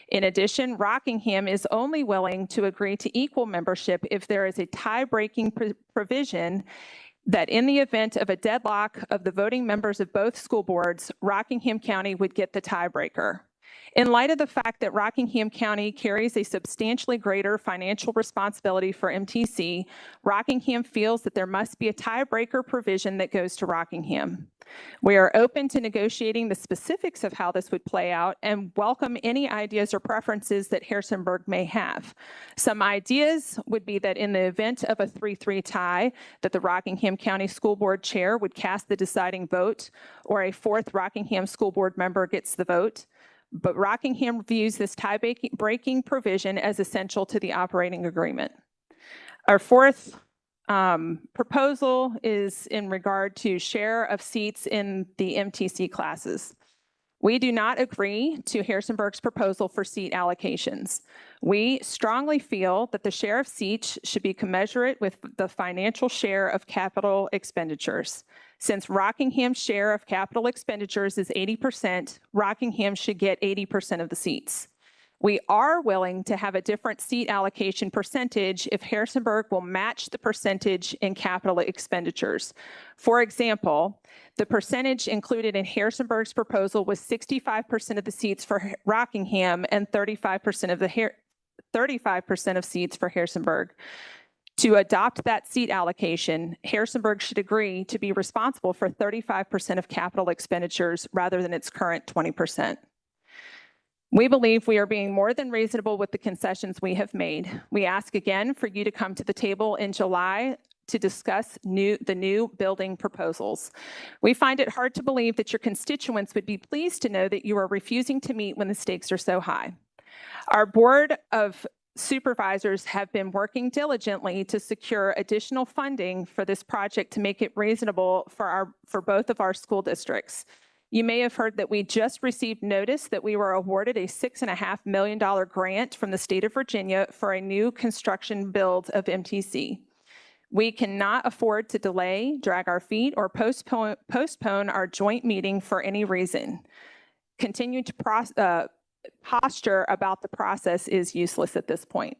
In addition, Rockingham is only willing to agree to equal membership if there is a tie-breaking provision that in the event of a deadlock of the voting members of both school boards, Rockingham County would get the tiebreaker. In light of the fact that Rockingham County carries a substantially greater financial responsibility for MTC, Rockingham feels that there must be a tiebreaker provision that goes to Rockingham. We are open to negotiating the specifics of how this would play out and welcome any ideas or preferences that Harrisonburg may have. Some ideas would be that in the event of a 3-3 tie, that the Rockingham County School Board Chair would cast the deciding vote, or a 4th Rockingham School Board member gets the vote. But Rockingham views this tie-breaking provision as essential to the operating agreement. Our 4th proposal is in regard to share of seats in the MTC classes. We do not agree to Harrisonburg's proposal for seat allocations. We strongly feel that the share of seats should be commensurate with the financial share of capital expenditures. Since Rockingham's share of capital expenditures is 80%, Rockingham should get 80% of the seats. We are willing to have a different seat allocation percentage if Harrisonburg will match the percentage in capital expenditures. For example, the percentage included in Harrisonburg's proposal was 65% of the seats for Rockingham and 35% of seats for Harrisonburg. To adopt that seat allocation, Harrisonburg should agree to be responsible for 35% of capital expenditures rather than its current 20%. We believe we are being more than reasonable with the concessions we have made. We ask again for you to come to the table in July to discuss the new building proposals. We find it hard to believe that your constituents would be pleased to know that you are refusing to meet when the stakes are so high. Our Board of Supervisors have been working diligently to secure additional funding for this project to make it reasonable for both of our school districts. You may have heard that we just received notice that we were awarded a $6.5 million grant from the state of Virginia for a new construction build of MTC. We cannot afford to delay, drag our feet, or postpone our joint meeting for any reason. Continue to posture about the process is useless at this point.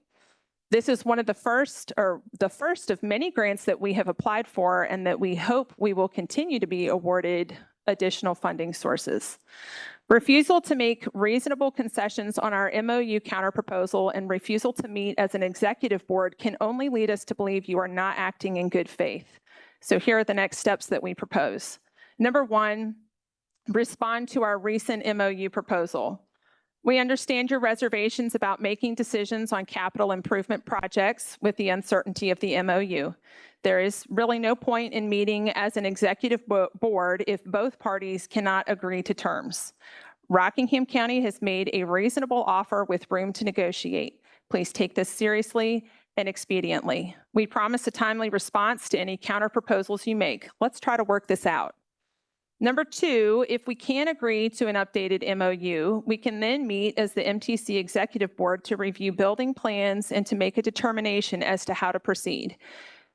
This is one of the first of many grants that we have applied for and that we hope we will continue to be awarded additional funding sources. Refusal to make reasonable concessions on our MOU counterproposal and refusal to meet as an executive board can only lead us to believe you are not acting in good faith. So here are the next steps that we propose. Number 1, respond to our recent MOU proposal. We understand your reservations about making decisions on capital improvement projects with the uncertainty of the MOU. There is really no point in meeting as an executive board if both parties cannot agree to terms. Rockingham County has made a reasonable offer with room to negotiate. Please take this seriously and expediently. We promise a timely response to any counter proposals you make. Let's try to work this out. Number 2, if we can agree to an updated MOU, we can then meet as the MTC Executive Board to review building plans and to make a determination as to how to proceed.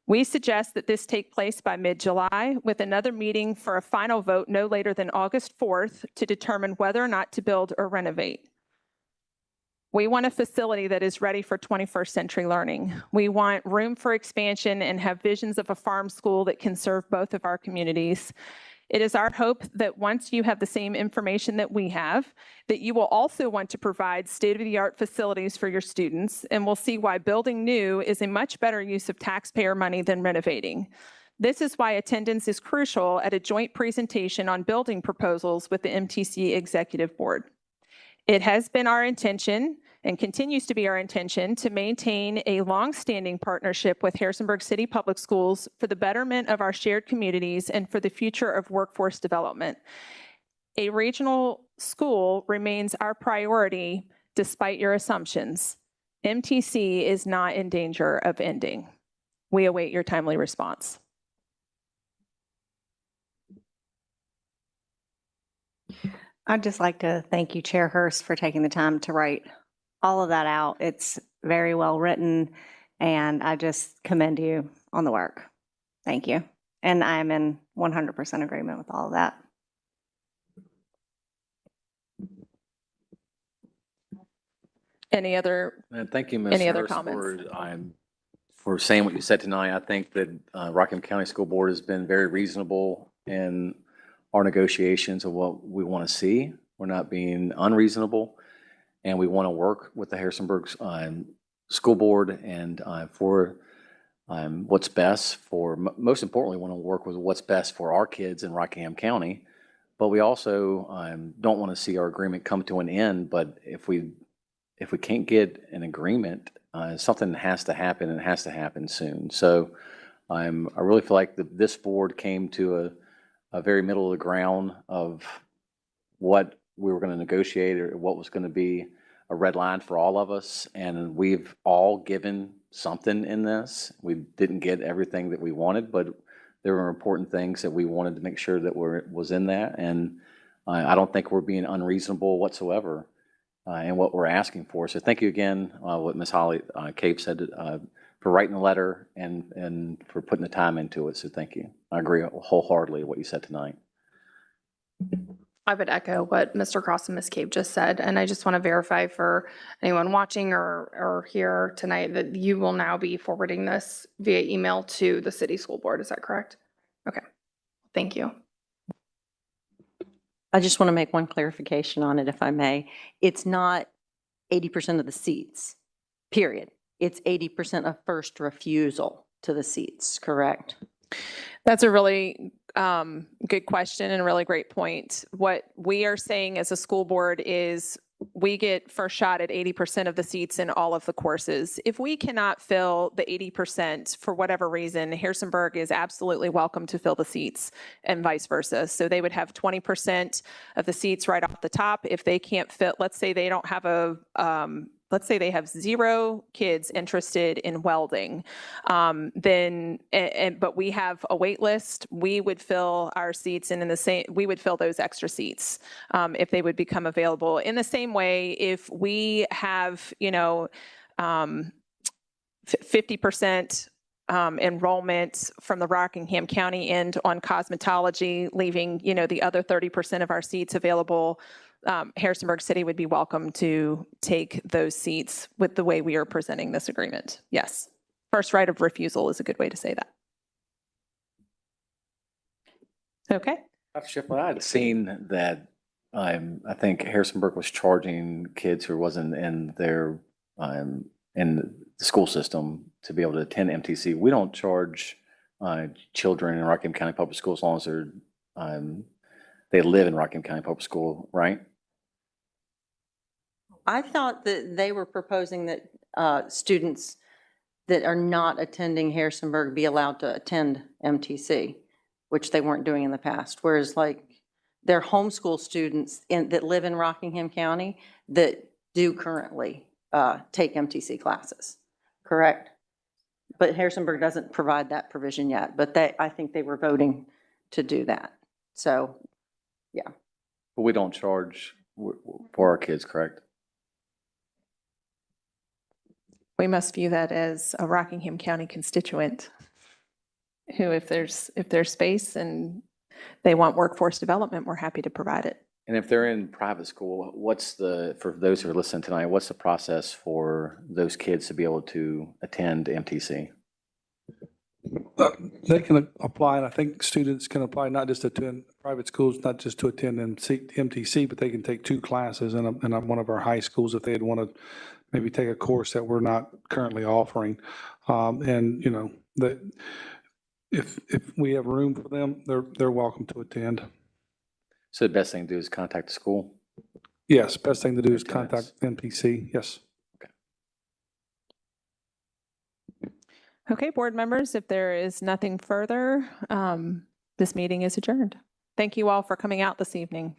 We suggest that this take place by mid-July with another meeting for a final vote no later than August 4th to determine whether or not to build or renovate. We want a facility that is ready for 21st century learning. We want room for expansion and have visions of a farm school that can serve both of our communities. It is our hope that once you have the same information that we have, that you will also want to provide state-of-the-art facilities for your students, and we'll see why building new is a much better use of taxpayer money than renovating. This is why attendance is crucial at a joint presentation on building proposals with the MTC Executive Board. It has been our intention and continues to be our intention to maintain a long-standing partnership with Harrisonburg City Public Schools for the betterment of our shared communities and for the future of workforce development. A regional school remains our priority despite your assumptions. MTC is not in danger of ending. We await your timely response. I'd just like to thank you, Chair Hurst, for taking the time to write all of that out. It's very well written, and I just commend you on the work. Thank you. And I'm in 100% agreement with all of that. Any other, And thank you, Ms. any other Hurst, comments? for saying what you said tonight. I think that Rockingham County School Board has been very reasonable in our negotiations of what we want to see. We're not being unreasonable, and we want to work with the Harrisonburg School Board and for what's best for, most importantly, want to work with what's best for our kids in Rockingham County. But we also don't want to see our agreement come to an end. But if we can't get an agreement, something has to happen, and it has to happen soon. So I really feel like this board came to a very middle of the ground of what we were going to negotiate, or what was going to be a red line for all of us. And we've all given something in this. We didn't get everything that we wanted, but there were important things that we wanted to make sure that was in that. And I don't think we're being unreasonable whatsoever in what we're asking for. So thank you again, what Ms. Holly Cave said, for writing the letter and for putting the time into it. So thank you. I agree wholeheartedly with what you said tonight. I would echo what Mr. Cross and Ms. Cave just said, and I just want to verify for anyone watching or here tonight that you will now be forwarding this via email to the city school board. Is that correct? Okay, thank you. I just want to make one clarification on it, if I may. It's not 80% of the seats, period. It's 80% of first refusal to the seats, correct? That's a really good question and a really great point. What we are saying as a school board is we get first shot at 80% of the seats in all of the courses. If we cannot fill the 80% for whatever reason, Harrisonburg is absolutely welcome to fill the seats and vice versa. So they would have 20% of the seats right off the top. If they can't fit, let's say they don't have let's say they have 0 kids interested in welding, but we have a wait list, we would fill our seats, and we would fill those extra seats if they would become available. In the same way, if we have, 50% enrollment from the Rockingham County end on cosmetology, leaving, the other 30% of our seats available, Harrisonburg City would be welcome to take those seats with the way we are presenting this agreement. Yes. First right of refusal is a good way to say that. Okay. Dr. Shiflett, I had seen that I think Harrisonburg was charging kids who wasn't in their in the school system to be able to attend MTC. We don't charge children in Rockingham County Public Schools as long as they live in Rockingham County Public School, right? I thought that they were proposing that students that are not attending Harrisonburg be allowed to attend MTC, which they weren't doing in the past. Whereas like they're homeschool students that live in Rockingham County that do currently take MTC classes, correct? But Harrisonburg doesn't provide that provision yet, but I think they were voting to do that. So, yeah. But we don't charge for our kids, correct? We must view that as a Rockingham County constituent who, if there's space and they want workforce development, we're happy to provide it. And if they're in private school, for those who are listening tonight, what's the process for those kids to be able to attend MTC? They can apply, and I think students can apply not just to attend private schools, not just to attend MTC, but they can take 2 classes in one of our high schools if they'd want to maybe take a course that we're not currently offering. And that if we have room for them, they're welcome to attend. So the best thing to do is contact the school? Yes, best thing to do is contact MPC, yes. Okay, board members, if there is nothing further, this meeting is adjourned. Thank you all for coming out this evening.